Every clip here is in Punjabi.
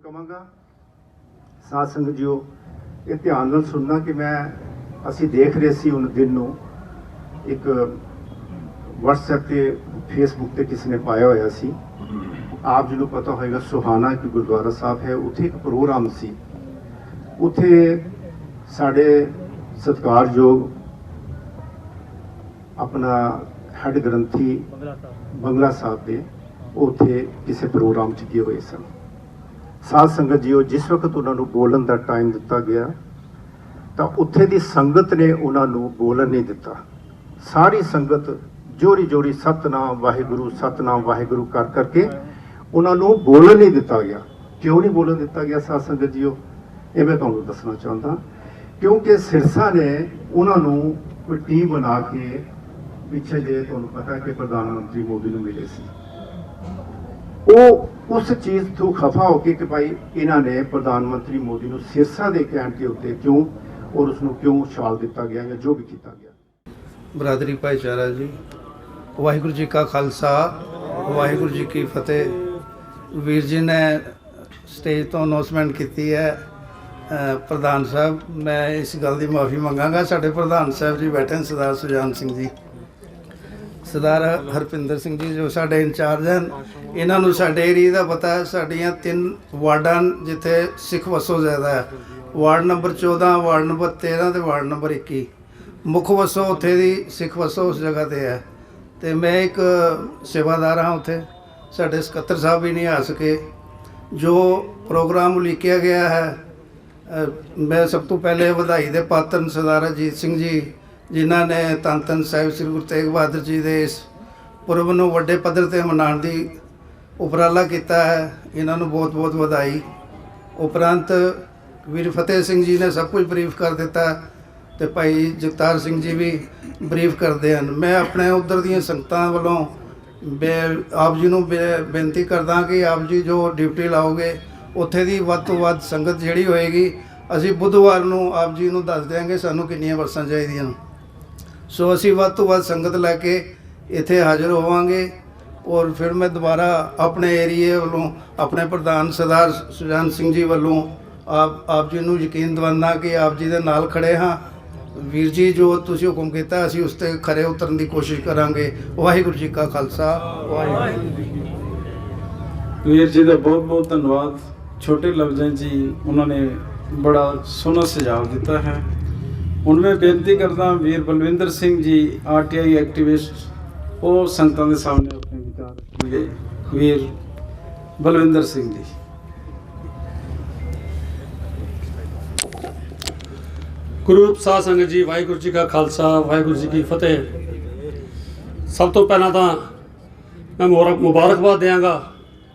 ਕਵਾਂਗਾ ਸਾਧ ਸੰਗਤ ਜੀਓ ਇਹ ਧਿਆਨ ਨਾਲ ਸੁਣਨਾ ਕਿ ਮੈਂ ਅਸੀਂ ਦੇਖ ਰਹੇ ਸੀ ਉਨ ਦਿਨ ਨੂੰ ਇੱਕ WhatsApp ਤੇ Facebook ਤੇ ਕਿਸੇ ਨੇ ਪਾਇਆ ਹੋਇਆ ਸੀ। ਆਪ ਜੀ ਨੂੰ ਪਤਾ ਹੋਏਗਾ ਸੁਹਾਣਾ ਕਿ ਗੁਰਦੁਆਰਾ ਸਾਹਿਬ ਹੈ, ਉੱਥੇ ਇੱਕ ਪ੍ਰੋਗਰਾਮ ਸੀ। ਉੱਥੇ ਸਾਡੇ ਸਤਿਕਾਰਯੋਗ ਆਪਣਾ ਹੈਡ ਗ੍ਰੰਥੀ ਬੰਗਲਾ ਸਾਹਿਬ ਦੇ ਉੱਥੇ ਕਿਸੇ ਪ੍ਰੋਗਰਾਮ 'ਚ ਗਏ ਹੋਏ ਸਨ। ਸਾਧ ਸੰਗਤ ਜੀਓ ਜਿਸ ਵਕਤ ਉਹਨਾਂ ਨੂੰ ਬੋਲਣ ਦਾ ਟਾਈਮ ਦਿੱਤਾ ਗਿਆ ਤਾਂ ਉੱਥੇ ਦੀ ਸੰਗਤ ਨੇ ਉਹਨਾਂ ਨੂੰ ਬੋਲਣ ਨਹੀਂ ਦਿੱਤਾ। ਸਾਰੀ ਸੰਗਤ ਜੋਰੀ ਜੋਰੀ ਸਤਨਾਮ ਵਾਹਿਗੁਰੂ ਕਰ ਕਰਕੇ ਉਹਨਾਂ ਨੂੰ ਬੋਲਣ ਨਹੀਂ ਦਿੱਤਾ ਗਿਆ। ਕਿਉਂ ਨਹੀਂ ਬੋਲਣ ਦਿੱਤਾ ਗਿਆ ਸਾਧ ਸੰਗਤ ਜੀਓ, ਇਹ ਮੈਂ ਤੁਹਾਨੂੰ ਦੱਸਣਾ ਚਾਹੁੰਦਾ। ਕਿਉਂਕਿ ਸਿਰਸਾ ਨੇ ਉਹਨਾਂ ਨੂੰ ਕੋਈ ਟੀਮ ਬਣਾ ਕੇ ਪਿੱਛੇ ਜੇ ਤੁਹਾਨੂੰ ਪਤਾ ਹੈ ਕਿ ਪ੍ਰਧਾਨ ਮੰਤਰੀ ਮੋਦੀ ਨੂੰ ਮਿਲੇ ਸੀ, ਉਹ ਉਸ ਚੀਜ਼ ਤੋਂ ਖਫਾ ਹੋ ਕੇ ਕਿ ਭਾਈ ਇਹਨਾਂ ਨੇ ਪ੍ਰਧਾਨ ਮੰਤਰੀ ਮੋਦੀ ਨੂੰ ਸਿਰਸਾ ਦੇ ਕਹਿਣ ਦੇ ਉੱਤੇ ਕਿਉਂ ਔਰ ਉਸ ਨੂੰ ਕਿਉਂ ਛਾਲ ਦਿੱਤਾ ਗਿਆ ਜਾਂ ਜੋ ਵੀ ਕੀਤਾ ਗਿਆ। ਬਰਾਦਰੀ ਭਾਈਚਾਰਾ ਜੀ, ਵਾਹਿਗੁਰੂ ਜੀ ਕਾ ਖਾਲਸਾ ਵਾਹਿਗੁਰੂ ਜੀ ਕੀ ਫਤਿਹ। ਵੀਰ ਜੀ ਨੇ ਸਟੇਜ ਤੋਂ ਅਨਾਉਂਸਮੈਂਟ ਕੀਤੀ ਹੈ। ਪ੍ਰਧਾਨ ਸਾਹਿਬ, ਮੈਂ ਇਸ ਗੱਲ ਦੀ ਮਾਫੀ ਮੰਗਾਂਗਾ। ਸਾਡੇ ਪ੍ਰਧਾਨ ਸਾਹਿਬ ਜੀ ਬੈਠੇ ਨੇ, ਸਰਦਾਰ ਸੁਜਾਨ ਸਿੰਘ ਜੀ, ਸਰਦਾਰ ਹਰਪਿੰਦਰ ਸਿੰਘ ਜੀ ਜੋ ਸਾਡੇ ਇੰਚਾਰਜ ਹਨ। ਇਹਨਾਂ ਨੂੰ ਸਾਡੇ ਏਰੀਏ ਦਾ ਪਤਾ ਹੈ। ਸਾਡੀਆਂ 3 ਵਾਰਡਾਂ ਜਿੱਥੇ ਸਿੱਖ ਵਸੋਂ ਜ਼ਿਆਦਾ ਹੈ, ਵਾਰਡ ਨੰਬਰ 14, ਵਾਰਡ ਨੰਬਰ 13 ਤੇ ਵਾਰਡ ਨੰਬਰ 21। ਮੁੱਖ ਵਸੋਂ ਉੱਥੇ ਦੀ ਸਿੱਖ ਵਸੋਂ ਉਸ ਜਗ੍ਹਾ 'ਤੇ ਹੈ ਅਤੇ ਮੈਂ ਇੱਕ ਸੇਵਾਦਾਰ ਹਾਂ ਉੱਥੇ। ਸਾਡੇ ਸਕੱਤਰ ਸਾਹਿਬ ਵੀ ਨਹੀਂ ਆ ਸਕੇ। ਜੋ ਪ੍ਰੋਗਰਾਮ ਉਲੀਕਿਆ ਗਿਆ ਹੈ, ਮੈਂ ਸਭ ਤੋਂ ਪਹਿਲੇ ਵਧਾਈ ਦੇ ਪਾਤਰ ਸਰਦਾਰ ਅਜੀਤ ਸਿੰਘ ਜੀ ਜਿਨ੍ਹਾਂ ਨੇ ਧੰਨ ਧੰਨ ਸਾਹਿਬ ਸ੍ਰੀ ਗੁਰੂ ਤੇਗ ਬਹਾਦਰ ਜੀ ਦੇ ਇਸ ਪੁਰਬ ਨੂੰ ਵੱਡੇ ਪੱਧਰ 'ਤੇ ਮਨਾਉਣ ਦੀ ਉਪਰਾਲਾ ਕੀਤਾ ਹੈ। ਇਹਨਾਂ ਨੂੰ ਬਹੁਤ ਬਹੁਤ ਵਧਾਈ। ਉਪਰੰਤ ਵੀਰ ਫਤਿਹ ਸਿੰਘ ਜੀ ਨੇ ਸਭ ਕੁਝ ਬਰੀਫ ਕਰ ਦਿੱਤਾ ਅਤੇ ਭਾਈ ਜਗਤਾਰ ਸਿੰਘ ਜੀ ਵੀ ਬਰੀਫ ਕਰਦੇ ਹਨ। ਮੈਂ ਆਪਣੇ ਉੱਧਰ ਦੀਆਂ ਸੰਗਤਾਂ ਵੱਲੋਂ ਆਪ ਜੀ ਨੂੰ ਬੇਨਤੀ ਕਰਦਾ ਕਿ ਆਪ ਜੀ ਜੋ ਡਿਊਟੀ ਲਾਓਗੇ ਉੱਥੇ ਦੀ ਵੱਧ ਤੋਂ ਵੱਧ ਸੰਗਤ ਜਿਹੜੀ ਹੋਏਗੀ, ਅਸੀਂ ਬੁੱਧਵਾਰ ਨੂੰ ਆਪ ਜੀ ਨੂੰ ਦੱਸ ਦਿਆਂਗੇ ਸਾਨੂੰ ਕਿੰਨੀਆਂ ਬੱਸਾਂ ਚਾਹੀਦੀਆਂ। ਸੋ ਅਸੀਂ ਵੱਧ ਤੋਂ ਵੱਧ ਸੰਗਤ ਲੈ ਕੇ ਇੱਥੇ ਹਾਜ਼ਰ ਹੋਵਾਂਗੇ। ਔਰ ਫਿਰ ਮੈਂ ਦੁਬਾਰਾ ਆਪਣੇ ਏਰੀਏ ਵੱਲੋਂ ਆਪਣੇ ਪ੍ਰਧਾਨ ਸਰਦਾਰ ਸੁਜਾਨ ਸਿੰਘ ਜੀ ਵੱਲੋਂ ਆਪ ਜੀ ਨੂੰ ਯਕੀਨ ਦਿਵਾਉਂਦਾ ਕਿ ਆਪ ਜੀ ਦੇ ਨਾਲ ਖੜੇ ਹਾਂ। ਵੀਰ ਜੀ ਜੋ ਤੁਸੀਂ ਹੁਕਮ ਕੀਤਾ ਅਸੀਂ ਉਸ 'ਤੇ ਖਰੇ ਉਤਰਨ ਦੀ ਕੋਸ਼ਿਸ਼ ਕਰਾਂਗੇ। ਵਾਹਿਗੁਰੂ ਜੀ ਕਾ ਖਾਲਸਾ ਵਾਹਿਗੁਰੂ ਜੀ ਕੀ ਫਤਿਹ। ਵੀਰ ਜੀ ਦਾ ਬਹੁਤ ਬਹੁਤ ਧੰਨਵਾਦ। ਛੋਟੇ ਲਫ਼ਜ਼ਾਂ 'ਚ ਹੀ ਉਹਨਾਂ ਨੇ ਬੜਾ ਸੋਹਣਾ ਸੁਝਾਅ ਦਿੱਤਾ ਹੈ। ਹੁਣ ਮੈਂ ਬੇਨਤੀ ਕਰਦਾ ਵੀਰ ਬਲਵਿੰਦਰ ਸਿੰਘ ਜੀ RTI ਐਕਟਿਵਿਸਟ, ਉਹ ਸੰਗਤਾਂ ਦੇ ਸਾਹਮਣੇ ਆਪਣੇ ਵਿਚਾਰ ਰੱਖਣਗੇ। ਵੀਰ ਬਲਵਿੰਦਰ ਸਿੰਘ ਜੀ। ਗੁਰੂ ਸਾਧ ਸੰਗਤ ਜੀ, ਵਾਹਿਗੁਰੂ ਜੀ ਕਾ ਖਾਲਸਾ ਵਾਹਿਗੁਰੂ ਜੀ ਕੀ ਫਤਿਹ। ਸਭ ਤੋਂ ਪਹਿਲਾਂ ਤਾਂ ਮੈਂ ਮੁਬਾਰਕਬਾਦ ਦਿਆਂਗਾ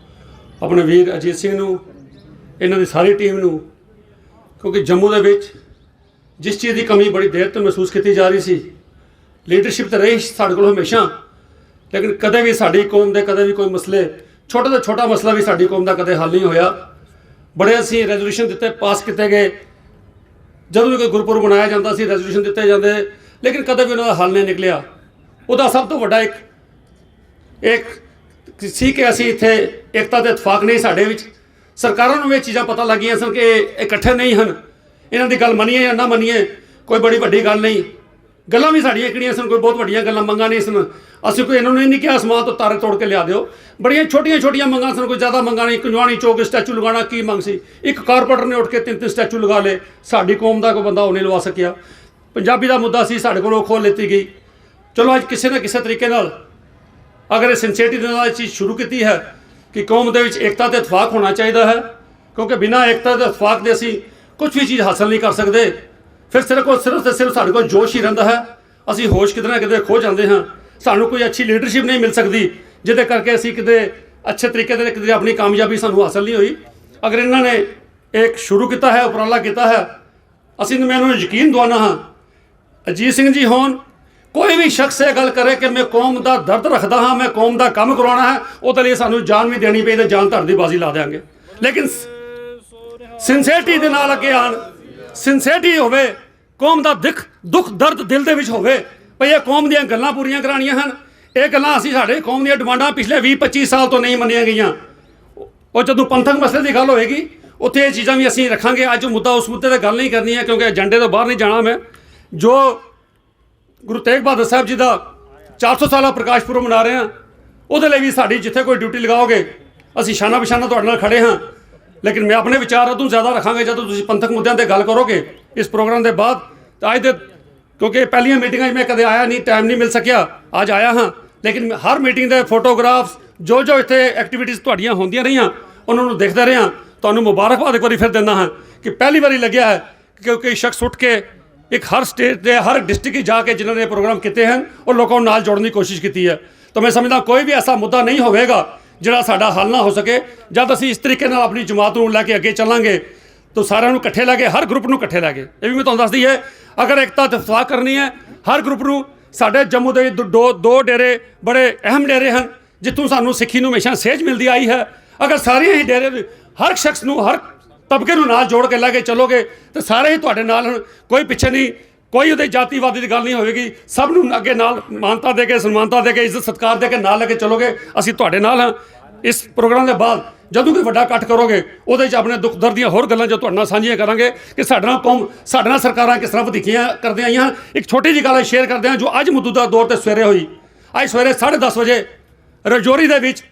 ਆਪਣੇ ਵੀਰ ਅਜੀਤ ਸਿੰਘ ਨੂੰ, ਇਹਨਾਂ ਦੀ ਸਾਰੀ ਟੀਮ ਨੂੰ, ਕਿਉਂਕਿ ਜੰਮੂ ਦੇ ਵਿੱਚ ਜਿਸ ਚੀਜ਼ ਦੀ ਕਮੀ ਬੜੀ ਦੇਰ ਤੋਂ ਮਹਿਸੂਸ ਕੀਤੀ ਜਾ ਰਹੀ ਸੀ, ਲੀਡਰਸ਼ਿਪ ਤਾਂ ਰਹੀ ਸਾਡੇ ਕੋਲ ਹਮੇਸ਼ਾ, ਲੇਕਿਨ ਕਦੇ ਵੀ ਸਾਡੀ ਕੌਮ ਦੇ ਕਦੇ ਵੀ ਕੋਈ ਮਸਲੇ, ਛੋਟਾ ਤੋਂ ਛੋਟਾ ਮਸਲਾ ਵੀ ਸਾਡੀ ਕੌਮ ਦਾ ਕਦੇ ਹੱਲ ਨਹੀਂ ਹੋਇਆ। ਬੜੇ ਅਸੀਂ ਰੈਜ਼ੋਲੂਸ਼ਨ ਦਿੱਤੇ, ਪਾਸ ਕੀਤੇ ਗਏ। ਜਦੋਂ ਵੀ ਕੋਈ ਗੁਰਪੁਰਬ ਮਨਾਇਆ ਜਾਂਦਾ ਸੀ ਰੈਜ਼ੋਲੂਸ਼ਨ ਦਿੱਤੇ ਜਾਂਦੇ, ਲੇਕਿਨ ਕਦੇ ਵੀ ਉਹਨਾਂ ਦਾ ਹੱਲ ਨਹੀਂ ਨਿਕਲਿਆ। ਉਹਦਾ ਸਭ ਤੋਂ ਵੱਡਾ ਇੱਕ ਸੀ ਕਿ ਅਸੀਂ ਇੱਥੇ ਏਕਤਾ ਦੇ ਇਤਫਾਕ ਨਹੀਂ ਸਾਡੇ ਵਿੱਚ। ਸਰਕਾਰਾਂ ਨੂੰ ਵੀ ਇਹ ਚੀਜ਼ਾਂ ਪਤਾ ਲੱਗੀਆਂ ਸਨ ਕਿ ਇਹ ਇਕੱਠੇ ਨਹੀਂ ਹਨ। ਇਹਨਾਂ ਦੀ ਗੱਲ ਮੰਨੀਏ ਜਾਂ ਨਾ ਮੰਨੀਏ ਕੋਈ ਬੜੀ ਵੱਡੀ ਗੱਲ ਨਹੀਂ। ਗੱਲਾਂ ਵੀ ਸਾਡੀਆਂ ਕਿਹੜੀਆਂ ਸਨ, ਕੋਈ ਬਹੁਤ ਵੱਡੀਆਂ ਗੱਲਾਂ ਮੰਗਾਂ ਨਹੀਂ ਸਨ। ਅਸੀਂ ਕੋਈ ਇਹਨਾਂ ਨੂੰ ਨਹੀਂ ਕਿਹਾ ਅਸਮਾਨ ਤੋਂ ਤਾਰੇ ਤੋੜ ਕੇ ਲਿਆ ਦਿਓ। ਬੜੀਆਂ ਛੋਟੀਆਂ ਛੋਟੀਆਂ ਮੰਗਾਂ ਸਨ, ਕੋਈ ਜ਼ਿਆਦਾ ਮੰਗਾਂ ਨਹੀਂ। ਕੰਜਵਾਣੀ ਚੌਕ ਸਟੈਚੂ ਲਗਾਉਣਾ ਕੀ ਮੰਗ ਸੀ? ਇੱਕ ਕਾਰਪੋਰੇਟਰ ਨੇ ਉੱਠ ਕੇ 3 ਸਟੈਚੂ ਲਗਾ ਲਏ। ਸਾਡੀ ਕੌਮ ਦਾ ਕੋਈ ਬੰਦਾ ਉਹ ਨਹੀਂ ਲਵਾ ਸਕਿਆ। ਪੰਜਾਬੀ ਦਾ ਮੁੱਦਾ ਸੀ, ਸਾਡੇ ਕੋਲੋਂ ਖੋਹ ਲਿੱਤੀ ਗਈ। ਚਲੋ ਅੱਜ ਕਿਸੇ ਨਾ ਕਿਸੇ ਤਰੀਕੇ ਨਾਲ ਅਗਰ ਇਹ ਸਿੰਸੀਅਰਟੀ ਦੇ ਨਾਲ ਇਹ ਚੀਜ਼ ਸ਼ੁਰੂ ਕੀਤੀ ਹੈ ਕਿ ਕੌਮ ਦੇ ਵਿੱਚ ਏਕਤਾ ਤੇ ਇਤਫਾਕ ਹੋਣਾ ਚਾਹੀਦਾ ਹੈ, ਕਿਉਂਕਿ ਬਿਨਾਂ ਏਕਤਾ ਦੇ ਇਤਫਾਕ ਦੇ ਅਸੀਂ ਕੁਝ ਵੀ ਚੀਜ਼ ਹਾਸਲ ਨਹੀਂ ਕਰ ਸਕਦੇ। ਫਿਰ ਸਿਰਫ ਸਾਡੇ ਕੋਲ ਜੋਸ਼ ਹੀ ਰਹਿੰਦਾ ਹੈ। ਅਸੀਂ ਹੋਸ਼ ਕਿਤੇ ਨਾ ਕਿਤੇ ਖੋ ਜਾਂਦੇ ਹਾਂ। ਸਾਨੂੰ ਕੋਈ ਅੱਛੀ ਲੀਡਰਸ਼ਿਪ ਨਹੀਂ ਮਿਲ ਸਕਦੀ, ਜਿਹਦੇ ਕਰਕੇ ਅਸੀਂ ਕਿਤੇ ਅੱਛੇ ਤਰੀਕੇ ਦੇ ਕਿਤੇ ਆਪਣੀ ਕਾਮਯਾਬੀ ਸਾਨੂੰ ਹਾਸਲ ਨਹੀਂ ਹੋਈ। ਅਗਰ ਇਹਨਾਂ ਨੇ ਇੱਕ ਸ਼ੁਰੂ ਕੀਤਾ ਹੈ, ਉਪਰਾਲਾ ਕੀਤਾ ਹੈ, ਅਸੀਂ ਮੈਂ ਇਹਨਾਂ ਨੂੰ ਯਕੀਨ ਦਿਵਾਉਣਾ ਹਾਂ, ਅਜੀਤ ਸਿੰਘ ਜੀ ਹੋਣ, ਕੋਈ ਵੀ ਸ਼ਖਸ ਇਹ ਗੱਲ ਕਰੇ ਕਿ ਮੈਂ ਕੌਮ ਦਾ ਦਰਦ ਰੱਖਦਾ ਹਾਂ, ਮੈਂ ਕੌਮ ਦਾ ਕੰਮ ਕਰਵਾਉਣਾ ਹੈ, ਉਹਦੇ ਲਈ ਸਾਨੂੰ ਜਾਨ ਵੀ ਦੇਣੀ ਪਈ ਤੇ ਜਾਨ ਧਰ ਦੀ ਬਾਜ਼ੀ ਲਾ ਦੇਵਾਂਗੇ। ਲੇਕਿਨ ਸਿੰਸੀਅਰਟੀ ਦੇ ਨਾਲ ਅੱਗੇ ਆਉਣ, ਸਿੰਸੀਅਰਟੀ ਹੋਵੇ, ਕੌਮ ਦਾ ਦੁੱਖ ਦਰਦ ਦਿਲ ਦੇ ਵਿੱਚ ਹੋਵੇ ਭਈ ਇਹ ਕੌਮ ਦੀਆਂ ਗੱਲਾਂ ਪੂਰੀਆਂ ਕਰਾਉਣੀਆਂ ਹਨ। ਇਹ ਗੱਲਾਂ ਅਸੀਂ ਸਾਡੇ ਕੌਮ ਦੀਆਂ ਡਿਮਾਂਡਾਂ ਪਿਛਲੇ 20-25 ਸਾਲ ਤੋਂ ਨਹੀਂ ਮੰਨੀਆਂ ਗਈਆਂ। ਉਹ ਜਦੋਂ ਪੰਥਕ ਮਸਲੇ ਦੀ ਗੱਲ ਹੋਏਗੀ ਉੱਥੇ ਇਹ ਚੀਜ਼ਾਂ ਵੀ ਅਸੀਂ ਰੱਖਾਂਗੇ। ਅੱਜ ਮੁੱਦਾ ਉਸ ਮੁੱਦੇ 'ਤੇ ਗੱਲ ਨਹੀਂ ਕਰਨੀ ਹੈ ਕਿਉਂਕਿ ਏਜੰਡੇ ਤੋਂ ਬਾਹਰ ਨਹੀਂ ਜਾਣਾ ਮੈਂ। ਜੋ ਗੁਰੂ ਤੇਗ ਬਹਾਦਰ ਸਾਹਿਬ ਜੀ ਦਾ 400 ਸਾਲਾ ਪ੍ਰਕਾਸ਼ ਪੁਰਬ ਮਨਾ ਰਹੇ ਹਾਂ, ਉਹਦੇ ਲਈ ਵੀ ਸਾਡੀ ਜਿੱਥੇ ਕੋਈ ਡਿਊਟੀ ਲਗਾਓਗੇ ਅਸੀਂ ਸ਼ਾਨਾ ਬਸ਼ਾਨਾ ਤੁਹਾਡੇ ਨਾਲ ਖੜੇ ਹਾਂ। ਲੇਕਿਨ ਮੈਂ ਆਪਣੇ ਵਿਚਾਰ ਉਦੋਂ ਜ਼ਿਆਦਾ ਰੱਖਾਂਗੇ ਜਦੋਂ ਤੁਸੀਂ ਪੰਥਕ ਮੁੱਦਿਆਂ 'ਤੇ ਗੱਲ ਕਰੋਗੇ ਇਸ ਪ੍ਰੋਗਰਾਮ ਦੇ ਬਾਅਦ। ਤਾਂ ਅੱਜ ਦੇ ਕਿਉਂਕਿ ਪਹਿਲੀਆਂ ਮੀਟਿੰਗਾਂ 'ਚ ਮੈਂ ਕਦੇ ਆਇਆ ਨਹੀਂ, ਟਾਈਮ ਨਹੀਂ ਮਿਲ ਸਕਿਆ, ਅੱਜ ਆਇਆ ਹਾਂ। ਲੇਕਿਨ ਹਰ ਮੀਟਿੰਗ ਦੇ ਫੋਟੋਗ੍ਰਾਫਸ ਜੋ ਇੱਥੇ ਐਕਟੀਵਿਟੀਜ਼ ਤੁਹਾਡੀਆਂ ਹੁੰਦੀਆਂ ਰਹੀਆਂ ਉਹਨਾਂ ਨੂੰ ਦੇਖਦਾ ਰਿਹਾ। ਤੁਹਾਨੂੰ ਮੁਬਾਰਕਬਾਦ ਇੱਕ ਵਾਰੀ ਫਿਰ ਦਿੰਦਾ ਹਾਂ ਕਿ ਪਹਿਲੀ ਵਾਰੀ ਲੱਗਿਆ ਹੈ ਕਿਉਂਕਿ ਸ਼ਖਸ ਉੱਠ ਕੇ ਇੱਕ ਹਰ ਸਟੇਟ ਦੇ ਹਰ ਡਿਸਟ੍ਰਿਕਟ 'ਚ ਜਾ ਕੇ ਜਿਨ੍ਹਾਂ ਨੇ ਪ੍ਰੋਗਰਾਮ ਕੀਤੇ ਹਨ ਉਹ ਲੋਕਾਂ ਨੂੰ ਨਾਲ ਜੋੜਨ ਦੀ ਕੋਸ਼ਿਸ਼ ਕੀਤੀ ਹੈ। ਤਾਂ ਮੈਂ ਸਮਝਦਾ ਕੋਈ ਵੀ ਐਸਾ ਮੁੱਦਾ ਨਹੀਂ ਹੋਵੇਗਾ ਜਿਹੜਾ ਸਾਡਾ ਹੱਲ ਨਾ ਹੋ ਸਕੇ। ਜਦ ਅਸੀਂ ਇਸ ਤਰੀਕੇ ਨਾਲ ਆਪਣੀ ਜਮਾਤ ਨੂੰ ਲੈ ਕੇ ਅੱਗੇ ਚੱਲਾਂਗੇ ਤਾਂ ਸਾਰਿਆਂ ਨੂੰ ਇਕੱਠੇ ਲੈ ਕੇ, ਹਰ ਗਰੁੱਪ ਨੂੰ ਇਕੱਠੇ ਲੈ ਕੇ, ਇਹ ਵੀ ਮੈਂ ਤੁਹਾਨੂੰ ਦੱਸਦੀ ਹੈ ਅਗਰ ਏਕਤਾ ਇਤਫਾਕ ਕਰਨੀ ਹੈ ਹਰ ਗਰੁੱਪ ਨੂੰ। ਸਾਡੇ ਜੰਮੂ ਦੇ ਦੋ ਡੇਰੇ ਬੜੇ ਅਹਿਮ ਡੇਰੇ ਹਨ ਜਿੱਥੋਂ ਸਾਨੂੰ ਸਿੱਖੀ ਨੂੰ ਹਮੇਸ਼ਾ ਸੇਧ ਮਿਲਦੀ ਆਈ ਹੈ। ਅਗਰ ਸਾਰੀਆਂ ਹੀ ਡੇਰੇ ਹਰ ਸ਼ਖਸ ਨੂੰ, ਹਰ ਤਬਕੇ ਨੂੰ ਨਾਲ ਜੋੜ ਕੇ ਲੈ ਕੇ ਚੱਲੋਗੇ ਤਾਂ ਸਾਰੇ ਹੀ ਤੁਹਾਡੇ ਨਾਲ ਹਨ, ਕੋਈ ਪਿੱਛੇ ਨਹੀਂ, ਕੋਈ ਉਹਦੇ ਜਾਤੀਵਾਦੀ ਦੀ ਗੱਲ ਨਹੀਂ ਹੋਵੇਗੀ। ਸਭ ਨੂੰ ਅੱਗੇ ਨਾਲ ਮਾਨਤਾ ਦੇ ਕੇ, ਸਨਮਾਨਤਾ ਦੇ ਕੇ, ਇੱਜ਼ਤ ਸਤਿਕਾਰ ਦੇ ਕੇ ਨਾਲ ਲੈ ਕੇ ਚੱਲੋਗੇ। ਅਸੀਂ ਤੁਹਾਡੇ ਨਾਲ ਹਾਂ। ਇਸ ਪ੍ਰੋਗਰਾਮ ਦੇ ਬਾਅਦ ਜਦੋਂ ਕੋਈ ਵੱਡਾ ਇਕੱਠ ਕਰੋਗੇ ਉਹਦੇ 'ਚ ਆਪਣੇ ਦੁੱਖ ਦਰਦ ਦੀਆਂ ਹੋਰ ਗੱਲਾਂ ਜੋ ਤੁਹਾਡੇ ਨਾਲ ਸਾਂਝੀਆਂ ਕਰਾਂਗੇ ਕਿ ਸਾਡੇ ਨਾਲ ਕੌਮ, ਸਾਡੇ ਨਾਲ ਸਰਕਾਰਾਂ ਕਿਸ ਤਰ੍ਹਾਂ ਵਧੀਕੀਆਂ ਕਰਦੇ ਆਈਆਂ। ਇੱਕ ਛੋਟੀ ਜਿਹੀ ਗੱਲ ਸ਼ੇਅਰ ਕਰਦੇ ਹਾਂ ਜੋ ਅੱਜ ਮੌਜੂਦਾ ਦੌਰ 'ਤੇ ਸਵੇਰੇ ਹੋਈ। ਅੱਜ ਸਵੇਰੇ 10:30 ਵਜੇ ਰਜੌਰੀ ਦੇ ਵਿੱਚ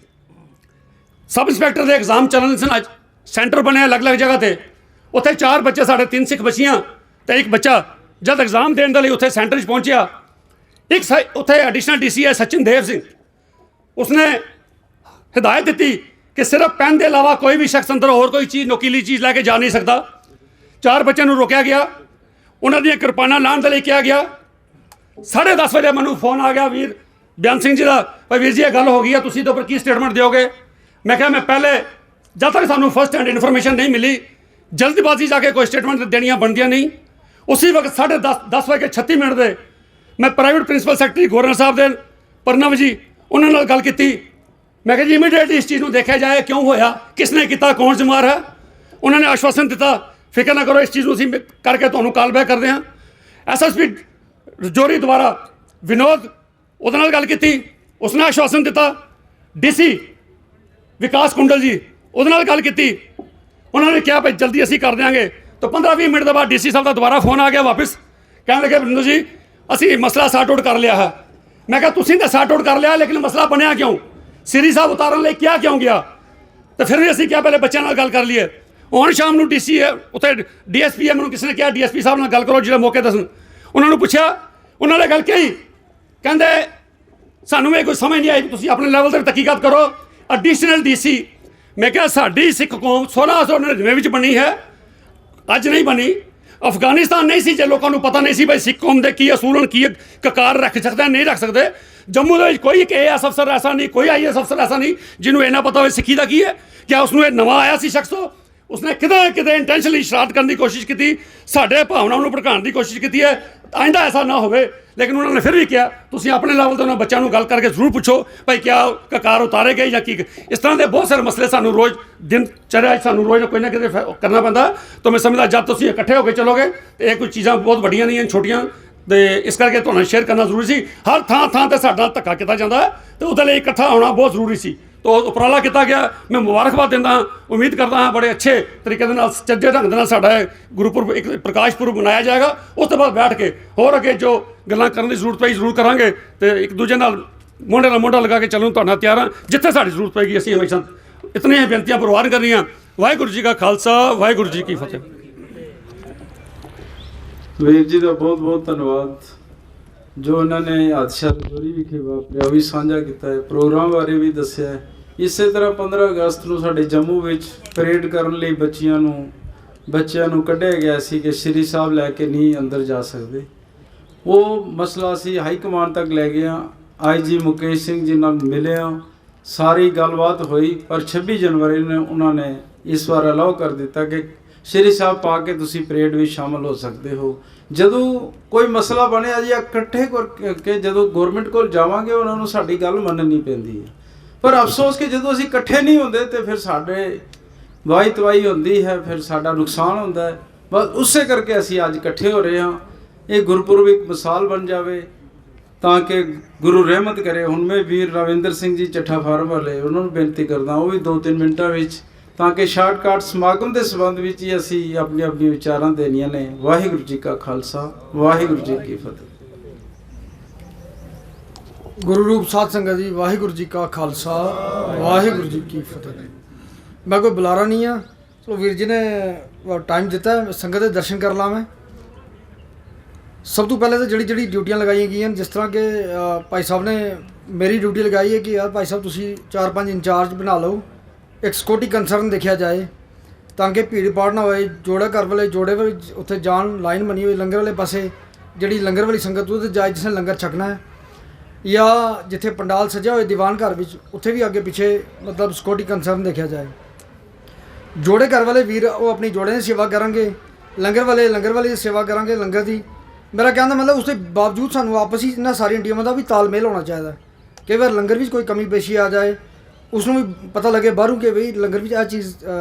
ਸਬ ਇੰਸਪੈਕਟਰ ਦੇ ਐਗਜ਼ਾਮ ਚੱਲਣ ਸਨ। ਅੱਜ ਸੈਂਟਰ ਬਣੇ ਅਲੱਗ-ਅਲੱਗ ਜਗ੍ਹਾ 'ਤੇ। ਉੱਥੇ 4 ਬੱਚੇ, ਸਾਡੇ 3 ਸਿੱਖ ਬੱਚੀਆਂ ਅਤੇ ਇੱਕ ਬੱਚਾ ਜਦ ਐਗਜ਼ਾਮ ਦੇਣ ਦੇ ਲਈ ਉੱਥੇ ਸੈਂਟਰ 'ਚ ਪਹੁੰਚਿਆ, ਉੱਥੇ ਐਡੀਸ਼ਨਲ DC ਹੈ ਸਚਿਨ ਦੇਵ ਸਿੰਘ, ਉਸਨੇ ਹਦਾਇਤ ਦਿੱਤੀ ਕਿ ਸਿਰਫ ਪੈਨ ਦੇ ਇਲਾਵਾ ਕੋਈ ਵੀ ਸ਼ਖਸ ਅੰਦਰ ਹੋਰ ਕੋਈ ਚੀਜ਼, ਨੋਕੀਲੀ ਚੀਜ਼ ਲੈ ਕੇ ਜਾ ਨਹੀਂ ਸਕਦਾ। 4 ਬੱਚਿਆਂ ਨੂੰ ਰੋਕਿਆ ਗਿਆ, ਉਹਨਾਂ ਦੀਆਂ ਕਿਰਪਾਨਾਂ ਲਾਉਣ ਦੇ ਲਈ ਕਿਹਾ ਗਿਆ। 10:30 ਵਜੇ ਮੈਨੂੰ ਫੋਨ ਆ ਗਿਆ ਵੀਰ ਬਿਆਨ ਸਿੰਘ ਜੀ ਦਾ, ਭਾਈ ਵੀਰ ਜੀ ਇਹ ਗੱਲ ਹੋ ਗਈ ਹੈ, ਤੁਸੀਂ ਇਹਦੇ ਉੱਪਰ ਕੀ ਸਟੇਟਮੈਂਟ ਦਿਓਗੇ। ਮੈਂ ਕਿਹਾ ਮੈਂ ਪਹਿਲੇ ਜਦ ਤੱਕ ਸਾਨੂੰ ਫਸਟ ਹੈਂਡ ਇਨਫੋਰਮੇਸ਼ਨ ਨਹੀਂ ਮਿਲੀ ਜਲਦਬਾਜ਼ੀ ਜਾ ਕੇ ਕੋਈ ਸਟੇਟਮੈਂਟ ਦੇਣੀਆਂ ਬਣਦੀਆਂ ਨਹੀਂ। ਉਸੇ ਵਕਤ 10:10 ਦੇ ਮੈਂ ਪ੍ਰਾਈਵੇਟ ਪ੍ਰਿੰਸੀਪਲ ਸੈਕਟਰੀ ਗਵਰਨਰ ਸਾਹਿਬ ਦੇ ਪ੍ਰਣਵ ਜੀ ਉਹਨਾਂ ਨਾਲ ਗੱਲ ਕੀਤੀ। ਮੈਂ ਕਿਹਾ ਜੀ ਇਮੀਡੀਏਟਲੀ ਇਸ ਚੀਜ਼ ਨੂੰ ਦੇਖਿਆ ਜਾਏ, ਕਿਉਂ ਹੋਇਆ, ਕਿਸ ਨੇ ਕੀਤਾ, ਕੌਣ ਜ਼ਿੰਮੇਵਾਰ ਹੈ। ਉਹਨਾਂ ਨੇ ਆਸ਼ਵਾਸਨ ਦਿੱਤਾ ਫਿਕਰ ਨਾ ਕਰੋ, ਇਸ ਚੀਜ਼ ਨੂੰ ਅਸੀਂ ਕਰਕੇ ਤੁਹਾਨੂੰ ਕਾਲ ਬੈਕ ਕਰਦੇ ਹਾਂ। SSP ਰਜੌਰੀ ਦੁਆਰਾ ਵਿਨੋਦ, ਉਹਦੇ ਨਾਲ ਗੱਲ ਕੀਤੀ, ਉਸਨੇ ਆਸ਼ਵਾਸਨ ਦਿੱਤਾ। DC ਵਿਕਾਸ ਕੁੰਡਲ ਜੀ, ਉਹਦੇ ਨਾਲ ਗੱਲ ਕੀਤੀ, ਉਹਨਾਂ ਨੇ ਕਿਹਾ ਭਾਈ ਜਲਦੀ ਅਸੀਂ ਕਰ ਦਿਆਂਗੇ। ਤਾਂ 15-20 ਮਿੰਟ ਦੇ ਬਾਅਦ DC ਸਾਹਿਬ ਦਾ ਦੁਬਾਰਾ ਫੋਨ ਆ ਗਿਆ ਵਾਪਸ, ਕਹਿਣ ਲੱਗੇ ਬਿੰਦੂ ਜੀ ਅਸੀਂ ਮਸਲਾ ਸਾਰਟ ਆਊਟ ਕਰ ਲਿਆ ਹੈ। ਮੈਂ ਕਿਹਾ ਤੁਸੀਂ ਤਾਂ ਸਾਰਟ ਆਊਟ ਕਰ ਲਿਆ ਲੇਕਿਨ ਮਸਲਾ ਬਣਿਆ ਕਿਉਂ, ਸ੍ਰੀ ਸਾਹਿਬ ਉਤਾਰਨ ਲਈ ਕਿਉਂ ਗਿਆ। ਤਾਂ ਫਿਰ ਵੀ ਅਸੀਂ ਕਿਹਾ ਪਹਿਲੇ ਬੱਚਿਆਂ ਨਾਲ ਗੱਲ ਕਰ ਲਈਏ। ਹੁਣ ਸ਼ਾਮ ਨੂੰ DC ਹੈ ਉੱਥੇ DSP ਹੈ, ਮੈਨੂੰ ਕਿਸੇ ਨੇ ਕਿਹਾ DSP ਸਾਹਿਬ ਨਾਲ ਗੱਲ ਕਰੋ ਜਿਹੜੇ ਮੌਕੇ ਦੱਸਣ। ਉਹਨਾਂ ਨੂੰ ਪੁੱਛਿਆ, ਉਹਨਾਂ ਨੇ ਗੱਲ ਕਹੀ, ਕਹਿੰਦੇ ਸਾਨੂੰ ਇਹ ਕੋਈ ਸਮਝ ਨਹੀਂ ਆਈ, ਤੁਸੀਂ ਆਪਣੇ ਲੈਵਲ 'ਤੇ ਤਹਿਕੀਕਾਤ ਕਰੋ। ਐਡੀਸ਼ਨਲ DC, ਮੈਂ ਕਿਹਾ ਸਾਡੀ ਸਿੱਖ ਕੌਮ 1699 ਵਿੱਚ ਬਣੀ ਹੈ, ਅੱਜ ਨਹੀਂ ਬਣੀ। ਅਫਗਾਨਿਸਤਾਨ ਨਹੀਂ ਸੀ ਜੇ ਲੋਕਾਂ ਨੂੰ ਪਤਾ ਨਹੀਂ ਸੀ ਭਾਈ ਸਿੱਖ ਕੌਮ ਦੇ ਕੀ ਅਸੂਲ, ਕੀ ਕਕਾਰ ਰੱਖ ਸਕਦੇ ਨਹੀਂ ਰੱਖ ਸਕਦੇ। ਜੰਮੂ ਦੇ ਵਿੱਚ ਕੋਈ ਇੱਕ AS ਅਫਸਰ ਐਸਾ ਨਹੀਂ, ਕੋਈ IAS ਅਫਸਰ ਐਸਾ ਨਹੀਂ ਜਿਹਨੂੰ ਇੰਨਾ ਪਤਾ ਹੋਵੇ ਸਿੱਖੀ ਦਾ ਕੀ ਹੈ। ਕਿਆ ਉਸਨੂੰ ਇਹ ਨਵਾਂ ਆਇਆ ਸੀ ਸ਼ਖਸ, ਉਸਨੇ ਕਿਤੇ ਇੰਟੈਂਸ਼ਨਲੀ ਸ਼ਰਾਰਤ ਕਰਨ ਦੀ ਕੋਸ਼ਿਸ਼ ਕੀਤੀ, ਸਾਡੇ ਭਾਵਨਾਵਾਂ ਨੂੰ ਭੜਕਾਉਣ ਦੀ ਕੋਸ਼ਿਸ਼ ਕੀਤੀ ਹੈ। ਆਇੰਦਾ ਐਸਾ ਨਾ ਹੋਵੇ। ਲੇਕਿਨ ਉਹਨਾਂ ਨੇ ਫਿਰ ਵੀ ਕਿਹਾ ਤੁਸੀਂ ਆਪਣੇ ਲੈਵਲ 'ਤੇ ਉਹਨਾਂ ਬੱਚਿਆਂ ਨੂੰ ਗੱਲ ਕਰਕੇ ਜ਼ਰੂਰ ਪੁੱਛੋ ਭਾਈ ਕਿਆ ਕਕਾਰ ਉਤਾਰੇ ਗਏ ਜਾਂ ਕੀ। ਇਸ ਤਰ੍ਹਾਂ ਦੇ ਬਹੁਤ ਸਾਰੇ ਮਸਲੇ ਸਾਨੂੰ ਰੋਜ਼ ਦਿਨ ਚੜ੍ਹਿਆ ਸਾਨੂੰ ਰੋਜ਼ ਕੋਈ ਨਾ ਕਿਤੇ ਕਰਨਾ ਪੈਂਦਾ। ਤਾਂ ਮੈਂ ਸਮਝਦਾ ਜਦ ਤੁਸੀਂ ਇਕੱਠੇ ਹੋ ਕੇ ਚੱਲੋਗੇ ਤਾਂ ਇਹ ਕੋਈ ਚੀਜ਼ਾਂ ਬਹੁਤ ਵੱਡੀਆਂ ਨਹੀਂ ਹਨ, ਛੋਟੀਆਂ। ਅਤੇ ਇਸ ਕਰਕੇ ਤੁਹਾਨੂੰ ਸ਼ੇਅਰ ਕਰਨਾ ਜ਼ਰੂਰੀ ਸੀ। ਹਰ ਥਾਂ 'ਤੇ ਸਾਡਾ ਧੱਕਾ ਕੀਤਾ ਜਾਂਦਾ ਅਤੇ ਉਹਦੇ ਲਈ ਇਕੱਠਾ ਹੋਣਾ ਬਹੁਤ ਜ਼ਰੂਰੀ ਸੀ। ਤਾਂ ਉਪਰਾਲਾ ਕੀਤਾ ਗਿਆ। ਮੈਂ ਮੁਬਾਰਕਬਾਦ ਦਿੰਦਾ ਹਾਂ, ਉਮੀਦ ਕਰਦਾ ਹਾਂ ਬੜੇ ਅੱਛੇ ਤਰੀਕੇ ਦੇ ਨਾਲ, ਸੱਚੇ ਢੰਗ ਦੇ ਨਾਲ ਸਾਡਾ ਗੁਰਪੁਰਬ, ਇੱਕ ਪ੍ਰਕਾਸ਼ ਪੁਰਬ ਮਨਾਇਆ ਜਾਏਗਾ। ਉਸ ਤੋਂ ਬਾਅਦ ਬੈਠ ਕੇ ਹੋਰ ਅੱਗੇ ਜੋ ਗੱਲਾਂ ਕਰਨ ਦੀ ਜ਼ਰੂਰਤ ਪਈ ਜ਼ਰੂਰ ਕਰਾਂਗੇ ਅਤੇ ਇੱਕ ਦੂਜੇ ਨਾਲ ਮੋਢੇ ਨਾਲ ਮੋਢਾ ਲਗਾ ਕੇ ਚੱਲਣ ਨੂੰ ਤੁਹਾਡਾ ਤਿਆਰ ਹਾਂ। ਜਿੱਥੇ ਸਾਡੀ ਜ਼ਰੂਰਤ ਪਏਗੀ ਅਸੀਂ ਹਮੇਸ਼ਾ ਇਤਨੀਆਂ ਬੇਨਤੀਆਂ ਪ੍ਰਵਾਨ ਕਰਨੀਆਂ। ਵਾਹਿਗੁਰੂ ਜੀ ਕਾ ਖਾਲਸਾ, ਵਾਹਿਗੁਰੂ ਜੀ ਕੀ ਫਤਿਹ। ਵੀਰ ਜੀ ਦਾ ਬਹੁਤ ਬਹੁਤ ਧੰਨਵਾਦ ਜੋ ਉਹਨਾਂ ਨੇ ਹਾਦਸਾ ਰਜੌਰੀ ਵਿਖੇ ਵਾਪਰਿਆ ਵੀ ਸਾਂਝਾ ਕੀਤਾ ਹੈ, ਪ੍ਰੋਗਰਾਮ ਬਾਰੇ ਵੀ ਦੱਸਿਆ ਹੈ। ਇਸੇ ਤਰ੍ਹਾਂ 15 ਅਗਸਤ ਨੂੰ ਸਾਡੇ ਜੰਮੂ ਵਿੱਚ ਪਰੇਡ ਕਰਨ ਲਈ ਬੱਚਿਆਂ ਨੂੰ ਕੱਢਿਆ ਗਿਆ ਸੀ ਕਿ ਸ਼੍ਰੀ ਸਾਹਿਬ ਲੈ ਕੇ ਨਹੀਂ ਅੰਦਰ ਜਾ ਸਕਦੇ। ਉਹ ਮਸਲਾ ਅਸੀਂ ਹਾਈ ਕਮਾਂਡ ਤੱਕ ਲੈ ਗਏ ਹਾਂ, IG ਮੁਕੇਸ਼ ਸਿੰਘ ਜੀ ਨਾਲ ਮਿਲੇ ਹਾਂ, ਸਾਰੀ ਗੱਲਬਾਤ ਹੋਈ। ਪਰ 26 ਜਨਵਰੀ ਨੂੰ ਉਹਨਾਂ ਨੇ ਇਸ ਵਾਰ ਅਲਾਓ ਕਰ ਦਿੱਤਾ ਕਿ ਸ਼੍ਰੀ ਸਾਹਿਬ ਪਾ ਕੇ ਤੁਸੀਂ ਪਰੇਡ ਵਿੱਚ ਸ਼ਾਮਲ ਹੋ ਸਕਦੇ ਹੋ। ਜਦੋਂ ਕੋਈ ਮਸਲਾ ਬਣਿਆ ਜੀ ਇਕੱਠੇ ਕਰਕੇ ਜਦੋਂ ਗੌਰਮੈਂਟ ਕੋਲ ਜਾਵਾਂਗੇ ਉਹਨਾਂ ਨੂੰ ਸਾਡੀ ਗੱਲ ਮੰਨਣੀ ਪੈਂਦੀ ਹੈ। ਪਰ ਅਫਸੋਸ ਕਿ ਜਦੋਂ ਅਸੀਂ ਇਕੱਠੇ ਨਹੀਂ ਹੁੰਦੇ ਤਾਂ ਫਿਰ ਸਾਡੇ ਵਾਹੀ ਤਵਾਹੀ ਹੁੰਦੀ ਹੈ, ਫਿਰ ਸਾਡਾ ਨੁਕਸਾਨ ਹੁੰਦਾ ਹੈ। ਬਸ ਉਸੇ ਕਰਕੇ ਅਸੀਂ ਅੱਜ ਇਕੱਠੇ ਹੋ ਰਹੇ ਹਾਂ। ਇਹ ਗੁਰਪੁਰਬ ਇੱਕ ਮਿਸਾਲ ਬਣ ਜਾਵੇ ਤਾਂ ਕਿ ਗੁਰੂ ਰਹਿਮਤ ਕਰੇ। ਹੁਣ ਮੈਂ ਵੀਰ ਰਵਿੰਦਰ ਸਿੰਘ ਜੀ ਚੱਠਾ ਫਾਰਮ ਵਾਲੇ ਉਹਨਾਂ ਨੂੰ ਬੇਨਤੀ ਕਰਦਾ ਉਹ ਵੀ 2-3 ਮਿੰਟਾਂ ਵਿੱਚ ਤਾਂ ਕਿ ਸ਼ਾਰਟਕਟ ਸਮਾਗਮ ਦੇ ਸੰਬੰਧ ਵਿੱਚ ਹੀ ਅਸੀਂ ਆਪਣੀਆਂ ਵਿਚਾਰਾਂ ਦੇਣੀਆਂ ਨੇ। ਵਾਹਿਗੁਰੂ ਜੀ ਕਾ ਖਾਲਸਾ, ਵਾਹਿਗੁਰੂ ਜੀ ਕੀ ਫਤਿਹ। ਗੁਰੂ ਰੂਪ ਸਾਧ ਸੰਗਤ ਜੀ, ਵਾਹਿਗੁਰੂ ਜੀ ਕਾ ਖਾਲਸਾ, ਵਾਹਿਗੁਰੂ ਜੀ ਕੀ ਫਤਿਹ। ਮੈਂ ਕੋਈ ਬੁਲਾਰਾ ਨਹੀਂ ਆ, ਚਲੋ ਵੀਰ ਜੀ ਨੇ ਟਾਈਮ ਦਿੱਤਾ, ਸੰਗਤ ਦੇ ਦਰਸ਼ਨ ਕਰ ਲਾਂ। ਮੈਂ ਸਭ ਤੋਂ ਪਹਿਲੇ ਤਾਂ ਜਿਹੜੀ ਡਿਊਟੀਆਂ ਲਗਾਈਆਂ ਗਈਆਂ, ਜਿਸ ਤਰ੍ਹਾਂ ਕਿ ਭਾਈ ਸਾਹਿਬ ਨੇ ਮੇਰੀ ਡਿਊਟੀ ਲਗਾਈ ਹੈ ਕਿ ਯਾਰ ਭਾਈ ਸਾਹਿਬ ਤੁਸੀਂ 4-5 ਇੰਚਾਰਜ ਬਣਾ ਲਓ, ਇੱਕ ਸਿਕਿਉਰਟੀ ਕੰਸਰਨ ਦੇਖਿਆ ਜਾਏ ਤਾਂ ਕਿ ਭੀੜ ਭਾੜ ਨਾ ਹੋਏ। ਜੋੜਾ ਘਰ ਵਾਲੇ ਜੋੜੇ ਵਾਲੇ ਉੱਥੇ ਜਾਣ, ਲਾਈਨ ਬਣੀ ਹੋਈ ਲੰਗਰ ਵਾਲੇ ਪਾਸੇ, ਜਿਹੜੀ ਲੰਗਰ ਵਾਲੀ ਸੰਗਤ ਉਹਦੇ ਜਾਏ ਜਿਸਨੇ ਲੰਗਰ ਛਕਣਾ ਹੈ, ਜਾਂ ਜਿੱਥੇ ਪੰਡਾਲ ਸਜਿਆ ਹੋਏ ਦੀਵਾਨ ਘਰ ਵਿੱਚ ਉੱਥੇ ਵੀ ਅੱਗੇ ਪਿੱਛੇ ਮਤਲਬ ਸਿਕਿਉਰਟੀ ਕੰਸਰਨ ਦੇਖਿਆ ਜਾਏ। ਜੋੜੇ ਘਰ ਵਾਲੇ ਵੀਰ ਉਹ ਆਪਣੀ ਜੋੜੇ ਦੀ ਸੇਵਾ ਕਰਾਂਗੇ, ਲੰਗਰ ਵਾਲੇ ਦੀ ਸੇਵਾ ਕਰਾਂਗੇ ਲੰਗਰ ਦੀ। ਮੇਰਾ ਕਹਿਣ ਦਾ ਮਤਲਬ ਉਸ ਦੇ ਬਾਵਜੂਦ ਸਾਨੂੰ ਆਪਸ ਵਿੱਚ ਇਹਨਾਂ ਸਾਰੀਆਂ ਟੀਮਾਂ ਦਾ ਵੀ ਤਾਲਮੇਲ ਹੋਣਾ ਚਾਹੀਦਾ। ਕਈ ਵਾਰ ਲੰਗਰ ਵਿੱਚ ਕੋਈ ਕਮੀ ਪੇਸ਼ੀ ਆ ਜਾਏ, ਉਸ ਨੂੰ ਵੀ ਪਤਾ ਲੱਗੇ ਬਾਹਰੋਂ ਕਿ ਬਈ ਲੰਗਰ ਵਿੱਚ ਇਹ ਚੀਜ਼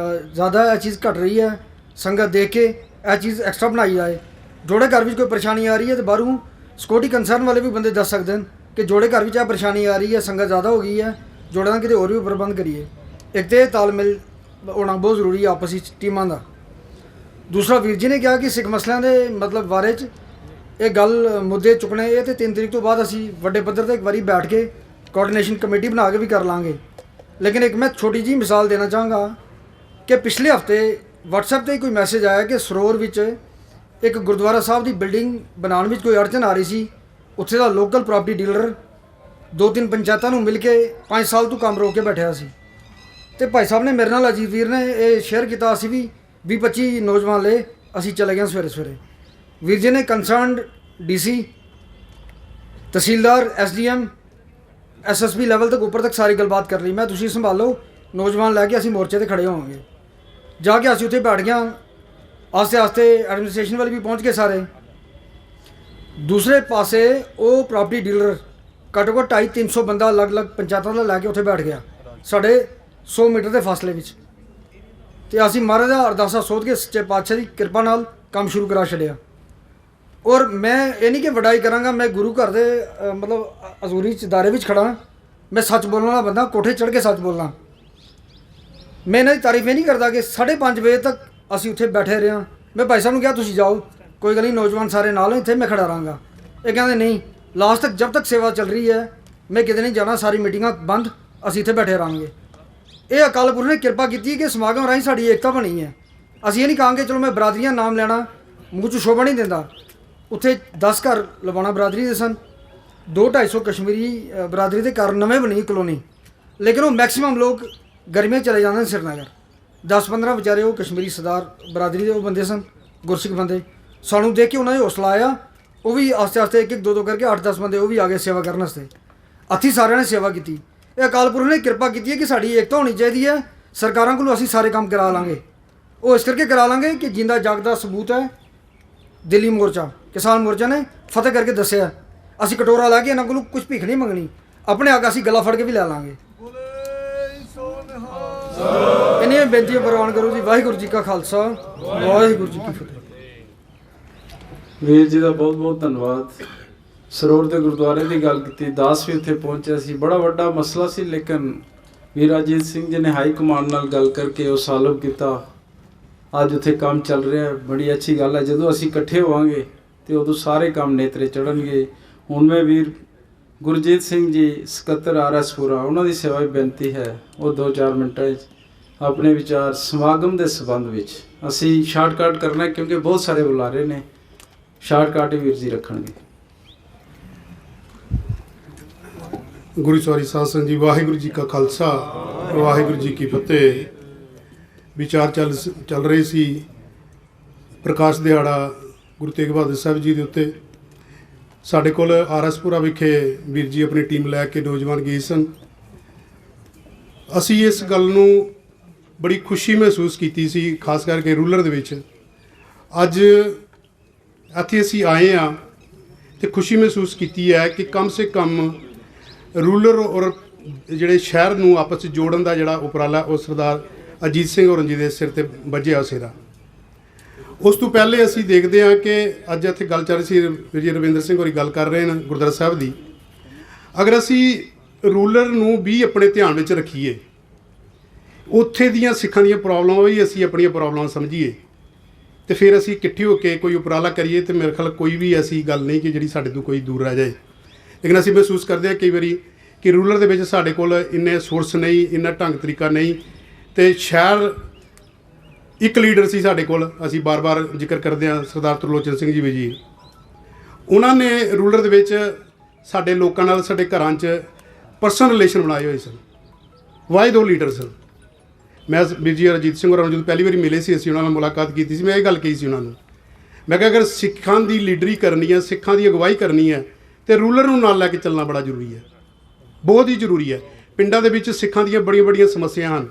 ਜ਼ਿਆਦਾ, ਇਹ ਚੀਜ਼ ਘਟ ਰਹੀ ਹੈ, ਸੰਗਤ ਦੇਖ ਕੇ ਇਹ ਚੀਜ਼ ਐਕਸਟਰਾ ਬਣਾਈ ਜਾਏ। ਜੋੜੇ ਘਰ ਵਿੱਚ ਕੋਈ ਪਰੇਸ਼ਾਨੀ ਆ ਰਹੀ ਹੈ ਤਾਂ ਬਾਹਰੋਂ ਸਿਕਿਉਰਟੀ ਕੰਸਰਨ ਵਾਲੇ ਵੀ ਬੰਦੇ ਦੱਸ ਸਕਦੇ ਹਨ ਕਿ ਜੋੜੇ ਘਰ ਵਿੱਚ ਇਹ ਪਰੇਸ਼ਾਨੀ ਆ ਰਹੀ ਹੈ, ਸੰਗਤ ਜ਼ਿਆਦਾ ਹੋ ਗਈ ਹੈ, ਜੋੜਾਂ ਦਾ ਕਿਤੇ ਹੋਰ ਵੀ ਪ੍ਰਬੰਧ ਕਰੀਏ। ਇੱਕ ਤਾਂ ਤਾਲਮੇਲ ਹੋਣਾ ਬਹੁਤ ਜ਼ਰੂਰੀ ਹੈ ਆਪਸ ਵਿੱਚ ਟੀਮਾਂ ਦਾ। ਦੂਸਰਾ ਵੀਰ ਜੀ ਨੇ ਕਿਹਾ ਕਿ ਸਿੱਖ ਮਸਲਿਆਂ ਦੇ ਮਤਲਬ ਬਾਰੇ 'ਚ ਇਹ ਗੱਲ ਮੁੱਦੇ ਚੁੱਕਣੇ, ਇਹ ਤੇ 3 ਤਰੀਕ ਤੋਂ ਬਾਅਦ ਅਸੀਂ ਵੱਡੇ ਪੱਧਰ 'ਤੇ ਇੱਕ ਵਾਰੀ ਬੈਠ ਕੇ ਕੋਆਰਡੀਨੇਸ਼ਨ ਕਮੇਟੀ ਬਣਾ ਕੇ ਵੀ ਕਰ ਲਾਂਗੇ। ਲੇਕਿਨ ਇੱਕ ਮੈਂ ਛੋਟੀ ਜਿਹੀ ਮਿਸਾਲ ਦੇਣਾ ਚਾਹਾਂਗਾ ਕਿ ਪਿਛਲੇ ਹਫਤੇ WhatsApp 'ਤੇ ਕੋਈ ਮੈਸੇਜ ਆਇਆ ਕਿ ਸਰੋਰ ਵਿੱਚ ਇੱਕ ਗੁਰਦੁਆਰਾ ਸਾਹਿਬ ਦੀ ਬਿਲਡਿੰਗ ਬਣਾਉਣ ਵਿੱਚ ਕੋਈ ਅੜਚਨ ਆ ਰਹੀ ਸੀ। ਉੱਥੇ ਦਾ ਲੋਕਲ ਪ੍ਰਾਪਰਟੀ ਡੀਲਰ 2-3 ਪੰਚਾਇਤਾਂ ਨੂੰ ਮਿਲ ਕੇ 5 ਸਾਲ ਤੋਂ ਕੰਮ ਰੋਕ ਕੇ ਬੈਠਿਆ ਸੀ। ਤੇ ਭਾਈ ਸਾਹਿਬ ਨੇ ਮੇਰੇ ਨਾਲ, ਅਜੀਤ ਵੀਰ ਨੇ ਇਹ ਸ਼ੇਅਰ ਕੀਤਾ। ਅਸੀਂ ਵੀ 20-25 ਨੌਜਵਾਨ ਲਏ, ਅਸੀਂ ਚਲੇ ਗਏ ਸਵੇਰੇ। ਵੀਰ ਜੀ ਨੇ ਕੰਸਰਨਡ DC, ਤਹਿਸੀਲਦਾਰ, SDM, SSP ਲੈਵਲ ਤੱਕ ਉੱਪਰ ਤੱਕ ਸਾਰੀ ਗੱਲਬਾਤ ਕਰ ਲਈ। ਮੈਂ ਤੁਸੀਂ ਸੰਭਾਲੋ, ਨੌਜਵਾਨ ਲੈ ਕੇ ਅਸੀਂ ਮੋਰਚੇ 'ਤੇ ਖੜੇ ਹੋਵਾਂਗੇ। ਜਾ ਕੇ ਅਸੀਂ ਉੱਥੇ ਬੈਠ ਗਿਆ। ਆਸਤੇ ਐਡਮਿਨਿਸਟ੍ਰੇਸ਼ਨ ਵਾਲੇ ਵੀ ਪਹੁੰਚ ਗਏ ਸਾਰੇ। ਦੂਸਰੇ ਪਾਸੇ ਉਹ ਪ੍ਰਾਪਰਟੀ ਡੀਲਰ ਘੱਟੋ ਘੱਟ 250-300 ਬੰਦਾ ਅਲੱਗ-ਅਲੱਗ ਪੰਚਾਇਤਾਂ ਦਾ ਲੈ ਕੇ ਉੱਥੇ ਬੈਠ ਗਿਆ, ਸਾਡੇ 100 ਮੀਟਰ ਦੇ ਫਾਸਲੇ ਵਿੱਚ। ਤੇ ਅਸੀਂ ਮਹਾਰਾਜ ਦਾ ਅਰਦਾਸਾ ਸੋਧ ਕੇ ਸੱਚੇ ਪਾਤਸ਼ਾਹ ਦੀ ਕਿਰਪਾ ਨਾਲ ਕੰਮ ਸ਼ੁਰੂ ਕਰਾ ਛੱਡਿਆ। ਔਰ ਮੈਂ ਇਹ ਨਹੀਂ ਕਿ ਵਡਾਈ ਕਰਾਂਗਾ, ਮੈਂ ਗੁਰੂ ਘਰ ਦੇ ਮਤਲਬ ਹਜ਼ੂਰੀ 'ਚ ਦਾਇਰੇ ਵਿੱਚ ਖੜਾ। ਮੈਂ ਸੱਚ ਬੋਲਣ ਵਾਲਾ ਬੰਦਾ, ਕੋਠੇ ਚੜ੍ਹ ਕੇ ਸੱਚ ਬੋਲਣਾ। ਮੈਂ ਇਹਨਾਂ ਦੀ ਤਾਰੀਫ ਇਹ ਨਹੀਂ ਕਰਦਾ ਕਿ 5:30 ਵਜੇ ਤੱਕ ਅਸੀਂ ਉੱਥੇ ਬੈਠੇ ਰਹੇ ਹਾਂ। ਮੈਂ ਭਾਈ ਸਾਹਿਬ ਨੂੰ ਕਿਹਾ ਤੁਸੀਂ ਜਾਓ, ਕੋਈ ਗੱਲ ਨਹੀਂ, ਨੌਜਵਾਨ ਸਾਰੇ ਨਾਲ ਇੱਥੇ ਮੈਂ ਖੜਾ ਰਹਾਂਗਾ। ਇਹ ਕਹਿੰਦੇ ਨਹੀਂ, ਲਾਸਟ ਤੱਕ ਜਬ ਤੱਕ ਸੇਵਾ ਚੱਲ ਰਹੀ ਹੈ ਮੈਂ ਕਿਤੇ ਨਹੀਂ ਜਾਣਾ, ਸਾਰੀ ਮੀਟਿੰਗਾਂ ਬੰਦ, ਅਸੀਂ ਇੱਥੇ ਬੈਠੇ ਰਹਾਂਗੇ। ਇਹ ਅਕਾਲ ਪੁਰਖ ਨੇ ਕਿਰਪਾ ਕੀਤੀ ਕਿ ਸਮਾਗਮ ਰਾਹੀਂ ਸਾਡੀ ਏਕਤਾ ਬਣੀ ਹੈ। ਅਸੀਂ ਇਹ ਨਹੀਂ ਕਹਾਂਗੇ ਚਲੋ ਮੈਂ ਬਰਾਦਰੀਆਂ ਨਾਮ ਲੈਣਾ, ਮੂੰਹ 'ਚ ਸ਼ੋਭਾ ਨਹੀਂ ਦਿੰਦਾ। ਉੱਥੇ 10 ਘਰ ਲਵਾਣਾ ਬਰਾਦਰੀ ਦੇ ਸਨ, 200-250 ਕਸ਼ਮੀਰੀ ਬਰਾਦਰੀ ਦੇ ਘਰ ਨਵੇਂ ਬਣੀ ਕਲੋਨੀ। ਲੇਕਿਨ ਉਹ ਮੈਕਸਿਮਮ ਲੋਕ ਗਰਮੀਆਂ ਚਲੇ ਜਾਂਦੇ ਨੇ ਸ਼੍ਰੀਨਗਰ। 10-15 ਵਿਚਾਰੇ ਉਹ ਕਸ਼ਮੀਰੀ ਸਰਦਾਰ ਬਰਾਦਰੀ ਦੇ ਉਹ ਬੰਦੇ ਸਨ, ਗੁਰਸਿੱਖ ਬੰਦੇ। ਸਾਨੂੰ ਦੇਖ ਕੇ ਉਹਨਾਂ ਨੇ ਹੌਸਲਾ ਆਇਆ, ਉਹ ਵੀ ਆਸਤੇ ਇੱਕ 2-2 ਕਰਕੇ 8-10 ਬੰਦੇ ਉਹ ਵੀ ਆ ਗਏ ਸੇਵਾ ਕਰਨ ਵਾਸਤੇ। ਹੱਥੀਂ ਸਾਰਿਆਂ ਨੇ ਸੇਵਾ ਕੀਤੀ। ਇਹ ਅਕਾਲ ਪੁਰਖ ਨੇ ਕਿਰਪਾ ਕੀਤੀ ਹੈ ਕਿ ਸਾਡੀ ਏਕਤਾ ਹੋਣੀ ਚਾਹੀਦੀ ਹੈ। ਸਰਕਾਰਾਂ ਕੋਲੋਂ ਅਸੀਂ ਸਾਰੇ ਕੰਮ ਕਰਾ ਲਾਂਗੇ, ਉਹ ਇਸ ਕਰਕੇ ਕਰਾ ਲਾਂਗੇ ਕਿ ਜਿੰਦਾ ਜਾਗਦਾ ਸਬੂਤ ਹੈ। ਦਿੱਲੀ ਮੋਰਚਾ, ਕਿਸਾਨ ਮੋਰਚਾ ਨੇ ਫਤਿਹ ਕਰਕੇ ਦੱਸਿਆ, ਅਸੀਂ ਕਟੋਰਾ ਲਾ ਕੇ ਇਹਨਾਂ ਕੋਲੋਂ ਕੁਝ ਭਿੱਖ ਨਹੀਂ ਮੰਗਣੀ, ਆਪਣੇ ਆਪ ਅਸੀਂ ਗਲਾ ਫੜ ਕੇ ਵੀ ਲੈ ਲਾਂਗੇ। ਇੰਨੀ ਬੇਨਤੀ ਪ੍ਰਵਾਨ ਕਰੋ ਜੀ। ਵਾਹਿਗੁਰੂ ਜੀ ਕਾ ਖਾਲਸਾ, ਵਾਹਿਗੁਰੂ ਜੀ ਕੀ ਫਤਿਹ। ਵੀਰ ਜੀ ਦਾ ਬਹੁਤ ਬਹੁਤ ਧੰਨਵਾਦ। ਸਰੋਰ ਦੇ ਗੁਰਦੁਆਰੇ ਦੀ ਗੱਲ ਕੀਤੀ, ਦਾਸ ਵੀ ਉੱਥੇ ਪਹੁੰਚਿਆ ਸੀ। ਬੜਾ ਵੱਡਾ ਮਸਲਾ ਸੀ, ਲੇਕਿਨ ਵੀਰ ਅਜੀਤ ਸਿੰਘ ਜੀ ਨੇ ਹਾਈ ਕਮਾਂਡ ਨਾਲ ਗੱਲ ਕਰਕੇ ਉਹ ਸਾਲਵ ਕੀਤਾ। ਅੱਜ ਉੱਥੇ ਕੰਮ ਚੱਲ ਰਿਹਾ, ਬੜੀ ਅੱਛੀ ਗੱਲ ਹੈ। ਜਦੋਂ ਅਸੀਂ ਇਕੱਠੇ ਹੋਵਾਂਗੇ ਤੇ ਉਦੋਂ ਸਾਰੇ ਕੰਮ ਨੇਤਰੇ ਚੜ੍ਹਨਗੇ। ਹੁਣ ਮੈਂ ਵੀਰ ਗੁਰਜੀਤ ਸਿੰਘ ਜੀ ਸਕੱਤਰ RS ਪੁਰਾ, ਉਹਨਾਂ ਦੀ ਸੇਵਾ ਵੀ ਬੇਨਤੀ ਹੈ, ਉਹ 2-4 ਮਿੰਟਾਂ 'ਚ ਆਪਣੇ ਵਿਚਾਰ ਸਮਾਗਮ ਦੇ ਸੰਬੰਧ ਵਿੱਚ। ਅਸੀਂ ਸ਼ਾਰਟਕਟ ਕਰਨਾ ਕਿਉਂਕਿ ਬਹੁਤ ਸਾਰੇ ਬੁਲਾਰੇ ਨੇ, ਸ਼ਾਰਟਕਟ ਹੀ ਵੀਰ ਜੀ ਰੱਖਣਗੇ। ਗੁਰੂ ਸਵਾਰੀ ਸਾਧ ਸੰਗਤ ਜੀ, ਵਾਹਿਗੁਰੂ ਜੀ ਕਾ ਖਾਲਸਾ, ਵਾਹਿਗੁਰੂ ਜੀ ਕੀ ਫਤਿਹ। ਵਿਚਾਰ ਚੱਲ ਰਹੇ ਸੀ ਪ੍ਰਕਾਸ਼ ਦਿਹਾੜਾ ਗੁਰੂ ਤੇਗ ਬਹਾਦਰ ਸਾਹਿਬ ਜੀ ਦੇ ਉੱਤੇ। ਸਾਡੇ ਕੋਲ RS ਪੁਰਾ ਵਿਖੇ ਵੀਰ ਜੀ ਆਪਣੀ ਟੀਮ ਲੈ ਕੇ ਨੌਜਵਾਨ ਗਏ ਸਨ। ਅਸੀਂ ਇਸ ਗੱਲ ਨੂੰ ਬੜੀ ਖੁਸ਼ੀ ਮਹਿਸੂਸ ਕੀਤੀ ਸੀ, ਖਾਸ ਕਰਕੇ ਰੂਰਲ ਦੇ ਵਿੱਚ। ਅੱਜ ਇੱਥੇ ਅਸੀਂ ਆਏ ਹਾਂ ਤੇ ਖੁਸ਼ੀ ਮਹਿਸੂਸ ਕੀਤੀ ਹੈ ਕਿ ਕਮ ਸੇ ਕਮ ਰੂਰਲ ਔਰ ਜਿਹੜੇ ਸ਼ਹਿਰ ਨੂੰ ਆਪਸ ਵਿੱਚ ਜੋੜਨ ਦਾ ਜਿਹੜਾ ਉਪਰਾਲਾ ਉਹ ਸਰਦਾਰ ਅਜੀਤ ਸਿੰਘ ਔਰ ਜੀ ਦੇ ਸਿਰ ਤੇ ਵੱਜਿਆ ਸਿਰਾ। ਉਸ ਤੋਂ ਪਹਿਲੇ ਅਸੀਂ ਦੇਖਦੇ ਹਾਂ ਕਿ ਅੱਜ ਇੱਥੇ ਗੱਲ ਚੱਲ ਰਹੀ ਸੀ, ਵੀਰ ਰਵਿੰਦਰ ਸਿੰਘ ਹੋਰੀ ਗੱਲ ਕਰ ਰਹੇ ਨੇ ਗੁਰਦੁਆਰਾ ਸਾਹਿਬ ਦੀ। ਅਗਰ ਅਸੀਂ ਰੂਰਲ ਨੂੰ ਵੀ ਆਪਣੇ ਧਿਆਨ ਵਿੱਚ ਰੱਖੀਏ ਉੱਥੇ ਦੀਆਂ ਸਿੱਖਾਂ ਦੀਆਂ ਪ੍ਰੋਬਲਮਾਂ ਵੀ ਅਸੀਂ ਆਪਣੀਆਂ ਪ੍ਰੋਬਲਮਾਂ ਸਮਝੀਏ ਤੇ ਫਿਰ ਅਸੀਂ ਇਕੱਠੇ ਹੋ ਕੇ ਕੋਈ ਉਪਰਾਲਾ ਕਰੀਏ। ਤੇ ਮੇਰੇ ਖਿਆਲ ਕੋਈ ਵੀ ਐਸੀ ਗੱਲ ਨਹੀਂ ਕਿ ਜਿਹੜੀ ਸਾਡੇ ਤੋਂ ਕੋਈ ਦੂਰ ਰਹਿ ਜਾਏ। ਲੇਕਿਨ ਅਸੀਂ ਮਹਿਸੂਸ ਕਰਦੇ ਹਾਂ ਕਈ ਵਾਰੀ ਕਿ ਰੂਰਲ ਦੇ ਵਿੱਚ ਸਾਡੇ ਕੋਲ ਇੰਨੇ ਸੋਰਸ ਨਹੀਂ, ਇੰਨਾ ਢੰਗ ਤਰੀਕਾ ਨਹੀਂ। ਤੇ ਸ਼ਹਿਰ ਇੱਕ ਲੀਡਰ ਸੀ ਸਾਡੇ ਕੋਲ, ਅਸੀਂ ਬਾਰ-ਬਾਰ ਜ਼ਿਕਰ ਕਰਦੇ ਹਾਂ, ਸਰਦਾਰ ਤਰਲੋਚਨ ਸਿੰਘ ਜੀ। ਉਹਨਾਂ ਨੇ ਰੂਰਲ ਦੇ ਵਿੱਚ ਸਾਡੇ ਲੋਕਾਂ ਨਾਲ, ਸਾਡੇ ਘਰਾਂ 'ਚ ਪਰਸਨਲ ਰਿਲੇਸ਼ਨ ਬਣਾਏ ਹੋਏ ਸਨ। ਵਾਹਿਦ ਉਹ ਲੀਡਰ ਸਨ। ਮੈਂ ਵੀਰ ਜੀ ਅਜੀਤ ਸਿੰਘ ਹੋਰਾਂ ਨੂੰ ਜਦੋਂ ਪਹਿਲੀ ਵਾਰੀ ਮਿਲੇ ਸੀ, ਅਸੀਂ ਉਹਨਾਂ ਨਾਲ ਮੁਲਾਕਾਤ ਕੀਤੀ ਸੀ, ਮੈਂ ਇਹ ਗੱਲ ਕਹੀ ਸੀ ਉਹਨਾਂ ਨੂੰ, ਮੈਂ ਕਿਹਾ ਅਗਰ ਸਿੱਖਾਂ ਦੀ ਲੀਡਰੀ ਕਰਨੀ ਹੈ, ਸਿੱਖਾਂ ਦੀ ਅਗਵਾਈ ਕਰਨੀ ਹੈ ਤੇ ਰੂਲਰ ਨੂੰ ਨਾਲ ਲੈ ਕੇ ਚੱਲਣਾ ਬੜਾ ਜ਼ਰੂਰੀ ਹੈ, ਬਹੁਤ ਹੀ ਜ਼ਰੂਰੀ ਹੈ। ਪਿੰਡਾਂ ਦੇ ਵਿੱਚ ਸਿੱਖਾਂ ਦੀਆਂ ਬੜੀਆਂ ਸਮੱਸਿਆ ਹਨ।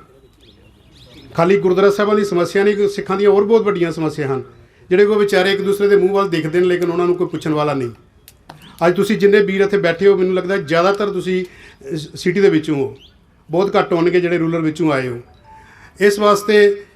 ਖਾਲੀ ਗੁਰਦੁਆਰਾ ਸਾਹਿਬਾਂ ਦੀ ਸਮੱਸਿਆ ਨਹੀਂ, ਸਿੱਖਾਂ ਦੀਆਂ ਹੋਰ ਬਹੁਤ ਵੱਡੀਆਂ ਸਮੱਸਿਆ ਹਨ, ਜਿਹੜੇ ਕੋਈ ਵਿਚਾਰੇ ਇੱਕ ਦੂਸਰੇ ਦੇ ਮੂੰਹ ਵੱਲ ਦੇਖਦੇ ਨੇ ਲੇਕਿਨ ਉਹਨਾਂ ਨੂੰ ਕੋਈ ਪੁੱਛਣ ਵਾਲਾ ਨਹੀਂ। ਅੱਜ ਤੁਸੀਂ ਜਿੰਨੇ ਵੀਰ ਇੱਥੇ ਬੈਠੇ ਹੋ, ਮੈਨੂੰ ਲੱਗਦਾ ਜ਼ਿਆਦਾਤਰ ਤੁਸੀਂ ਸਿਟੀ ਦੇ ਵਿੱਚੋਂ ਹੋ, ਬਹੁਤ ਘੱਟ ਹੋਣਗੇ ਜਿਹੜੇ ਰੂਰਲ ਵਿੱਚੋਂ ਆਏ ਹੋ। ਇਸ ਵਾਸਤੇ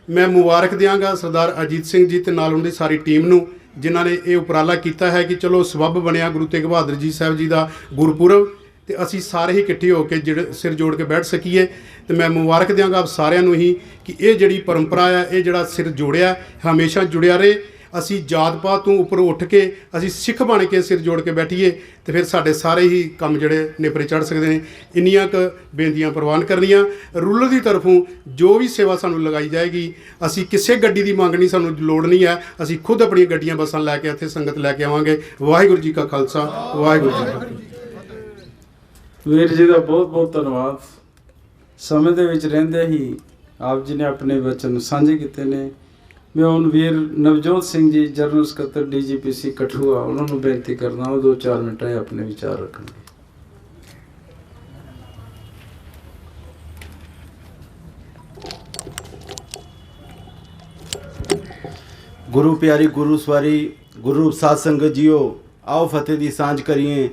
ਮੈਂ ਮੁਬਾਰਕ ਦਿਆਂਗਾ ਸਰਦਾਰ ਅਜੀਤ ਸਿੰਘ ਜੀ ਤੇ ਨਾਲ ਉਹਨਾਂ ਦੀ ਸਾਰੀ ਟੀਮ ਨੂੰ, ਜਿਨ੍ਹਾਂ ਨੇ ਇਹ ਉਪਰਾਲਾ ਕੀਤਾ ਹੈ ਕਿ ਚਲੋ ਸਬੱਬ ਬਣਿਆ ਗੁਰੂ ਤੇਗ ਬਹਾਦਰ ਜੀ ਸਾਹਿਬ ਜੀ ਦਾ ਗੁਰਪੁਰਬ, ਤੇ ਅਸੀਂ ਸਾਰੇ ਹੀ ਇਕੱਠੇ ਹੋ ਕੇ ਜਿਹੜੇ ਸਿਰ ਜੋੜ ਕੇ ਬੈਠ ਸਕੀਏ। ਤੇ ਮੈਂ ਮੁਬਾਰਕ ਦਿਆਂਗਾ ਆਪ ਸਾਰਿਆਂ ਨੂੰ ਹੀ ਕਿ ਇਹ ਜਿਹੜੀ ਪਰੰਪਰਾ ਆ, ਇਹ ਜਿਹੜਾ ਸਿਰ ਜੋੜਿਆ ਹਮੇਸ਼ਾ ਜੁੜਿਆ ਰਹੇ। ਅਸੀਂ ਜਾਤ ਪਾਤ ਤੋਂ ਉੱਪਰ ਉੱਠ ਕੇ ਅਸੀਂ ਸਿੱਖ ਬਣ ਕੇ ਸਿਰ ਜੋੜ ਕੇ ਬੈਠੀਏ ਤੇ ਫਿਰ ਸਾਡੇ ਸਾਰੇ ਹੀ ਕੰਮ ਜਿਹੜੇ ਨੇਪਰੇ ਚੜ੍ਹ ਸਕਦੇ ਨੇ। ਇੰਨੀਆਂ ਕੁ ਬੇਨਤੀਆਂ ਪ੍ਰਵਾਨ ਕਰਨੀਆਂ। ਰੂਰਲ ਦੀ ਤਰਫੋਂ ਜੋ ਵੀ ਸੇਵਾ ਸਾਨੂੰ ਲਗਾਈ ਜਾਏਗੀ, ਅਸੀਂ ਕਿਸੇ ਗੱਡੀ ਦੀ ਮੰਗ ਨਹੀਂ, ਸਾਨੂੰ ਲੋੜ ਨਹੀਂ ਹੈ, ਅਸੀਂ ਖੁਦ ਆਪਣੀਆਂ ਗੱਡੀਆਂ ਬੱਸਾਂ ਲੈ ਕੇ ਇੱਥੇ ਸੰਗਤ ਲੈ ਕੇ ਆਵਾਂਗੇ। ਵਾਹਿਗੁਰੂ ਜੀ ਕਾ ਖਾਲਸਾ, ਵਾਹਿਗੁਰੂ ਜੀ ਕੀ ਫਤਿਹ। ਵੀਰ ਜੀ ਦਾ ਬਹੁਤ ਬਹੁਤ ਧੰਨਵਾਦ। ਸਮੇਂ ਦੇ ਵਿੱਚ ਰਹਿੰਦੇ ਹੀ ਆਪ ਜੀ ਨੇ ਆਪਣੇ ਵਚਨ ਸਾਂਝੇ ਕੀਤੇ ਨੇ। ਮੈਂ ਹੁਣ ਵੀਰ ਨਵਜੋਤ ਸਿੰਘ ਜੀ, ਜਨਰਲ ਸਕੱਤਰ DGPC ਕਠੂਆ, ਉਹਨਾਂ ਨੂੰ ਬੇਨਤੀ ਕਰਦਾ ਉਹ 2-4 ਮਿੰਟ ਆਪਣੇ ਵਿਚਾਰ ਰੱਖਣਗੇ। ਗੁਰੂ ਪਿਆਰੀ ਗੁਰੂ ਸਵਾਰੀ ਗੁਰੂ ਸਾਧ ਸੰਗਤ ਜੀਓ, ਆਓ ਫਤਿਹ ਦੀ ਸਾਂਝ ਕਰੀਏ।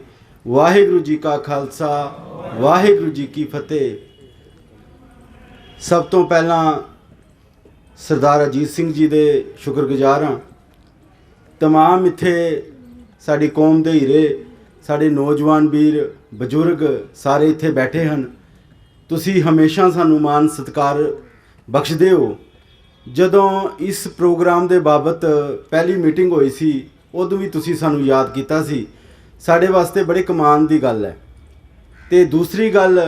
ਵਾਹਿਗੁਰੂ ਜੀ ਕਾ ਖਾਲਸਾ, ਵਾਹਿਗੁਰੂ ਜੀ ਕੀ ਫਤਿਹ। ਸਭ ਤੋਂ ਪਹਿਲਾਂ ਸਰਦਾਰ ਅਜੀਤ ਸਿੰਘ ਜੀ ਦੇ ਸ਼ੁਕਰਗੁਜ਼ਾਰ ਹਾਂ। तमाम ਇੱਥੇ ਸਾਡੀ ਕੌਮ ਦੇ ਹੀਰੇ, ਸਾਡੇ ਨੌਜਵਾਨ ਵੀਰ, ਬਜ਼ੁਰਗ ਸਾਰੇ ਇੱਥੇ ਬੈਠੇ ਹਨ। ਤੁਸੀਂ ਹਮੇਸ਼ਾ ਸਾਨੂੰ ਮਾਣ ਸਤਿਕਾਰ ਬਖਸ਼ਦੇ ਹੋ। ਜਦੋਂ ਇਸ ਪ੍ਰੋਗਰਾਮ ਦੇ ਬਾਬਤ ਪਹਿਲੀ ਮੀਟਿੰਗ ਹੋਈ ਸੀ, ਉਦੋਂ ਵੀ ਤੁਸੀਂ ਸਾਨੂੰ ਯਾਦ ਕੀਤਾ ਸੀ। ਸਾਡੇ ਵਾਸਤੇ ਬੜੇ ਕਮਾਲ ਦੀ ਗੱਲ ਹੈ। ਤੇ ਦੂਸਰੀ ਗੱਲ,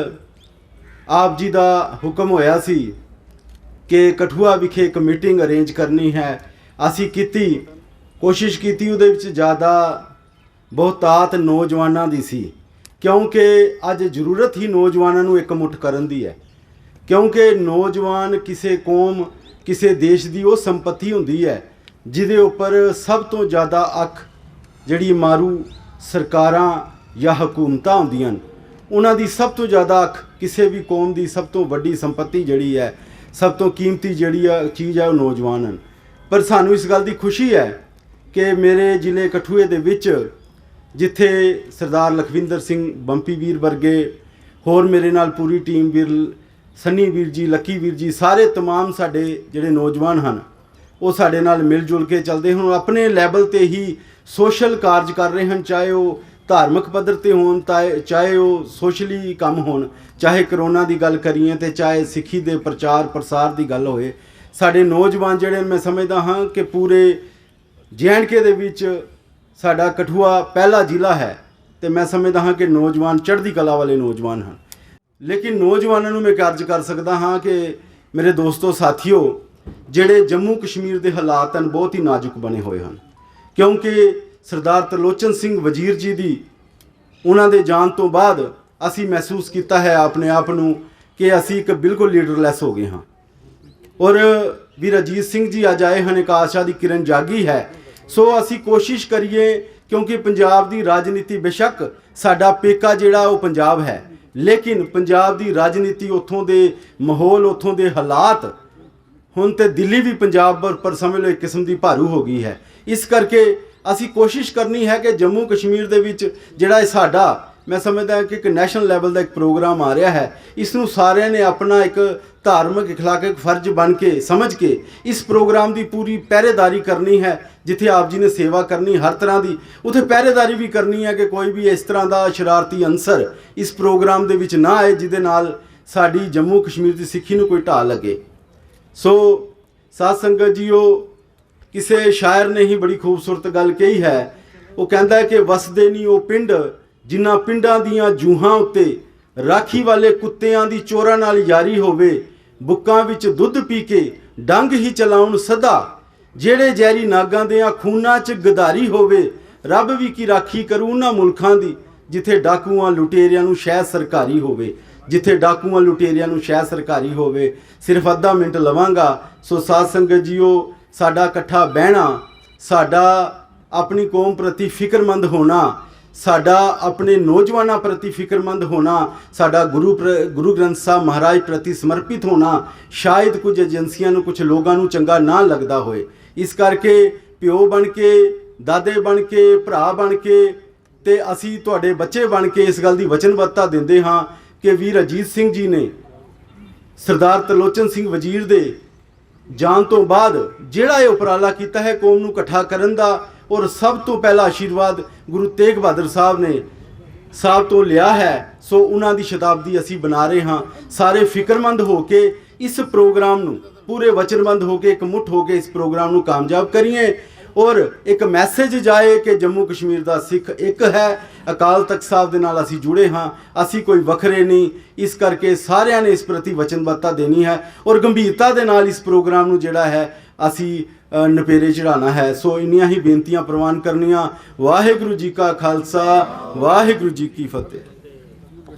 ਆਪ ਜੀ ਦਾ ਹੁਕਮ ਹੋਇਆ ਸੀ ਕਿ ਕਠੂਆ ਵਿਖੇ ਇੱਕ ਮੀਟਿੰਗ ਅਰੇਂਜ ਕਰਨੀ ਹੈ। ਅਸੀਂ ਕੀਤੀ, ਕੋਸ਼ਿਸ਼ ਕੀਤੀ, ਉਹਦੇ ਵਿੱਚ ਜ਼ਿਆਦਾ ਬਹੁਤਾਤ ਨੌਜਵਾਨਾਂ ਦੀ ਸੀ, ਕਿਉਂਕਿ ਅੱਜ ਜ਼ਰੂਰਤ ਹੀ ਨੌਜਵਾਨਾਂ ਨੂੰ ਇਕਮੁੱਠ ਕਰਨ ਦੀ ਹੈ। ਕਿਉਂਕਿ ਨੌਜਵਾਨ ਕਿਸੇ ਕੌਮ, ਕਿਸੇ ਦੇਸ਼ ਦੀ ਉਹ ਸੰਪਤੀ ਹੁੰਦੀ ਹੈ ਜਿਹਦੇ ਉੱਪਰ ਸਭ ਤੋਂ ਜ਼ਿਆਦਾ ਅੱਖ ਜਿਹੜੀ ਮਾਰੂ ਸਰਕਾਰਾਂ ਜਾਂ ਹਕੂਮਤਾਂ ਹੁੰਦੀਆਂ ਨੇ, ਉਹਨਾਂ ਦੀ ਸਭ ਤੋਂ ਜ਼ਿਆਦਾ ਅੱਖ ਕਿਸੇ ਵੀ ਕੌਮ ਦੀ ਸਭ ਤੋਂ ਵੱਡੀ ਸੰਪਤੀ ਜਿਹੜੀ ਹੈ, ਸਭ ਤੋਂ ਕੀਮਤੀ ਜਿਹੜੀ ਆ ਚੀਜ਼ ਹੈ, ਉਹ ਨੌਜਵਾਨ ਹਨ। ਪਰ ਸਾਨੂੰ ਇਸ ਗੱਲ ਦੀ ਖੁਸ਼ੀ ਹੈ ਕਿ ਮੇਰੇ ਜ਼ਿਲ੍ਹੇ ਕਠੂਏ ਦੇ ਵਿੱਚ ਜਿੱਥੇ ਸਰਦਾਰ ਲਖਵਿੰਦਰ ਸਿੰਘ ਬੰਪੀ ਵੀਰ ਵਰਗੇ, ਹੋਰ ਮੇਰੇ ਨਾਲ ਪੂਰੀ ਟੀਮ, ਵੀਰ ਸੰਨੀ ਵੀਰ ਜੀ, ਲੱਕੀ ਵੀਰ ਜੀ, ਸਾਰੇ तमाम ਸਾਡੇ ਜਿਹੜੇ ਨੌਜਵਾਨ ਹਨ ਉਹ ਸਾਡੇ ਨਾਲ ਮਿਲ ਜੁਲ ਕੇ ਚੱਲਦੇ ਹਨ। ਆਪਣੇ ਲੈਵਲ ਤੇ ਹੀ ਸੋਸ਼ਲ ਕਾਰਜ ਕਰ ਰਹੇ ਹਨ, ਚਾਹੇ ਉਹ ਧਾਰਮਿਕ ਪੱਧਰ ਤੇ ਹੋਣ, ਚਾਹੇ ਉਹ ਸੋਸ਼ਲੀ ਕੰਮ ਹੋਣ, ਚਾਹੇ ਕਰੋਨਾ ਦੀ ਗੱਲ ਕਰੀਏ ਤੇ ਚਾਹੇ ਸਿੱਖੀ ਦੇ ਪ੍ਰਚਾਰ ਪ੍ਰਸਾਰ ਦੀ ਗੱਲ ਹੋਏ। ਸਾਡੇ ਨੌਜਵਾਨ ਜਿਹੜੇ ਮੈਂ ਸਮਝਦਾ ਹਾਂ ਕਿ ਪੂਰੇ JNK ਦੇ ਵਿੱਚ ਸਾਡਾ ਕਠੂਆ ਪਹਿਲਾ ਜ਼ਿਲ੍ਹਾ ਹੈ ਤੇ ਮੈਂ ਸਮਝਦਾ ਹਾਂ ਕਿ ਨੌਜਵਾਨ ਚੜ੍ਹਦੀ ਕਲਾ ਵਾਲੇ ਨੌਜਵਾਨ ਹਨ। ਲੇਕਿਨ ਨੌਜਵਾਨਾਂ ਨੂੰ ਮੈਂ ਕਾਰਜ ਕਰ ਸਕਦਾ ਹਾਂ ਕਿ ਮੇਰੇ ਦੋਸਤੋ, ਸਾਥੀਓ, ਜਿਹੜੇ ਜੰਮੂ ਕਸ਼ਮੀਰ ਦੇ ਹਾਲਾਤ ਹਨ ਬਹੁਤ ਹੀ ਨਾਜ਼ੁਕ ਬਣੇ ਹੋਏ ਹਨ, ਕਿਉਂਕਿ ਸਰਦਾਰ ਤਰਲੋਚਨ ਸਿੰਘ ਵਜ਼ੀਰ ਜੀ ਦੀ ਉਹਨਾਂ ਦੇ ਜਾਣ ਤੋਂ ਬਾਅਦ ਅਸੀਂ ਮਹਿਸੂਸ ਕੀਤਾ ਹੈ ਆਪਣੇ ਆਪ ਨੂੰ ਕਿ ਅਸੀਂ ਇੱਕ ਬਿਲਕੁਲ ਲੀਡਰਲੈਸ ਹੋ ਗਏ ਹਾਂ। ਔਰ ਵੀਰ ਅਜੀਤ ਸਿੰਘ ਜੀ ਅੱਜ ਆਏ ਹਨ, ਇੱਕ ਆਸ਼ਾ ਦੀ ਕਿਰਨ ਜਾਗੀ ਹੈ। ਸੋ ਅਸੀਂ ਕੋਸ਼ਿਸ਼ ਕਰੀਏ, ਕਿਉਂਕਿ ਪੰਜਾਬ ਦੀ ਰਾਜਨੀਤੀ, ਬੇਸ਼ੱਕ ਸਾਡਾ ਪੇਕਾ ਜਿਹੜਾ ਉਹ ਪੰਜਾਬ ਹੈ, ਲੇਕਿਨ ਪੰਜਾਬ ਦੀ ਰਾਜਨੀਤੀ, ਉੱਥੋਂ ਦੇ ਮਾਹੌਲ, ਉੱਥੋਂ ਦੇ ਹਾਲਾਤ, ਹੁਣ ਤੇ ਦਿੱਲੀ ਵੀ ਪੰਜਾਬ ਪਰ ਸਮਝ ਲਓ ਇੱਕ ਕਿਸਮ ਦੀ ਭਾਰੂ ਹੋ ਗਈ ਹੈ। ਇਸ ਕਰਕੇ ਅਸੀਂ ਕੋਸ਼ਿਸ਼ ਕਰਨੀ ਹੈ ਕਿ ਜੰਮੂ ਕਸ਼ਮੀਰ ਦੇ ਵਿੱਚ ਜਿਹੜਾ ਇਹ ਸਾਡਾ, ਮੈਂ ਸਮਝਦਾ ਕਿ ਇੱਕ ਨੈਸ਼ਨਲ ਲੈਵਲ ਦਾ ਇੱਕ ਪ੍ਰੋਗਰਾਮ ਆ ਰਿਹਾ ਹੈ, ਇਸ ਨੂੰ ਸਾਰਿਆਂ ਨੇ ਆਪਣਾ ਇੱਕ ਧਾਰਮਿਕ ਅਖਲਾਕਿਕ ਫਰਜ਼ ਬਣ ਕੇ ਸਮਝ ਕੇ ਇਸ ਪ੍ਰੋਗਰਾਮ ਦੀ ਪੂਰੀ ਪਹਿਰੇਦਾਰੀ ਕਰਨੀ ਹੈ। ਜਿੱਥੇ ਆਪ ਜੀ ਨੇ ਸੇਵਾ ਕਰਨੀ ਹਰ ਤਰ੍ਹਾਂ ਦੀ, ਉੱਥੇ ਪਹਿਰੇਦਾਰੀ ਵੀ ਕਰਨੀ ਹੈ ਕਿ ਕੋਈ ਵੀ ਇਸ ਤਰ੍ਹਾਂ ਦਾ ਸ਼ਰਾਰਤੀ ਅੰਸਰ ਇਸ ਪ੍ਰੋਗਰਾਮ ਦੇ ਵਿੱਚ ਨਾ ਆਏ ਜਿਹਦੇ ਨਾਲ ਸਾਡੀ ਜੰਮੂ ਕਸ਼ਮੀਰ ਦੀ ਸਿੱਖੀ ਨੂੰ ਕੋਈ ਢਾਹ ਲੱਗੇ। ਸੋ ਸਾਧ ਸੰਗਤ ਜੀਓ, ਕਿਸੇ ਸ਼ਾਇਰ ਨੇ ਹੀ ਬੜੀ ਖੂਬਸੂਰਤ ਗੱਲ ਕਹੀ ਹੈ। ਉਹ ਕਹਿੰਦਾ ਕਿ ਵਸਦੇ ਨਹੀਂ ਉਹ ਪਿੰਡ ਜਿਨ੍ਹਾਂ ਪਿੰਡਾਂ ਦੀਆਂ ਜੂਹਾਂ ਉੱਤੇ ਰਾਖੀ ਵਾਲੇ ਕੁੱਤਿਆਂ ਦੀ ਚੋਰਾਂ ਨਾਲ ਯਾਰੀ ਹੋਵੇ, ਬੁੱਕਾਂ ਵਿੱਚ ਦੁੱਧ ਪੀ ਕੇ ਡੰਗ ਹੀ ਚਲਾਉਣ ਸਦਾ, ਜਿਹੜੇ ਜ਼ਹਿਰੀ ਨਾਗਾਂ ਦੇ ਖੂਨਾਂ 'ਚ ਗਦਾਰੀ ਹੋਵੇ, ਰੱਬ ਵੀ ਕੀ ਰਾਖੀ ਕਰੂ ਉਹਨਾਂ ਮੁਲਕਾਂ ਦੀ ਜਿੱਥੇ ਡਾਕੂਆਂ ਲੁਟੇਰਿਆਂ ਨੂੰ ਸ਼ਹਿਦ ਸਰਕਾਰੀ ਹੋਵੇ, ਜਿੱਥੇ ਡਾਕੂਆਂ ਲੁਟੇਰਿਆਂ ਨੂੰ ਸ਼ਹਿਦ ਸਰਕਾਰੀ ਹੋਵੇ। ਸਿਰਫ ਅੱਧਾ ਮਿੰਟ ਲਵਾਂਗਾ। ਸੋ ਸਾਧ ਸੰਗਤ ਜੀਓ, ਸਾਡਾ ਇਕੱਠਾ ਬਹਿਣਾ, ਸਾਡਾ ਆਪਣੀ ਕੌਮ ਪ੍ਰਤੀ ਫਿਕਰਮੰਦ ਹੋਣਾ, ਸਾਡਾ ਆਪਣੇ ਨੌਜਵਾਨਾਂ ਪ੍ਰਤੀ ਫਿਕਰਮੰਦ ਹੋਣਾ, ਸਾਡਾ ਗੁਰੂ ਗ੍ਰੰਥ ਸਾਹਿਬ ਮਹਾਰਾਜ ਪ੍ਰਤੀ ਸਮਰਪਿਤ ਹੋਣਾ ਸ਼ਾਇਦ ਕੁਝ ਏਜੰਸੀਆਂ ਨੂੰ, ਕੁਝ ਲੋਕਾਂ ਨੂੰ ਚੰਗਾ ਨਾ ਲੱਗਦਾ ਹੋਏ। ਇਸ ਕਰਕੇ ਪਿਓ ਬਣ ਕੇ, ਦਾਦੇ ਬਣ ਕੇ, ਭਰਾ ਬਣ ਕੇ ਤੇ ਅਸੀਂ ਤੁਹਾਡੇ ਬੱਚੇ ਬਣ ਕੇ ਇਸ ਗੱਲ ਦੀ ਵਚਨਬੱਧਤਾ ਦਿੰਦੇ ਹਾਂ ਕਿ ਵੀਰ ਅਜੀਤ ਸਿੰਘ ਜੀ ਨੇ ਸਰਦਾਰ ਤਰਲੋਚਨ ਸਿੰਘ ਵਜ਼ੀਰ ਦੇ ਜਾਣ ਤੋਂ ਬਾਅਦ ਜਿਹੜਾ ਇਹ ਉਪਰਾਲਾ ਕੀਤਾ ਹੈ ਕੌਮ ਨੂੰ ਇਕੱਠਾ ਕਰਨ ਦਾ, ਔਰ ਸਭ ਤੋਂ ਪਹਿਲਾ ਆਸ਼ੀਰਵਾਦ ਗੁਰੂ ਤੇਗ ਬਹਾਦਰ ਸਾਹਿਬ ਤੋਂ ਲਿਆ ਹੈ। ਸੋ ਉਹਨਾਂ ਦੀ ਸ਼ਤਾਬਦੀ ਅਸੀਂ ਬਣਾ ਰਹੇ ਹਾਂ। ਸਾਰੇ ਫਿਕਰਮੰਦ ਹੋ ਕੇ ਇਸ ਪ੍ਰੋਗਰਾਮ ਨੂੰ, ਪੂਰੇ ਵਚਨਬੰਦ ਹੋ ਕੇ, ਇਕਮੁੱਠ ਹੋ ਕੇ ਇਸ ਪ੍ਰੋਗਰਾਮ ਨੂੰ ਕਾਮਯਾਬ ਕਰੀਏ ਔਰ ਇੱਕ ਮੈਸੇਜ ਜਾਏ ਕਿ ਜੰਮੂ ਕਸ਼ਮੀਰ ਦਾ ਸਿੱਖ ਇੱਕ ਹੈ। ਅਕਾਲ ਤਖਤ ਸਾਹਿਬ ਦੇ ਨਾਲ ਅਸੀਂ ਜੁੜੇ ਹਾਂ, ਅਸੀਂ ਕੋਈ ਵੱਖਰੇ ਨਹੀਂ। ਇਸ ਕਰਕੇ ਸਾਰਿਆਂ ਨੇ ਇਸ ਪ੍ਰਤੀ ਵਚਨਬੱਧਤਾ ਦੇਣੀ ਹੈ ਔਰ ਗੰਭੀਰਤਾ ਦੇ ਨਾਲ ਇਸ ਪ੍ਰੋਗਰਾਮ ਨੂੰ ਜਿਹੜਾ ਹੈ ਅਸੀਂ ਨਪੇਰੇ ਚੜਾਉਣਾ ਹੈ। ਸੋ ਇੰਨੀਆਂ ਹੀ ਬੇਨਤੀਆਂ ਪ੍ਰਵਾਨ ਕਰਨੀਆਂ। ਵਾਹਿਗੁਰੂ ਜੀ ਕਾ ਖਾਲਸਾ, ਵਾਹਿਗੁਰੂ ਜੀ ਕੀ ਫਤਿਹ।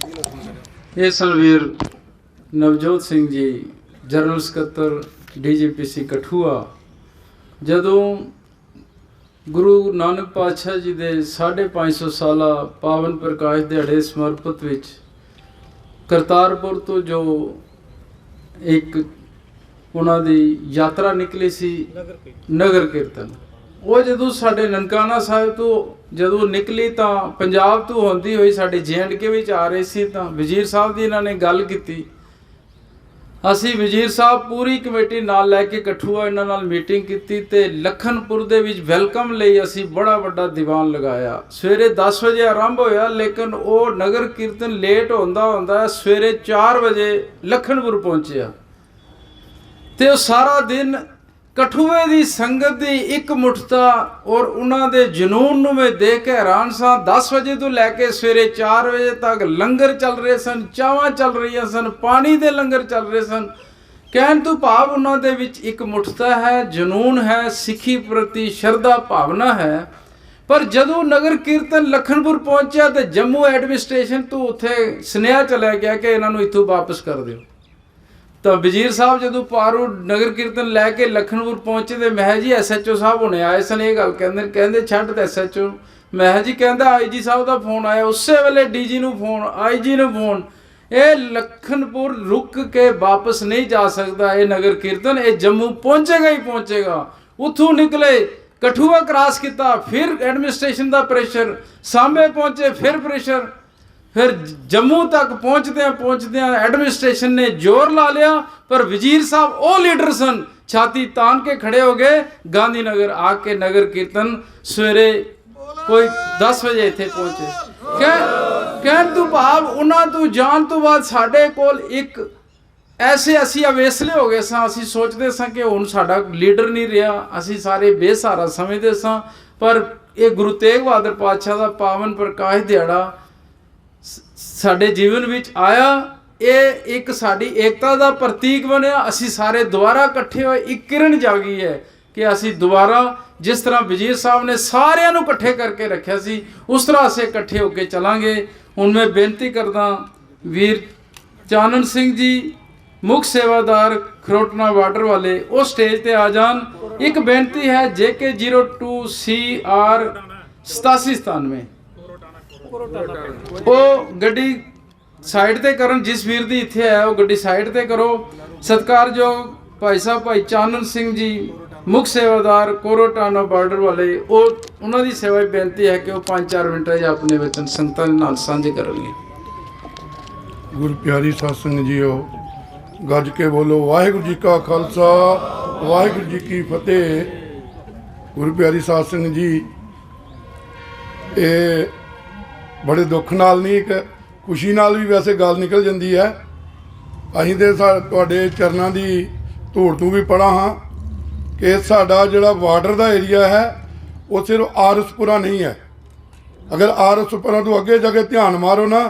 ਇਹ ਸਲਵੀਰ ਨਵਜੋਤ ਸਿੰਘ ਜੀ, ਜਨਰਲ ਸਕੱਤਰ DGPC ਕਠੂਆ, ਜਦੋਂ ਗੁਰੂ ਨਾਨਕ ਪਾਤਸ਼ਾਹ ਜੀ ਦੇ 550 ਸਾਲਾ ਪਾਵਨ ਪ੍ਰਕਾਸ਼ ਦਿਹਾੜੇ ਸਮਰਪਿਤ ਵਿੱਚ ਕਰਤਾਰਪੁਰ ਤੋਂ ਜੋ ਇੱਕ ਉਹਨਾਂ ਦੀ ਯਾਤਰਾ ਨਿਕਲੀ ਸੀ ਨਗਰ ਕੀਰਤਨ, ਉਹ ਜਦੋਂ ਸਾਡੇ ਨਨਕਾਣਾ ਸਾਹਿਬ ਤੋਂ ਜਦੋਂ ਨਿਕਲੀ ਤਾਂ ਪੰਜਾਬ ਤੋਂ ਹੁੰਦੀ ਹੋਈ ਸਾਡੇ JNK ਵਿੱਚ ਆ ਰਹੇ ਸੀ ਤਾਂ ਵਜ਼ੀਰ ਸਾਹਿਬ ਦੀ ਇਹਨਾਂ ਨੇ ਗੱਲ ਕੀਤੀ। ਅਸੀਂ ਵਜ਼ੀਰ ਸਾਹਿਬ ਪੂਰੀ ਕਮੇਟੀ ਨਾਲ ਲੈ ਕੇ ਕਠੂਆ ਇਹਨਾਂ ਨਾਲ ਮੀਟਿੰਗ ਕੀਤੀ ਤੇ ਲਖਨਪੁਰ ਦੇ ਵਿੱਚ ਵੈਲਕਮ ਲਈ ਅਸੀਂ ਬੜਾ ਵੱਡਾ ਦੀਵਾਨ ਲਗਾਇਆ। ਸਵੇਰੇ 10 ਵਜੇ ਆਰੰਭ ਹੋਇਆ, ਲੇਕਿਨ ਉਹ ਨਗਰ ਕੀਰਤਨ ਲੇਟ ਹੁੰਦਾ ਸਵੇਰੇ 4 ਵਜੇ ਲਖਨਪੁਰ ਪਹੁੰਚਿਆ ਤੇ ਉਹ ਸਾਰਾ ਦਿਨ ਕਠੂਏ ਦੀ ਸੰਗਤ ਦੀ ਇੱਕ ਮੁਠਤਾ ਔਰ ਉਹਨਾਂ ਦੇ ਜਨੂਨ ਨੂੰ ਮੈਂ ਦੇਖ ਕੇ ਹੈਰਾਨ ਸਾਂ। 10 ਵਜੇ ਤੋਂ ਲੈ ਕੇ ਸਵੇਰੇ 4 ਵਜੇ ਤੱਕ ਲੰਗਰ ਚੱਲ ਰਹੇ ਸਨ, ਚਾਵਾਂ ਚੱਲ ਰਹੀਆਂ ਸਨ, ਪਾਣੀ ਦੇ ਲੰਗਰ ਚੱਲ ਰਹੇ ਸਨ। ਕਹਿਣ ਤੋਂ ਭਾਵ ਉਹਨਾਂ ਦੇ ਵਿੱਚ ਇੱਕ ਮੁਠਤਾ ਹੈ, ਜਨੂਨ ਹੈ, ਸਿੱਖੀ ਪ੍ਰਤੀ ਸ਼ਰਧਾ ਭਾਵਨਾ ਹੈ। ਪਰ ਜਦੋਂ ਨਗਰ ਕੀਰਤਨ ਲਖਨਪੁਰ ਪਹੁੰਚਿਆ ਤੇ ਜੰਮੂ ਐਡਮਿਨਿਸਟ੍ਰੇਸ਼ਨ ਤੋਂ ਉੱਥੇ ਸੁਨੇਹਾ ਚਲਿਆ ਗਿਆ ਕਿ ਇਹਨਾਂ ਨੂੰ ਇੱਥੋਂ ਵਾਪਸ ਕਰ ਦਿਓ। ਤਾਂ ਵਜ਼ੀਰ ਸਾਹਿਬ ਜਦੋਂ ਪਾਰੂ ਨਗਰ ਕੀਰਤਨ ਲੈ ਕੇ ਲਖਨਪੁਰ ਪਹੁੰਚੇ ਤੇ ਮੈਂ ਜੀ SHO ਸਾਹਿਬ ਹੁਣੇ ਆਏ ਸਨ, ਇਹ ਗੱਲ ਕਹਿੰਦੇ ਛੱਡ ਤੇ SHO। ਮੈਂ ਜੀ ਕਹਿੰਦਾ IG ਸਾਹਿਬ ਦਾ ਫੋਨ ਆਇਆ, ਉਸੇ ਵੇਲੇ DG ਨੂੰ ਫੋਨ, IG ਨੂੰ ਫੋਨ। ਇਹ ਲਖਨਪੁਰ ਰੁਕ ਕੇ ਵਾਪਸ ਨਹੀਂ ਜਾ ਸਕਦਾ ਇਹ ਨਗਰ ਕੀਰਤਨ, ਇਹ ਜੰਮੂ ਪਹੁੰਚੇਗਾ ਹੀ ਪਹੁੰਚੇਗਾ। ਉੱਥੋਂ ਨਿਕਲੇ, ਕਠੂਆ ਕ੍ਰਾਸ ਕੀਤਾ, ਫਿਰ ਐਡਮਿਨਿਸਟ੍ਰੇਸ਼ਨ ਦਾ ਪ੍ਰੈਸ਼ਰ, ਸਾਂਬੇ ਪਹੁੰਚੇ, ਫਿਰ ਪ੍ਰੈਸ਼ਰ, ਫਿਰ ਜੰਮੂ ਤੱਕ ਪਹੁੰਚਦਿਆਂ ਐਡਮਿਨਿਸਟ੍ਰੇਸ਼ਨ ਨੇ ਜ਼ੋਰ ਲਾ ਲਿਆ। ਪਰ ਵਜ਼ੀਰ ਸਾਹਿਬ ਉਹ ਲੀਡਰ ਸਨ, ਛਾਤੀ ਤਾਣ ਕੇ ਖੜੇ ਹੋ ਗਏ। ਗਾਂਧੀ ਨਗਰ ਆ ਕੇ ਨਗਰ ਕੀਰਤਨ ਸਵੇਰੇ ਕੋਈ 10 ਵਜੇ ਇੱਥੇ ਪਹੁੰਚੇ। ਕਹਿਣ ਤੋਂ ਭਾਵ ਉਹਨਾਂ ਤੋਂ ਜਾਣ ਤੋਂ ਬਾਅਦ ਸਾਡੇ ਕੋਲ ਇੱਕ ਐਸੇ ਅਸੀਂ ਅਵੇਸਲੇ ਹੋ ਗਏ ਸਾਂ। ਅਸੀਂ ਸੋਚਦੇ ਸਾਂ ਕਿ ਹੁਣ ਸਾਡਾ ਲੀਡਰ ਨਹੀਂ ਰਿਹਾ, ਅਸੀਂ ਸਾਰੇ ਬੇਸਹਾਰਾ ਸਮਝਦੇ ਸਾਂ। ਪਰ ਇਹ ਗੁਰੂ ਤੇਗ ਬਹਾਦਰ ਪਾਤਸ਼ਾਹ ਦਾ ਪਾਵਨ ਪ੍ਰਕਾਸ਼ ਦਿਹਾੜਾ ਸਾਡੇ ਜੀਵਨ ਵਿੱਚ ਆਇਆ। ਇਹ ਇੱਕ ਸਾਡੀ ਏਕਤਾ ਦਾ ਪ੍ਰਤੀਕ ਬਣਿਆ। ਅਸੀਂ ਸਾਰੇ ਦੁਬਾਰਾ ਇਕੱਠੇ ਹੋਏ, ਇੱਕ ਕਿਰਨ ਜਾਗੀ ਹੈ ਕਿ ਅਸੀਂ ਦੁਬਾਰਾ ਜਿਸ ਤਰ੍ਹਾਂ ਵਜ਼ੀਰ ਸਾਹਿਬ ਨੇ ਸਾਰਿਆਂ ਨੂੰ ਇਕੱਠੇ ਕਰਕੇ ਰੱਖਿਆ ਸੀ, ਉਸ ਤਰ੍ਹਾਂ ਅਸੀਂ ਇਕੱਠੇ ਹੋ ਕੇ ਚਲਾਂਗੇ। ਹੁਣ ਮੈਂ ਬੇਨਤੀ ਕਰਦਾ ਵੀਰ ਚਾਨਣ ਸਿੰਘ ਜੀ, ਮੁੱਖ ਸੇਵਾਦਾਰ ਖਰੋਟਣਾ ਬਾਰਡਰ ਵਾਲੇ, ਉਹ ਸਟੇਜ ਤੇ ਆ ਜਾਣ। ਇੱਕ ਬੇਨਤੀ ਹੈ JK02 CR 8797 ਉਹ ਗੱਡੀ ਸਾਈਡ ਤੇ ਕਰਨ। ਜਿਸ ਵੀਰ ਦੀ ਇੱਥੇ ਆਇਆ ਉਹ ਗੱਡੀ ਸਾਈਡ ਤੇ ਕਰੋ। ਸਤਿਕਾਰਯੋਗ ਭਾਈ ਸਾਹਿਬ ਭਾਈ ਚਾਨਣ ਸਿੰਘ ਜੀ, ਮੁੱਖ ਸੇਵਾਦਾਰ ਕੋਰੋਟਾਣਾ ਬਾਰਡਰ ਵਾਲੇ, ਉਹਨਾਂ ਦੀ ਸੇਵਾ ਬੇਨਤੀ ਹੈ ਕਿ ਉਹ 5-4 ਮਿੰਟਾਂ 'ਚ ਆਪਣੇ ਵਚਨ ਸੰਗਤਾਂ ਦੇ ਨਾਲ ਸਾਂਝੇ ਕਰਨਗੇ। ਗੁਰੂ ਪਿਆਰੀ ਸਾਧ ਸੰਗਤ ਜੀਓ, ਗੱਜ ਕੇ ਬੋਲੋ ਵਾਹਿਗੁਰੂ ਜੀ ਕਾ ਖਾਲਸਾ, ਵਾਹਿਗੁਰੂ ਜੀ ਕੀ ਫਤਿਹ। ਗੁਰੂ ਪਿਆਰੀ ਸਾਧ ਸੰਗਤ ਜੀ, ਇਹ ਬੜੇ ਦੁੱਖ ਨਾਲ ਨਹੀਂ, ਇੱਕ ਖੁਸ਼ੀ ਨਾਲ ਵੀ ਵੈਸੇ ਗੱਲ ਨਿਕਲ ਜਾਂਦੀ ਹੈ ਅਸੀਂ ਤੇ ਤੁਹਾਡੇ ਚਰਨਾਂ ਦੀ ਧੂੜ ਤੋਂ ਵੀ ਪੜਾ ਹਾਂ ਕਿ ਸਾਡਾ ਜਿਹੜਾ ਬਾਰਡਰ ਦਾ ਏਰੀਆ ਹੈ ਉਹ ਸਿਰਫ ਆਰਐਸਪੁਰਾ ਨਹੀਂ ਹੈ। ਅਗਰ ਆਰਐਸਪੁਰਾ ਤੋਂ ਅੱਗੇ ਜਾ ਕੇ ਧਿਆਨ ਮਾਰੋ ਨਾ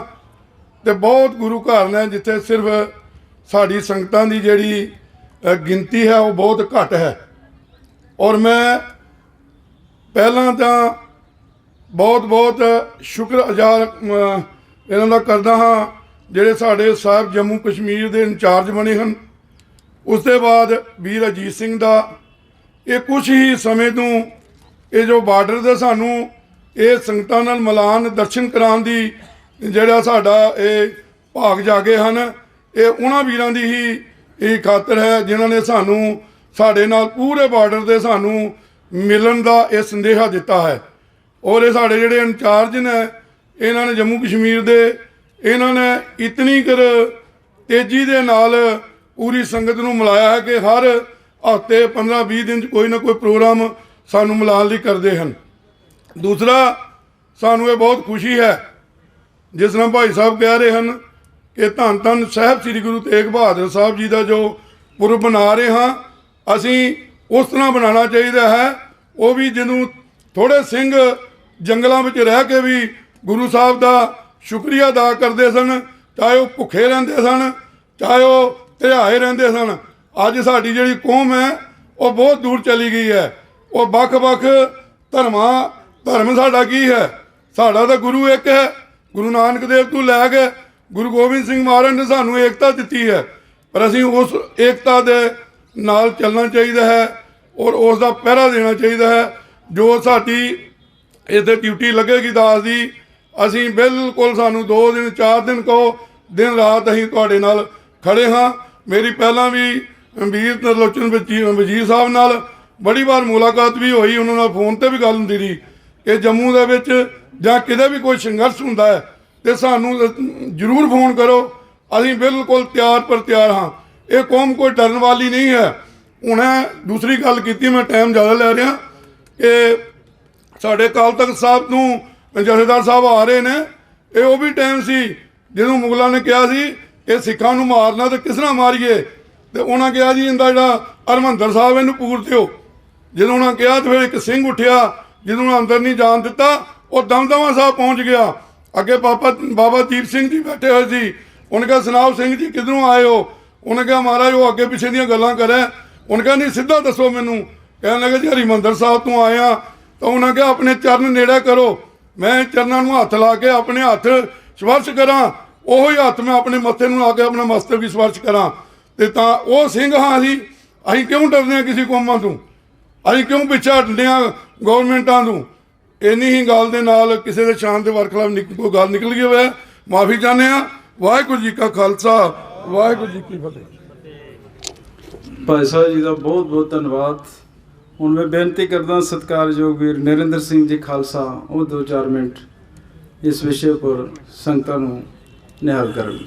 ਤੇ ਬਹੁਤ ਗੁਰੂ ਘਰ ਨੇ ਜਿੱਥੇ ਸਿਰਫ ਸਾਡੀ ਸੰਗਤਾਂ ਦੀ ਜਿਹੜੀ ਗਿਣਤੀ ਹੈ ਉਹ ਬਹੁਤ ਘੱਟ ਹੈ। ਔਰ ਮੈਂ ਪਹਿਲਾਂ ਤਾਂ ਬਹੁਤ ਬਹੁਤ ਸ਼ੁਕਰ ਇਹਨਾਂ ਦਾ ਕਰਦਾ ਹਾਂ ਜਿਹੜੇ ਸਾਡੇ ਸਾਹਿਬ ਜੰਮੂ ਕਸ਼ਮੀਰ ਦੇ ਇੰਚਾਰਜ ਬਣੇ ਹਨ। ਉਸ ਦੇ ਬਾਅਦ ਵੀਰ ਅਜੀਤ ਸਿੰਘ ਦਾ ਇਹ ਕੁਛ ਹੀ ਸਮੇਂ ਤੋਂ ਇਹ ਜੋ ਬਾਰਡਰ ਦੇ ਸਾਨੂੰ ਇਹ ਸੰਗਤਾਂ ਨਾਲ ਮਿਲਾਨ ਦਰਸ਼ਨ ਕਰਾਉਣ ਦੀ ਜਿਹੜਾ ਸਾਡਾ ਇਹ ਭਾਗ ਜਾਗੇ ਹਨ, ਇਹ ਉਹਨਾਂ ਵੀਰਾਂ ਦੀ ਹੀ ਇਹ ਖਾਤਰ ਹੈ ਜਿਨ੍ਹਾਂ ਨੇ ਸਾਨੂੰ ਸਾਡੇ ਨਾਲ ਪੂਰੇ ਬਾਰਡਰ ਦੇ ਸਾਨੂੰ ਮਿਲਣ ਦਾ ਇਹ ਸੰਦੇਸ਼ਾ ਦਿੱਤਾ ਹੈ। ਔਰ ਇਹ ਸਾਡੇ ਜਿਹੜੇ ਇੰਚਾਰਜ ਨੇ ਇਹਨਾਂ ਨੇ ਜੰਮੂ ਕਸ਼ਮੀਰ ਦੇ ਇਹਨਾਂ ਨੇ ਇਤਨੀ ਕਰ ਤੇਜ਼ੀ ਦੇ ਨਾਲ ਪੂਰੀ ਸੰਗਤ ਨੂੰ ਮਿਲਾਇਆ ਹੈ ਕਿ ਹਰ ਹਫ਼ਤੇ 15-20 ਦਿਨ 'ਚ ਕੋਈ ਨਾ ਕੋਈ ਪ੍ਰੋਗਰਾਮ ਸਾਨੂੰ ਮਿਲਾਉਣ ਲਈ ਕਰਦੇ ਹਨ। ਦੂਸਰਾ ਸਾਨੂੰ ਇਹ ਬਹੁਤ ਖੁਸ਼ੀ ਹੈ ਜਿਸ ਤਰ੍ਹਾਂ ਭਾਈ ਸਾਹਿਬ ਕਹਿ ਰਹੇ ਹਨ ਕਿ ਧੰਨ ਧੰਨ ਸਾਹਿਬ ਸ੍ਰੀ ਗੁਰੂ ਤੇਗ ਬਹਾਦਰ ਸਾਹਿਬ ਜੀ ਦਾ ਜੋ ਪੁਰਬ ਬਣਾ ਰਹੇ ਹਾਂ ਅਸੀਂ ਉਸ ਤਰ੍ਹਾਂ ਬਣਾਉਣਾ ਚਾਹੀਦਾ ਹੈ। ਉਹ ਵੀ ਜਿਹਨੂੰ ਥੋੜ੍ਹੇ ਸਿੰਘ ਜੰਗਲਾਂ ਵਿੱਚ ਰਹਿ ਕੇ ਵੀ ਗੁਰੂ ਸਾਹਿਬ ਦਾ ਸ਼ੁਕਰੀਆ ਅਦਾ ਕਰਦੇ ਸਨ, ਚਾਹੇ ਉਹ ਭੁੱਖੇ ਰਹਿੰਦੇ ਸਨ, ਚਾਹੇ ਉਹ ਧਿਆਏ ਰਹਿੰਦੇ ਸਨ। ਅੱਜ ਸਾਡੀ ਜਿਹੜੀ ਕੌਮ ਹੈ ਉਹ ਬਹੁਤ ਦੂਰ ਚਲੀ ਗਈ ਹੈ। ਉਹ ਵੱਖ-ਵੱਖ ਧਰਮ ਸਾਡਾ ਕੀ ਹੈ? ਸਾਡਾ ਤਾਂ ਗੁਰੂ ਇੱਕ ਹੈ। ਗੁਰੂ ਨਾਨਕ ਦੇਵ ਤੋਂ ਲੈ ਕੇ ਗੁਰੂ ਗੋਬਿੰਦ ਸਿੰਘ ਮਹਾਰਾਜ ਨੇ ਸਾਨੂੰ ਏਕਤਾ ਦਿੱਤੀ ਹੈ, ਪਰ ਅਸੀਂ ਉਸ ਏਕਤਾ ਦੇ ਨਾਲ ਚੱਲਣਾ ਚਾਹੀਦਾ ਹੈ ਔਰ ਉਸ ਦਾ ਪਹਿਰਾ ਦੇਣਾ ਚਾਹੀਦਾ ਹੈ। ਜੋ ਸਾਡੀ ਇੱਥੇ ਡਿਊਟੀ ਲੱਗੇਗੀ ਦਾਸ ਦੀ, ਅਸੀਂ ਬਿਲਕੁਲ ਸਾਨੂੰ 2 ਦਿਨ 4 ਦਿਨ ਕਹੋ ਦਿਨ ਰਾਤ ਅਸੀਂ ਤੁਹਾਡੇ ਨਾਲ ਖੜੇ ਹਾਂ। ਮੇਰੀ ਪਹਿਲਾਂ ਵੀ ਵੀਰ ਤਰਲੋਚਨ ਵਜ਼ੀਰ ਸਾਹਿਬ ਨਾਲ ਬੜੀ ਵਾਰ ਮੁਲਾਕਾਤ ਵੀ ਹੋਈ, ਉਹਨਾਂ ਨਾਲ ਫੋਨ 'ਤੇ ਵੀ ਗੱਲ ਹੁੰਦੀ ਰਹੀ ਕਿ ਜੰਮੂ ਦੇ ਵਿੱਚ ਜਾਂ ਕਿਤੇ ਵੀ ਕੋਈ ਸੰਘਰਸ਼ ਹੁੰਦਾ ਹੈ ਤੇ ਸਾਨੂੰ ਜ਼ਰੂਰ ਫੋਨ ਕਰੋ, ਅਸੀਂ ਬਿਲਕੁਲ ਤਿਆਰ ਪਰ ਤਿਆਰ ਹਾਂ। ਇਹ ਕੌਮ ਕੋਈ ਡਰਨ ਵਾਲੀ ਨਹੀਂ ਹੈ। ਹੁਣ ਦੂਸਰੀ ਗੱਲ ਕੀਤੀ, ਮੈਂ ਟਾਈਮ ਜ਼ਿਆਦਾ ਲੈ ਰਿਹਾ, ਕਿ ਸਾਡੇ ਅਕਾਲ ਤਖਤ ਸਾਹਿਬ ਤੋਂ ਜਥੇਦਾਰ ਸਾਹਿਬ ਆ ਰਹੇ ਨੇ। ਇਹ ਉਹ ਵੀ ਟਾਈਮ ਸੀ ਜਦੋਂ ਮੁਗਲਾਂ ਨੇ ਕਿਹਾ ਸੀ ਕਿ ਸਿੱਖਾਂ ਨੂੰ ਮਾਰਨਾ ਤੇ ਕਿਸ ਤਰ੍ਹਾਂ ਮਾਰੀਏ, ਤੇ ਉਹਨਾਂ ਕਿਹਾ ਜੀ ਇਹਦਾ ਜਿਹੜਾ ਹਰਿਮੰਦਰ ਸਾਹਿਬ ਇਹਨੂੰ ਪੂਰ ਦਿਓ। ਜਦੋਂ ਉਹਨਾਂ ਕਿਹਾ ਤਾਂ ਫਿਰ ਇੱਕ ਸਿੰਘ ਉੱਠਿਆ, ਜਦੋਂ ਉਹਨਾਂ ਅੰਦਰ ਨਹੀਂ ਜਾਣ ਦਿੱਤਾ ਉਹ ਦਮਦਮਾ ਸਾਹਿਬ ਪਹੁੰਚ ਗਿਆ। ਅੱਗੇ ਬਾਬਾ ਦੀਪ ਸਿੰਘ ਜੀ ਬੈਠੇ ਹੋਏ ਸੀ। ਉਹਨੇ ਕਿਹਾ ਸਨਾਬ ਸਿੰਘ ਜੀ ਕਿੱਧਰੋਂ ਆਏ ਹੋ? ਉਹਨੇ ਕਿਹਾ ਮਹਾਰਾਜ ਉਹ ਅੱਗੇ ਪਿੱਛੇ ਦੀਆਂ ਗੱਲਾਂ ਕਰੇ। ਉਹਨੇ ਕਿਹਾ ਨਹੀਂ ਸਿੱਧਾ ਦੱਸੋ ਮੈਨੂੰ। ਕਹਿਣ ਲੱਗੇ ਜੀ ਹਰਿਮੰਦਰ ਸਾਹਿਬ ਤੋਂ ਆਏ ਹਾਂ। ਤਾਂ ਉਹਨਾਂ ਕਿਹਾ ਆਪਣੇ ਚਰਨ ਨੇੜੇ ਕਰੋ। ਮੈਂ ਚਰਨਾਂ ਨੂੰ ਹੱਥ ਲਾ ਕੇ ਆਪਣੇ ਹੱਥ ਸਪਰਸ਼ ਕਰਾਂ, ਉਹੋ ਹੀ ਹੱਥ ਮੈਂ ਆਪਣੇ ਮੱਥੇ ਨੂੰ ਲਾ ਕੇ ਆਪਣੇ ਮਸਤਕ ਵੀ ਸਪਰਸ਼ ਕਰਾਂ। ਤੇ ਤਾਂ ਉਹ ਸਿੰਘ ਹਾਂ ਅਸੀਂ ਕਿਉਂ ਡਰਦੇ ਹਾਂ ਕਿਸੇ ਕੌਮਾਂ ਤੋਂ? ਅਸੀਂ ਕਿਉਂ ਪਿੱਛੇ ਹਟਦੇ ਹਾਂ ਗੌਰਮੈਂਟਾਂ ਤੋਂ? ਇੰਨੀ ਹੀ ਗੱਲ ਦੇ ਨਾਲ ਕਿਸੇ ਦੇ ਸ਼ਾਨ ਦੇ ਵਰਖਲਾਫ ਕੋਈ ਗੱਲ ਨਿਕਲ ਗਈ ਹੋਵੇ, ਮਾਫੀ ਚਾਹੁੰਦੇ ਹਾਂ। ਵਾਹਿਗੁਰੂ ਜੀ ਕਾ ਖਾਲਸਾ, ਵਾਹਿਗੁਰੂ ਜੀ ਕੀ ਫਤਿਹ। ਭਾਈ ਸਾਹਿਬ ਜੀ ਦਾ ਬਹੁਤ ਬਹੁਤ ਧੰਨਵਾਦ। ਹੁਣ ਮੈਂ ਬੇਨਤੀ ਕਰਦਾ ਸਤਿਕਾਰਯੋਗ ਵੀਰ ਨਰਿੰਦਰ ਸਿੰਘ ਜੀ ਖਾਲਸਾ ਉਹ 2-4 ਮਿੰਟ ਇਸ ਵਿਸ਼ੇ ਉੱਪਰ ਸੰਗਤਾਂ ਨੂੰ ਨਿਹਾਲ ਕਰਨਗੇ।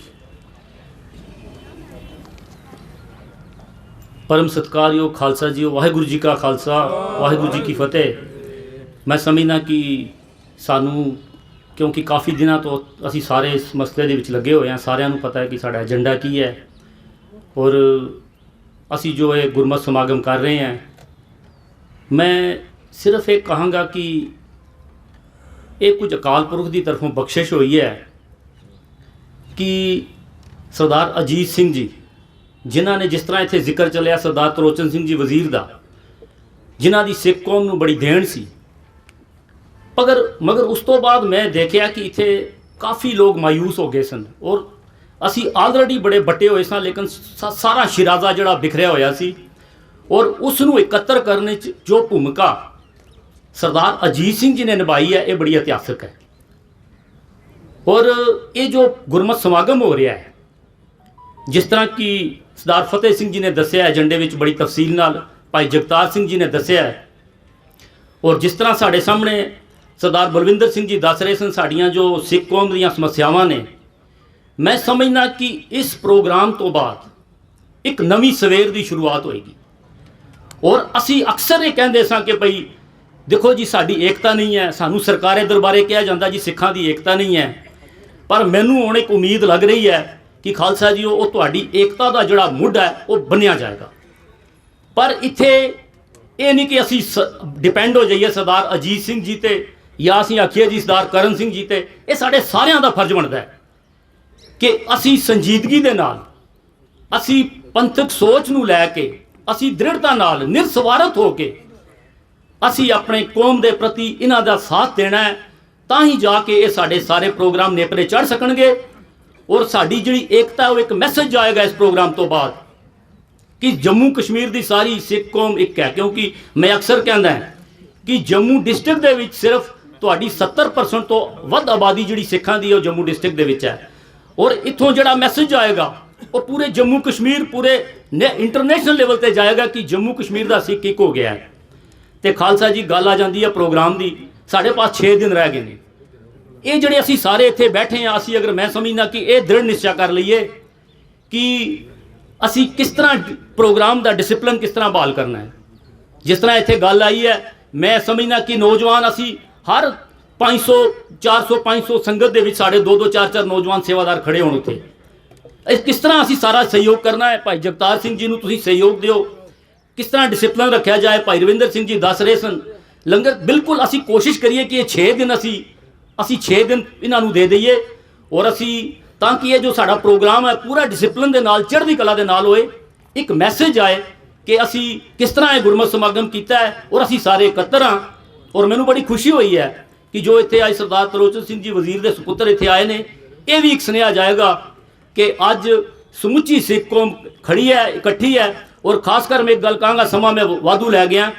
परम सत्कारयोग खालसा जी, वाहिगुरू जी का खालसा, वाहिगुरू जी की फतेह। मैं समझना कि सानू क्योंकि काफ़ी दिनों तो असी सारे इस मसले ਦੇ ਵਿੱਚ ਲੱਗੇ ਹੋਏ ਹਾਂ, ਸਾਰਿਆਂ ਨੂੰ ਪਤਾ ਹੈ ਕਿ ਸਾਡਾ ਏਜੰਡਾ ਕੀ ਹੈ ਔਰ ਅਸੀਂ ਜੋ ਇਹ ਗੁਰਮਤਿ ਸਮਾਗਮ ਕਰ ਰਹੇ ਹਾਂ। मैं सिर्फ एक कहांगा कि ये कुछ अकाल पुरख की तरफों बख्शिश हुई है कि सरदार अजीत सिंह जी जिन्हों ने जिस तरह इत्थे जिक्र चलिया सरदार त्रोचन सिंह जी वजीर का, जिन्हों की सिख कौम नूं बड़ी देन सी, मगर उस तो बाद मैं देखा कि इत्थे काफ़ी लोग मायूस हो गए सन और असी ऑलरेडी बड़े बटे हुए सन, लेकिन सारा शिराजा जिहड़ा बिखरिया होया सी और उसनूं एकत्र करने च जो भूमिका सरदार अजीत सिंह जी ने निभाई है ये बड़ी इतिहासक है। और ये जो गुरमत समागम हो रहा है, जिस तरह कि सरदार फतेह सिंह जी ने दस्या एजेंडे में बड़ी तफसील नाल, भाई जगतार सिंह जी ने दस्या है, और जिस तरह साढ़े सामने सरदार बलविंदर सिंह जी दस रहे सन साड़ियाँ जो सिख कौम दी समस्यावां ने, मैं समझना कि इस प्रोग्राम तो बाद एक नवी सवेर की शुरुआत होएगी। और असी अक्सर ये कहते सां कि भाई देखो जी साड़ी एकता नहीं है, सानू सरकारे दरबारे कहा जाता जी सिखां दी एकता नहीं है, पर मैनू हुण एक उम्मीद लग रही है ਕਿ ਖਾਲਸਾ ਜੀ ਉਹ ਤੁਹਾਡੀ ਏਕਤਾ ਦਾ ਜਿਹੜਾ ਮੁੱਢ ਹੈ ਉਹ ਬੰਨਿਆ ਜਾਏਗਾ। ਪਰ ਇੱਥੇ ਇਹ ਨਹੀਂ ਕਿ ਅਸੀਂ ਡਿਪੈਂਡ ਹੋ ਜਾਈਏ ਸਰਦਾਰ ਅਜੀਤ ਸਿੰਘ ਜੀ ਤੇ ਜਾਂ ਅਸੀਂ ਆਖੀਏ ਜੀ ਸਰਦਾਰ ਕਰਨ ਸਿੰਘ ਜੀ ਤੇ। ਇਹ ਸਾਡੇ ਸਾਰਿਆਂ ਦਾ ਫਰਜ਼ ਬਣਦਾ ਹੈ ਕਿ ਅਸੀਂ ਸੰਜੀਦਗੀ ਦੇ ਨਾਲ, ਅਸੀਂ ਪੰਥਕ ਸੋਚ ਨੂੰ ਲੈ ਕੇ, ਅਸੀਂ ਦ੍ਰਿੜਤਾ ਨਾਲ ਨਿਰਸਵਾਰਥ ਹੋ ਕੇ ਅਸੀਂ ਆਪਣੇ ਕੌਮ ਦੇ ਪ੍ਰਤੀ ਇਹਨਾਂ ਦਾ ਸਾਥ ਦੇਣਾ ਹੈ। ਤਾਂ ਹੀ ਜਾ ਕੇ ਇਹ ਸਾਡੇ ਸਾਰੇ ਪ੍ਰੋਗਰਾਮ ਨੇਪਰੇ ਚੜ੍ਹ ਸਕਣਗੇ ਔਰ ਸਾਡੀ ਜਿਹੜੀ ਏਕਤਾ ਉਹ ਇੱਕ ਮੈਸੇਜ ਜਾਏਗਾ ਇਸ ਪ੍ਰੋਗਰਾਮ ਤੋਂ ਬਾਅਦ ਕਿ ਜੰਮੂ ਕਸ਼ਮੀਰ ਦੀ ਸਾਰੀ ਸਿੱਖ ਕੌਮ ਇੱਕ ਹੈ। ਕਿਉਂਕਿ ਮੈਂ ਅਕਸਰ ਕਹਿੰਦਾ ਹਾਂ ਕਿ ਜੰਮੂ ਡਿਸਟ੍ਰਿਕਟ ਦੇ ਵਿੱਚ ਸਿਰਫ ਤੁਹਾਡੀ 70% ਤੋਂ ਵੱਧ ਆਬਾਦੀ ਜਿਹੜੀ ਸਿੱਖਾਂ ਦੀ ਹੈ ਉਹ ਜੰਮੂ ਡਿਸਟ੍ਰਿਕਟ ਦੇ ਵਿੱਚ ਹੈ। ਔਰ ਇੱਥੋਂ ਜਿਹੜਾ ਮੈਸੇਜ ਆਏਗਾ ਉਹ ਪੂਰੇ ਜੰਮੂ ਕਸ਼ਮੀਰ, ਪੂਰੇ ਇੰਟਰਨੈਸ਼ਨਲ ਲੈਵਲ ਤੇ ਜਾਏਗਾ ਕਿ ਜੰਮੂ ਕਸ਼ਮੀਰ ਦਾ ਸਿੱਖ ਇੱਕ ਹੋ ਗਿਆ ਹੈ। ਤੇ ਖਾਲਸਾ ਜੀ ਗੱਲ ਆ ਜਾਂਦੀ ਹੈ ਪ੍ਰੋਗਰਾਮ ਦੀ। ਸਾਡੇ ਪਾਸ 6 ਦਿਨ ਰਹਿ ਗਏ ਨੇ। ਇਹ ਜਿਹੜੇ ਅਸੀਂ ਸਾਰੇ ਇੱਥੇ ਬੈਠੇ ਹਾਂ, ਅਸੀਂ ਅਗਰ ਮੈਂ ਸਮਝਦਾ ਕਿ ਇਹ ਦ੍ਰਿੜ ਨਿਸ਼ਚਾ ਕਰ ਲਈਏ ਕਿ ਅਸੀਂ ਕਿਸ ਤਰ੍ਹਾਂ ਪ੍ਰੋਗਰਾਮ ਦਾ ਡਿਸਪਲਿਨ ਕਿਸ ਤਰ੍ਹਾਂ ਬਹਾਲ ਕਰਨਾ ਹੈ। ਜਿਸ ਤਰ੍ਹਾਂ ਇੱਥੇ ਗੱਲ ਆਈ ਹੈ, ਮੈਂ ਸਮਝਦਾ ਕਿ ਨੌਜਵਾਨ ਅਸੀਂ ਹਰ 500 400 500 ਸੰਗਤ ਦੇ ਵਿੱਚ ਸਾਡੇ 2 2 4 4 ਨੌਜਵਾਨ ਸੇਵਾਦਾਰ ਖੜੇ ਹੋਣ ਉੱਥੇ। ਇਹ ਕਿਸ ਤਰ੍ਹਾਂ ਅਸੀਂ ਸਾਰਾ ਸਹਿਯੋਗ ਕਰਨਾ ਹੈ। ਭਾਈ ਜਗਤਾਰ ਸਿੰਘ ਜੀ ਨੂੰ ਤੁਸੀਂ ਸਹਿਯੋਗ ਦਿਓ, ਕਿਸ ਤਰ੍ਹਾਂ ਡਿਸਪਲਿਨ ਰੱਖਿਆ ਜਾਏ। ਭਾਈ ਰਵਿੰਦਰ ਸਿੰਘ ਜੀ ਦੱਸ ਰਹੇ ਸਨ ਲੰਗਰ। ਬਿਲਕੁਲ ਅਸੀਂ ਕੋਸ਼ਿਸ਼ ਕਰੀਏ ਕਿ ਇਹ 6 ਦਿਨ ਅਸੀਂ 6 ਦਿਨ ਇਹਨਾਂ ਨੂੰ ਦੇ ਦਈਏ ਔਰ ਅਸੀਂ ਤਾਂ ਕਿ ਇਹ ਜੋ ਸਾਡਾ ਪ੍ਰੋਗਰਾਮ ਹੈ ਪੂਰਾ ਡਿਸਪਲਿਨ ਦੇ ਨਾਲ, ਚੜ੍ਹਦੀ ਕਲਾ ਦੇ ਨਾਲ ਹੋਏ। ਇੱਕ ਮੈਸੇਜ ਆਏ ਕਿ ਅਸੀਂ ਕਿਸ ਤਰ੍ਹਾਂ ਇਹ ਗੁਰਮਤਿ ਸਮਾਗਮ ਕੀਤਾ ਹੈ ਔਰ ਅਸੀਂ ਸਾਰੇ ਇਕੱਤਰ ਹਾਂ। ਔਰ ਮੈਨੂੰ ਬੜੀ ਖੁਸ਼ੀ ਹੋਈ ਹੈ ਕਿ ਜੋ ਇੱਥੇ ਅੱਜ ਸਰਦਾਰ ਤਰਲੋਚਨ ਸਿੰਘ ਜੀ ਵਜ਼ੀਰ ਦੇ ਸੁਪੁੱਤਰ ਇੱਥੇ ਆਏ ਨੇ। ਇਹ ਵੀ ਇੱਕ ਸੁਨੇਹਾ ਜਾਏਗਾ ਕਿ ਅੱਜ ਸਮੁੱਚੀ ਸਿੱਖ ਕੌਮ ਖੜੀ ਹੈ, ਇਕੱਠੀ ਹੈ। ਔਰ ਖਾਸ ਕਰ ਮੈਂ ਇੱਕ ਗੱਲ ਕਹਾਂਗਾ, ਸਮਾਂ ਮੈਂ ਵਾਧੂ ਲੈ ਗਿਆ,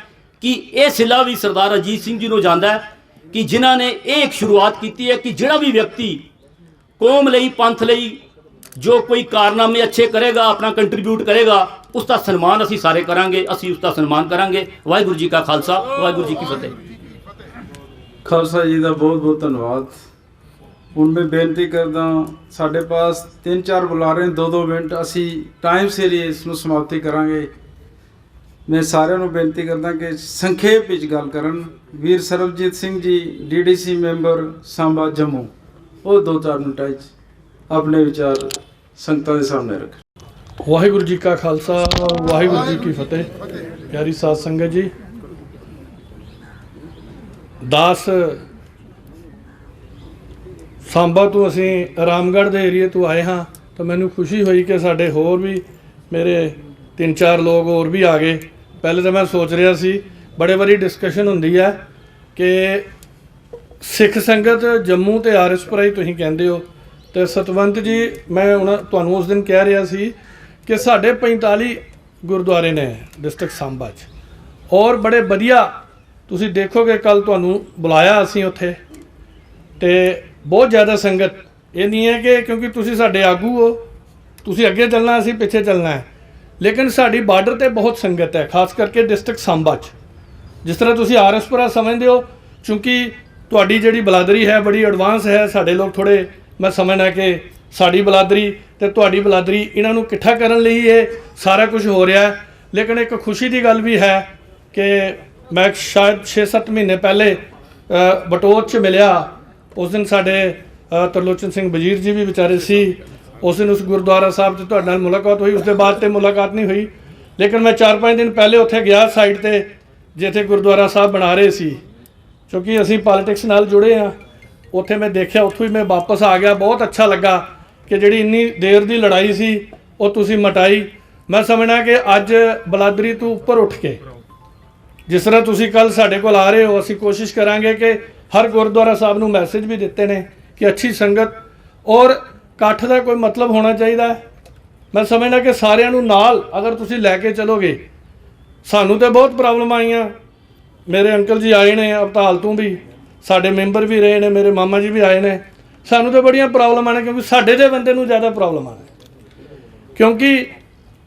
ਕਿ ਇਹ ਸਿਲਾ ਵੀ ਸਰਦਾਰ ਅਜੀਤ ਸਿੰਘ ਜੀ ਨੂੰ ਜਾਂਦਾ ਹੈ ਕਿ ਜਿਨ੍ਹਾਂ ਨੇ ਇਹ ਇੱਕ ਸ਼ੁਰੂਆਤ ਕੀਤੀ ਹੈ ਕਿ ਜਿਹੜਾ ਵੀ ਵਿਅਕਤੀ ਕੌਮ ਲਈ, ਪੰਥ ਲਈ ਜੋ ਕੋਈ ਕਾਰਨਾਮੇ ਅੱਛੇ ਕਰੇਗਾ, ਆਪਣਾ ਕੰਟਰੀਬਿਊਟ ਕਰੇਗਾ, ਉਸ ਦਾ ਸਨਮਾਨ ਅਸੀਂ ਸਾਰੇ ਕਰਾਂਗੇ। ਅਸੀਂ ਉਸ ਦਾ ਸਨਮਾਨ ਕਰਾਂਗੇ। ਵਾਹਿਗੁਰੂ ਜੀ ਕਾ ਖਾਲਸਾ, ਵਾਹਿਗੁਰੂ ਜੀ ਕੀ ਫਤਿਹ। ਖਾਲਸਾ ਜੀ ਦਾ ਬਹੁਤ ਬਹੁਤ ਧੰਨਵਾਦ। ਹੁਣ ਮੈਂ ਬੇਨਤੀ ਕਰਦਾ, ਸਾਡੇ ਪਾਸ 3-4 ਬੁਲਾਰੇ 2-2 ਮਿੰਟ, ਅਸੀਂ ਟਾਈਮ ਸਿਰ ਹੀ ਇਸ ਨੂੰ ਸਮਾਪਤੀ ਕਰਾਂਗੇ। ਮੈਂ ਸਾਰਿਆਂ ਨੂੰ ਬੇਨਤੀ ਕਰਦਾ ਕਿ ਸੰਖੇਪ ਵਿੱਚ ਗੱਲ ਕਰਨ। ਵੀਰ ਸਰਬਜੀਤ ਸਿੰਘ ਜੀ DDC ਮੈਂਬਰ ਸਾਂਬਾ ਜੰਮੂ, ਉਹ 2-4 ਮਿੰਟਾਂ 'ਚ ਆਪਣੇ ਵਿਚਾਰ ਸੰਗਤਾਂ ਦੇ ਸਾਹਮਣੇ ਰੱਖ। ਵਾਹਿਗੁਰੂ ਜੀ ਕਾ ਖਾਲਸਾ, ਵਾਹਿਗੁਰੂ ਜੀ ਕੀ ਫਤਿਹ। ਪਿਆਰੀ ਸਾਧ ਸੰਗਤ ਜੀ, ਦਾਸ ਸਾਂਬਾ ਤੋਂ ਅਸੀਂ ਰਾਮਗੜ੍ਹ ਦੇ ਏਰੀਏ ਤੋਂ ਆਏ ਹਾਂ ਤਾਂ ਮੈਨੂੰ ਖੁਸ਼ੀ ਹੋਈ ਕਿ ਸਾਡੇ ਹੋਰ ਵੀ ਮੇਰੇ 3-4 ਲੋਕ ਹੋਰ ਵੀ ਆ ਗਏ। ਪਹਿਲੇ ਤਾਂ ਮੈਂ ਸੋਚ ਰਿਹਾ ਸੀ, ਬੜੇ ਵਾਰੀ ਡਿਸਕਸ਼ਨ ਹੁੰਦੀ ਹੈ ਕਿ ਸਿੱਖ ਸੰਗਤ ਜੰਮੂ ਤੇ ਆਰਐਸਪੁਰਾ ਹੀ ਤੁਸੀਂ ਕਹਿੰਦੇ ਹੋ। ਤੇ ਸਤਵੰਤ ਜੀ, ਮੈਂ ਤੁਹਾਨੂੰ ਉਸ ਦਿਨ ਕਹਿ ਰਿਹਾ ਸੀ ਕਿ ਸਾਡੇ 45 ਗੁਰਦੁਆਰੇ ਨੇ ਡਿਸਟ੍ਰਿਕਟ ਸਾਂਬਾ 'ਚ ਔਰ ਬੜੇ ਵਧੀਆ। ਤੁਸੀਂ ਦੇਖੋਗੇ ਕੱਲ ਤੁਹਾਨੂੰ ਬੁਲਾਇਆ ਅਸੀਂ ਉੱਥੇ, ਤੇ ਬਹੁਤ ਜ਼ਿਆਦਾ ਸੰਗਤ। ਇਹ ਨਹੀਂ ਹੈ ਕਿ ਕਿਉਂਕਿ ਤੁਸੀਂ ਸਾਡੇ ਆਗੂ ਹੋ, ਤੁਸੀਂ ਅੱਗੇ ਚੱਲਣਾ, ਅਸੀਂ ਪਿੱਛੇ ਚੱਲਣਾ ਹੈ, ਲੇਕਿਨ ਸਾਡੀ ਬਾਰਡਰ ਤੇ ਬਹੁਤ ਸੰਗਤ ਹੈ, ਖਾਸ ਕਰਕੇ ਡਿਸਟ੍ਰਿਕਟ ਸਾਂਬਾ 'ਚ। ਜਿਸ ਤਰ੍ਹਾਂ ਤੁਸੀਂ ਆਰਐਸਪੁਰਾ ਸਮਝਦੇ ਹੋ, ਕਿਉਂਕਿ ਤੁਹਾਡੀ ਜਿਹੜੀ ਬਲਾਦਰੀ ਹੈ ਬੜੀ ਐਡਵਾਂਸ ਹੈ। ਸਾਡੇ ਲੋਕ ਥੋੜ੍ਹੇ, ਮੈਂ ਸਮਝਦਾ ਕਿ ਸਾਡੀ ਬਲਾਦਰੀ ਤੇ ਤੁਹਾਡੀ ਬਲਾਦਰੀ, ਇਹਨਾਂ ਨੂੰ ਇਕੱਠਾ ਕਰਨ ਲਈ ਇਹ ਸਾਰਾ ਕੁਝ ਹੋ ਰਿਹਾ ਹੈ। ਲੇਕਿਨ ਇੱਕ ਖੁਸ਼ੀ ਦੀ ਗੱਲ ਵੀ ਹੈ ਕਿ ਮੈਂ ਸ਼ਾਇਦ 6-7 ਮਹੀਨੇ ਪਹਿਲੇ ਬਟੋਤ 'ਚ ਮਿਲਿਆ। ਉਸ ਦਿਨ ਸਾਡੇ ਤਰਲੋਚਨ ਸਿੰਘ ਵਜ਼ੀਰ ਜੀ ਵੀ ਵਿਚਾਰੇ ਸੀ। ਉਸ ਦਿਨ ਉਸ ਗੁਰਦੁਆਰਾ ਸਾਹਿਬ 'ਚ ਤੁਹਾਡੇ ਨਾਲ ਮੁਲਾਕਾਤ ਹੋਈ। ਉਸ ਦੇ ਬਾਅਦ ਤੇ ਮੁਲਾਕਾਤ ਨਹੀਂ ਹੋਈ, ਲੇਕਿਨ ਮੈਂ 4-5 ਦਿਨ ਪਹਿਲੇ ਉੱਥੇ ਗਿਆ ਸਾਈਡ ਤੇ, ਜਿੱਥੇ ਗੁਰਦੁਆਰਾ ਸਾਹਿਬ ਬਣਾ ਰਹੇ ਸੀ। ਕਿਉਂਕਿ ਅਸੀਂ ਪੋਲੀਟਿਕਸ ਨਾਲ ਜੁੜੇ ਹਾਂ, ਉੱਥੇ ਮੈਂ ਦੇਖਿਆ, ਉੱਥੋਂ ਹੀ ਮੈਂ ਵਾਪਸ ਆ ਗਿਆ। ਬਹੁਤ ਅੱਛਾ ਲੱਗਾ ਕਿ ਜਿਹੜੀ ਇੰਨੀ ਦੇਰ ਦੀ ਲੜਾਈ ਸੀ ਉਹ ਤੁਸੀਂ ਮਿਟਾਈ। ਮੈਂ ਸਮਝਦਾ ਕਿ ਅੱਜ ਬਲਾਦਰੀ ਤੋਂ ਉੱਪਰ ਉੱਠ ਕੇ, ਜਿਸ ਤਰ੍ਹਾਂ ਤੁਸੀਂ ਕੱਲ ਸਾਡੇ ਕੋਲ ਆ ਰਹੇ ਹੋ, ਅਸੀਂ ਕੋਸ਼ਿਸ਼ ਕਰਾਂਗੇ ਕਿ ਹਰ ਗੁਰਦੁਆਰਾ ਸਾਹਿਬ ਨੂੰ ਮੈਸੇਜ ਵੀ ਦਿੱਤੇ ਨੇ ਕਿ ਅੱਛੀ ਸੰਗਤ ਔਰ ਇਕੱਠ ਦਾ ਕੋਈ ਮਤਲਬ ਹੋਣਾ ਚਾਹੀਦਾ। ਮੈਂ ਸਮਝਦਾ ਕਿ ਸਾਰਿਆਂ ਨੂੰ ਨਾਲ ਅਗਰ ਤੁਸੀਂ ਲੈ ਕੇ ਚਲੋਗੇ। ਸਾਨੂੰ ਤਾਂ ਬਹੁਤ ਪ੍ਰੋਬਲਮ ਆਈਆਂ। ਮੇਰੇ ਅੰਕਲ ਜੀ ਆਏ ਨੇ ਅਬਤਾਲ ਤੋਂ ਵੀ, ਸਾਡੇ ਮੈਂਬਰ ਵੀ ਰਹੇ ਨੇ, ਮੇਰੇ ਮਾਮਾ ਜੀ ਵੀ ਆਏ ਨੇ। ਸਾਨੂੰ ਤਾਂ ਬੜੀਆਂ ਪ੍ਰੋਬਲਮਾਂ ਨੇ, ਕਿਉਂਕਿ ਸਾਡੇ ਦੇ ਬੰਦੇ ਨੂੰ ਜ਼ਿਆਦਾ ਪ੍ਰੋਬਲਮਾਂ ਨੇ। ਕਿਉਂਕਿ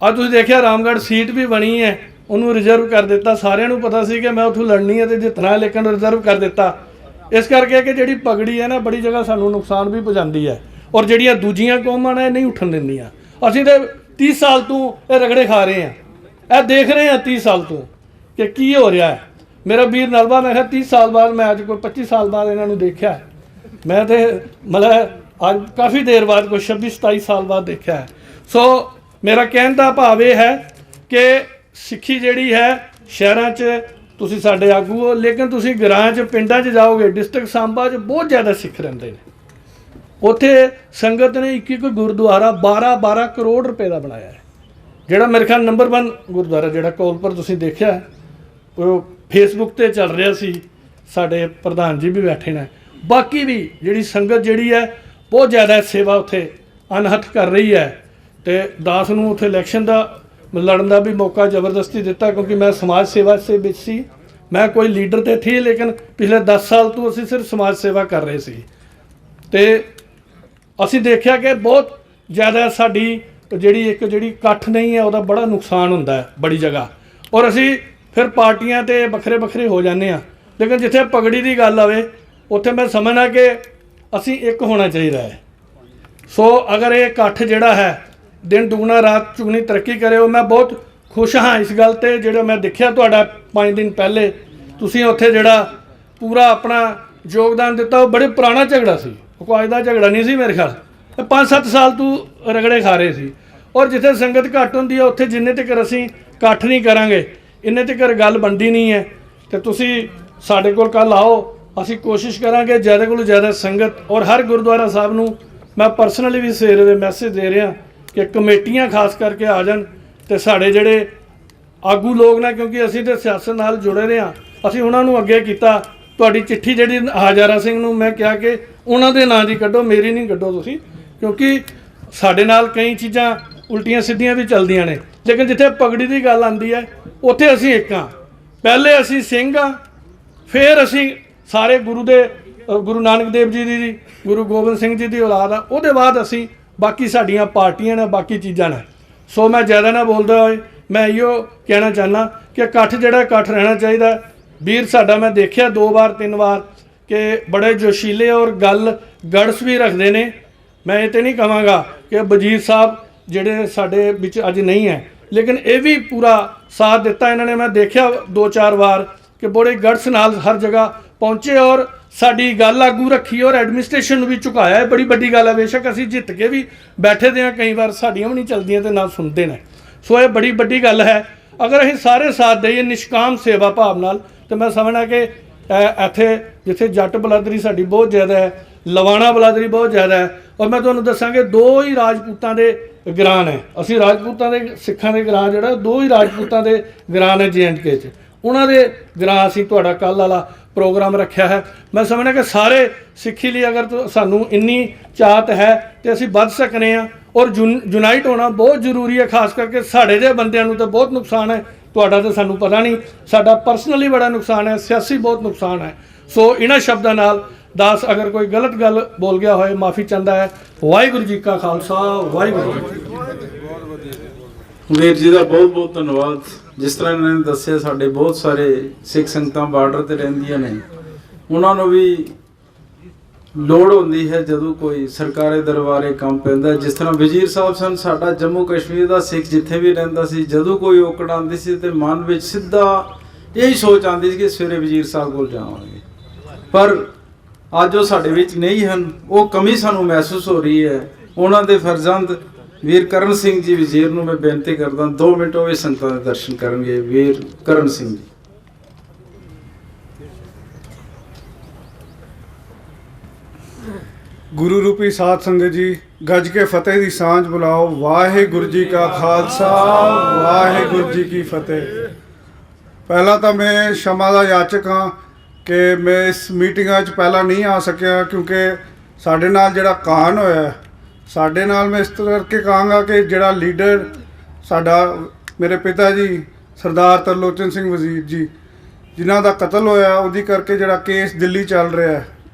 ਅੱਜ ਤੁਸੀਂ ਦੇਖਿਆ ਰਾਮਗੜ੍ਹ ਸੀਟ ਵੀ ਬਣੀ ਹੈ, ਉਹਨੂੰ ਰਿਜ਼ਰਵ ਕਰ ਦਿੱਤਾ। ਸਾਰਿਆਂ ਨੂੰ ਪਤਾ ਸੀ ਕਿ ਮੈਂ ਉੱਥੋਂ ਲੜਨੀ ਹੈ ਤੇ ਜਿੱਤਣਾ, ਲੇਕਿਨ ਰਿਜ਼ਰਵ ਕਰ ਦਿੱਤਾ। ਇਸ ਕਰਕੇ ਕਿ ਜਿਹੜੀ ਪਗੜੀ ਹੈ ਨਾ, ਬੜੀ ਜਗ੍ਹਾ ਸਾਨੂੰ ਨੁਕਸਾਨ ਵੀ ਪਹੁੰਚਾਉਂਦੀ ਹੈ। ਔਰ ਜਿਹੜੀਆਂ ਦੂਜੀਆਂ ਕੌਮਾਂ ਨੇ ਇਹ ਨਹੀਂ ਉੱਠਣ ਦਿੰਦੀਆਂ। ਅਸੀਂ ਤਾਂ 30 ਸਾਲ ਤੋਂ ਇਹ ਰਗੜੇ ਖਾ ਰਹੇ ਹਾਂ, ਇਹ ਦੇਖ ਰਹੇ ਹਾਂ 30 ਸਾਲ ਤੋਂ ਕਿ ਕੀ ਹੋ ਰਿਹਾ ਹੈ। ਮੇਰਾ ਵੀਰ ਨਲਵਾ, ਮੈਂ ਕਿਹਾ 30 ਸਾਲ ਬਾਅਦ, ਮੈਂ ਅੱਜ ਕੋਈ 25 ਸਾਲ ਬਾਅਦ ਇਹਨਾਂ ਨੂੰ ਦੇਖਿਆ। ਮੈਂ ਤੇ ਮਤਲਬ ਅੱਜ ਕਾਫੀ ਦੇਰ ਬਾਅਦ ਕੋਈ 26-27 ਸਾਲ ਬਾਅਦ ਦੇਖਿਆ ਹੈ। ਸੋ ਮੇਰਾ ਕਹਿਣ ਦਾ ਭਾਵ ਇਹ ਹੈ ਕਿ ਸਿੱਖੀ ਜਿਹੜੀ ਹੈ ਸ਼ਹਿਰਾਂ 'ਚ ਤੁਸੀਂ ਸਾਡੇ ਆਗੂ ਹੋ, ਲੇਕਿਨ ਤੁਸੀਂ ਗ੍ਰਾਂ 'ਚ ਪਿੰਡਾਂ 'ਚ ਜਾਓਗੇ, ਡਿਸਟ੍ਰਿਕਟ ਸਾਂਬਾ 'ਚ ਬਹੁਤ ਜ਼ਿਆਦਾ ਸਿੱਖ ਰਹਿੰਦੇ ਨੇ। ਉੱਥੇ ਸੰਗਤ ਨੇ ਇੱਕ ਗੁਰਦੁਆਰਾ 12 ਕਰੋੜ ਰੁਪਏ ਦਾ ਬਣਾਇਆ ਹੈ, ਜਿਹੜਾ ਮੇਰੇ ਖਿਆਲ ਨੰਬਰ 1 ਗੁਰਦੁਆਰਾ ਜਿਹੜਾ ਕੋਲਪੁਰ ਤੁਸੀਂ ਦੇਖਿਆ ਉਹ ਫੇਸਬੁੱਕ ਤੇ ਚੱਲ ਰਿਹਾ ਸੀ, ਸਾਡੇ ਪ੍ਰਧਾਨ ਜੀ ਵੀ ਬੈਠੇ ਨੇ। ਬਾਕੀ ਵੀ ਜਿਹੜੀ ਸੰਗਤ ਜਿਹੜੀ ਹੈ ਬਹੁਤ ਜ਼ਿਆਦਾ ਸੇਵਾ ਉੱਥੇ ਅਣਹੱਥ ਕਰ ਰਹੀ ਹੈ। ਤੇ ਦਾਸ ਨੂੰ ਉੱਥੇ ਇਲੈਕਸ਼ਨ ਦਾ ਲੜਨ ਦਾ ਵੀ ਮੌਕਾ ਜ਼ਬਰਦਸਤੀ ਦਿੱਤਾ, ਕਿਉਂਕਿ ਮੈਂ ਸਮਾਜ ਸੇਵਾ ਦੇ ਵਿੱਚ ਸੀ, ਮੈਂ ਕੋਈ ਲੀਡਰ ਤੇ ਥੀ, ਲੇਕਿਨ ਪਿਛਲੇ 10 ਸਾਲ ਤੋਂ ਅਸੀਂ ਸਿਰਫ ਸਮਾਜ ਸੇਵਾ ਕਰ ਰਹੇ ਸੀ। ਤੇ ਅਸੀਂ ਦੇਖਿਆ ਕਿ ਬਹੁਤ ਜ਼ਿਆਦਾ ਸਾਡੀ ਜਿਹੜੀ ਇਕੱਠ ਨਹੀਂ ਹੈ ਉਹਦਾ ਬੜਾ ਨੁਕਸਾਨ ਹੁੰਦਾ ਹੈ ਬੜੀ ਜਗ੍ਹਾ, ਔਰ ਅਸੀਂ ਫਿਰ ਪਾਰਟੀਆਂ ਤੇ ਵੱਖਰੇ ਹੋ ਜਾਂਦੇ ਹਾਂ। ਲੇਕਿਨ ਜਿੱਥੇ ਪਗੜੀ ਦੀ ਗੱਲ ਆਵੇ ਉੱਥੇ ਮੈਂ ਸਮਝਦਾ ਕਿ ਅਸੀਂ ਇੱਕ ਹੋਣਾ ਚਾਹੀਦਾ ਹੈ। ਸੋ ਅਗਰ ਇਹ ਇਕੱਠ ਜਿਹੜਾ ਹੈ ਦਿਨ ਦੁਗਣਾ ਰਾਤ ਚੁਗਣੀ ਤਰੱਕੀ ਕਰੇ, ਉਹ ਮੈਂ ਬਹੁਤ ਖੁਸ਼ ਹਾਂ ਇਸ ਗੱਲ ਤੇ। ਜਿਹੜਾ ਮੈਂ ਦੇਖਿਆ ਤੁਹਾਡਾ 5 ਦਿਨ ਪਹਿਲੇ ਤੁਸੀਂ ਉੱਥੇ ਜਿਹੜਾ ਪੂਰਾ ਆਪਣਾ ਯੋਗਦਾਨ ਦਿੱਤਾ, ਉਹ ਬੜੇ ਪੁਰਾਣਾ ਝਗੜਾ ਸੀ, ਉਹ ਕੋਈ ਅੱਜ ਦਾ ਝਗੜਾ ਨਹੀਂ ਸੀ ਮੇਰੇ ਖਿਆਲ। 5-7 ਸਾਲ ਤੋਂ ਰਗੜੇ ਖਾ ਰਹੇ ਸੀ। ਔਰ ਜਿੱਥੇ ਸੰਗਤ ਘੱਟ ਹੁੰਦੀ ਹੈ ਉੱਥੇ ਜਿੰਨੇ ਤੱਕ ਅਸੀਂ ਇਕੱਠ ਨਹੀਂ ਕਰਾਂਗੇ ਇੰਨੇ ਤੱਕ ਗੱਲ ਬਣਦੀ ਨਹੀਂ ਹੈ। ਤੇ ਤੁਸੀਂ ਸਾਡੇ ਕੋਲ ਕੱਲ੍ਹ ਆਓ, ਅਸੀਂ ਕੋਸ਼ਿਸ਼ ਕਰਾਂਗੇ ਜ਼ਿਆਦਾ ਕੋਲੋਂ ਜ਼ਿਆਦਾ ਸੰਗਤ, ਔਰ ਹਰ ਗੁਰਦੁਆਰਾ ਸਾਹਿਬ ਨੂੰ ਮੈਂ ਪਰਸਨਲੀ ਵੀ ਸਵੇਰੇ ਦੇ ਮੈਸੇਜ ਦੇ ਰਿਹਾ ਕਿ ਕਮੇਟੀਆਂ ਖਾਸ ਕਰਕੇ ਆ ਜਾਣ ਤੇ ਸਾਡੇ ਜਿਹੜੇ ਆਗੂ ਲੋਕ ਨੇ, ਕਿਉਂਕਿ ਅਸੀਂ ਤਾਂ ਸਿਆਸਤ ਨਾਲ ਜੁੜੇ ਰਹੇ ਹਾਂ, ਅਸੀਂ ਉਹਨਾਂ ਨੂੰ ਅੱਗੇ ਕੀਤਾ। ਤੁਹਾਡੀ ਚਿੱਠੀ ਜਿਹੜੀ ਹਜ਼ਾਰਾ ਸਿੰਘ ਨੂੰ ਮੈਂ ਕਿਹਾ ਕਿ ਉਹਨਾਂ ਦੇ ਨਾਂ ਦੀ ਕੱਢੋ, ਮੇਰੀ ਨਹੀਂ ਕੱਢੋ ਤੁਸੀਂ, ਕਿਉਂਕਿ ਸਾਡੇ ਨਾਲ ਕਈ ਚੀਜ਼ਾਂ ਉਲਟੀਆਂ ਸਿੱਧੀਆਂ ਵੀ ਚੱਲਦੀਆਂ ਨੇ। ਲੇਕਿਨ ਜਿੱਥੇ ਪਗੜੀ ਦੀ ਗੱਲ ਆਉਂਦੀ ਹੈ ਉੱਥੇ ਅਸੀਂ ਇੱਕ ਹਾਂ। ਪਹਿਲੇ ਅਸੀਂ ਸਿੰਘ ਹਾਂ, ਫਿਰ ਅਸੀਂ ਸਾਰੇ ਗੁਰੂ ਨਾਨਕ ਦੇਵ ਜੀ ਦੀ, ਗੁਰੂ ਗੋਬਿੰਦ ਸਿੰਘ ਜੀ ਦੀ ਔਲਾਦ ਆ, ਉਹਦੇ ਬਾਅਦ ਅਸੀਂ ਬਾਕੀ ਸਾਡੀਆਂ ਪਾਰਟੀਆਂ ਨੇ, ਬਾਕੀ ਚੀਜ਼ਾਂ ਨੇ। ਸੋ ਮੈਂ ਜ਼ਿਆਦਾ ਨਾ ਬੋਲਦਾ ਹੋਏ ਮੈਂ ਇਹੋ ਕਹਿਣਾ ਚਾਹੁੰਦਾ ਕਿ ਇਕੱਠ ਜਿਹੜਾ ਇਕੱਠ ਰਹਿਣਾ ਚਾਹੀਦਾ। ਵੀਰ ਸਾਡਾ ਮੈਂ ਦੇਖਿਆ 2 ਵਾਰ 3 ਵਾਰ ਕਿ ਬੜੇ ਜੋਸ਼ੀਲੇ ਔਰ ਗੱਲ ਗੜਸ ਵੀ ਰੱਖਦੇ ਨੇ। ਮੈਂ ਇਹ ਤਾਂ ਨਹੀਂ ਕਹਾਂਗਾ ਕਿ ਵਜ਼ੀਰ ਸਾਹਿਬ ਜਿਹੜੇ ਸਾਡੇ ਵਿੱਚ ਅੱਜ ਨਹੀਂ ਹੈ, ਲੇਕਿਨ ਇਹ ਵੀ ਪੂਰਾ ਸਾਥ ਦਿੱਤਾ ਇਹਨਾਂ ਨੇ। ਮੈਂ ਦੇਖਿਆ 2-4 ਵਾਰ ਕਿ ਬੜੇ ਗੜਸ ਨਾਲ ਹਰ ਜਗ੍ਹਾ ਪਹੁੰਚੇ ਔਰ ਸਾਡੀ ਗੱਲ ਆਗੂ ਰੱਖੀ ਔਰ ਐਡਮਿਨਿਸਟ੍ਰੇਸ਼ਨ ਨੂੰ ਵੀ ਝੁਕਾਇਆ। ਇਹ ਬੜੀ ਵੱਡੀ ਗੱਲ ਹੈ। ਬੇਸ਼ੱਕ ਅਸੀਂ ਜਿੱਤ ਕੇ ਵੀ ਬੈਠੇ ਦੇ ਹਾਂ, ਕਈ ਵਾਰ ਸਾਡੀਆਂ ਵੀ ਨਹੀਂ ਚੱਲਦੀਆਂ ਤੇ ਨਾ ਸੁਣਦੇ ਨੇ। ਸੋ ਇਹ ਬੜੀ ਵੱਡੀ ਗੱਲ ਹੈ। ਅਗਰ ਅਸੀਂ ਸਾਰੇ ਸਾਥ ਦੇਈਏ ਨਿਸ਼ਕਾਮ ਸੇਵਾ ਭਾਵ ਨਾਲ, ਤਾਂ ਮੈਂ ਸਮਝਣਾ ਕਿ ਇੱਥੇ ਜਿੱਥੇ ਜੱਟ ਬਲਾਦਰੀ ਸਾਡੀ ਬਹੁਤ ਜ਼ਿਆਦਾ ਹੈ, ਲਵਾਣਾ ਬਲਾਦਰੀ ਬਹੁਤ ਜ਼ਿਆਦਾ ਹੈ। ਔਰ ਮੈਂ ਤੁਹਾਨੂੰ ਦੱਸਾਂਗੇ 2 ਹੀ ਰਾਜਪੂਤਾਂ ਦੇ ਗ੍ਰਾਂ ਨੇ। ਅਸੀਂ ਰਾਜਪੂਤਾਂ ਦੇ ਸਿੱਖਾਂ ਦੇ ਗ੍ਰਾਂ ਜਿਹੜਾ 2 ਹੀ ਰਾਜਪੂਤਾਂ ਦੇ ਗ੍ਰਾਂ ਨੇ J&K 'ਚ, ਉਹਨਾਂ ਦੇ ਗ੍ਰਾਂ ਅਸੀਂ ਤੁਹਾਡਾ ਕੱਲ੍ਹ ਵਾਲਾ ਪ੍ਰੋਗਰਾਮ ਰੱਖਿਆ ਹੈ। ਮੈਂ ਸਮਝਦਾ ਕਿ ਸਾਰੇ ਸਿੱਖੀ ਲਈ ਅਗਰ ਸਾਨੂੰ ਇੰਨੀ ਚਾਹਤ ਹੈ ਤੇ ਅਸੀਂ ਵੱਧ ਸਕਨੇ ਹਾਂ ਔਰ ਯੂਨਾਈਟ ਹੋਣਾ ਬਹੁਤ ਜ਼ਰੂਰੀ ਹੈ। ਖਾਸ ਕਰਕੇ ਸਾਡੇ ਜਿਹੇ ਬੰਦਿਆਂ ਨੂੰ ਤਾਂ ਬਹੁਤ ਨੁਕਸਾਨ ਹੈ, ਤੁਹਾਡਾ ਤਾਂ ਸਾਨੂੰ ਪਤਾ ਨਹੀਂ, ਸਾਡਾ ਪਰਸਨਲੀ ਬੜਾ ਨੁਕਸਾਨ ਹੈ, ਸਿਆਸੀ ਬਹੁਤ ਨੁਕਸਾਨ ਹੈ। ਸੋ ਇਹਨਾਂ ਸ਼ਬਦਾਂ ਨਾਲ ਦਾਸ ਅਗਰ ਕੋਈ ਗਲਤ ਗੱਲ ਬੋਲ ਗਿਆ ਹੋਏ ਮਾਫੀ ਚਾਹੁੰਦਾ ਹੈ। ਵਾਹਿਗੁਰੂ ਜੀ ਕਾ ਖਾਲਸਾ, ਵਾਹਿਗੁਰੂ ਜੀ ਕੀ ਫਤਿਹ। ਵੀਰ ਜੀ ਦਾ ਬਹੁਤ ਬਹੁਤ ਧੰਨਵਾਦ। ਜਿਸ ਤਰ੍ਹਾਂ ਇਹਨਾਂ ਨੇ ਦੱਸਿਆ ਸਾਡੇ ਬਹੁਤ ਸਾਰੇ ਸਿੱਖ ਸੰਗਤਾਂ ਬਾਰਡਰ ਤੇ ਰਹਿੰਦੀਆਂ ਨੇ, ਉਹਨਾਂ ਨੂੰ ਵੀ ਲੋੜ ਹੁੰਦੀ ਹੈ ਜਦੋਂ ਕੋਈ ਸਰਕਾਰੀ ਦਰਬਾਰੇ ਕੰਮ ਪੈਂਦਾ। ਜਿਸ ਤਰ੍ਹਾਂ ਵਜ਼ੀਰ ਸਾਹਿਬ ਸਨ, ਸਾਡਾ ਜੰਮੂ ਕਸ਼ਮੀਰ ਦਾ ਸਿੱਖ ਜਿੱਥੇ ਵੀ ਰਹਿੰਦਾ ਸੀ, ਜਦੋਂ ਕੋਈ ਔਕੜ ਆਉਂਦੀ ਸੀ ਤੇ ਮਨ ਵਿੱਚ ਸਿੱਧਾ ਇਹੀ ਸੋਚ ਆਉਂਦੀ ਸੀ ਕਿ ਸਵੇਰੇ ਵਜ਼ੀਰ ਸਾਹਿਬ ਕੋਲ ਜਾਵਾਂਗੇ। ਪਰ ਅੱਜ ਉਹ ਸਾਡੇ ਵਿੱਚ ਨਹੀਂ ਹਨ, ਉਹ ਕਮੀ ਸਾਨੂੰ ਮਹਿਸੂਸ ਹੋ ਰਹੀ ਹੈ। ਉਹਨਾਂ ਦੇ ਫਰਜ਼ੰਦ ਵੀਰ ਕਰਨ ਸਿੰਘ ਜੀ ਵਜ਼ੀਰ ਨੂੰ ਮੈਂ ਬੇਨਤੀ ਕਰਦਾ 2 ਮਿੰਟ ਉਹ ਵੀ ਸੰਗਤਾਂ ਦੇ ਦਰਸ਼ਨ ਕਰਨਗੇ। ਵੀਰ ਕਰਨ ਸਿੰਘ ਜੀ। ਗੁਰੂ ਰੂਪੀ ਸਾਧ ਸੰਗਤ ਜੀ, ਗੱਜ ਕੇ ਫਤਿਹ ਦੀ ਸਾਂਝ ਬੁਲਾਓ। ਵਾਹਿਗੁਰੂ ਜੀ ਕਾ ਖਾਲਸਾ, ਵਾਹਿਗੁਰੂ ਜੀ ਕੀ ਫਤਿਹ। ਪਹਿਲਾਂ ਤਾਂ ਮੈਂ ਸ਼ਮਾ ਦਾ ਯਾਚਕ ਹਾਂ ਕਿ ਮੈਂ ਇਸ ਮੀਟਿੰਗਾਂ 'ਚ ਪਹਿਲਾਂ ਨਹੀਂ ਆ ਸਕਿਆ, ਕਿਉਂਕਿ ਸਾਡੇ ਨਾਲ ਜਿਹੜਾ ਕਾਂਡ ਹੋਇਆ, ਸਾਡੇ ਨਾਲ ਮੈਂ ਇਸ ਤਰ੍ਹਾਂ ਕਰਕੇ ਕਹਾਂਗਾ ਕਿ ਜਿਹੜਾ ਲੀਡਰ ਸਾਡਾ ਮੇਰੇ ਪਿਤਾ ਜੀ ਸਰਦਾਰ ਤਰਲੋਚਨ ਸਿੰਘ ਵਜ਼ੀਰ ਜੀ, ਜਿਨ੍ਹਾਂ ਦਾ ਕਤਲ ਹੋਇਆ, ਉਹਦੀ ਕਰਕੇ ਜਿਹੜਾ ਕੇਸ ਦਿੱਲੀ ਚੱਲ ਰਿਹਾ ਹੈ,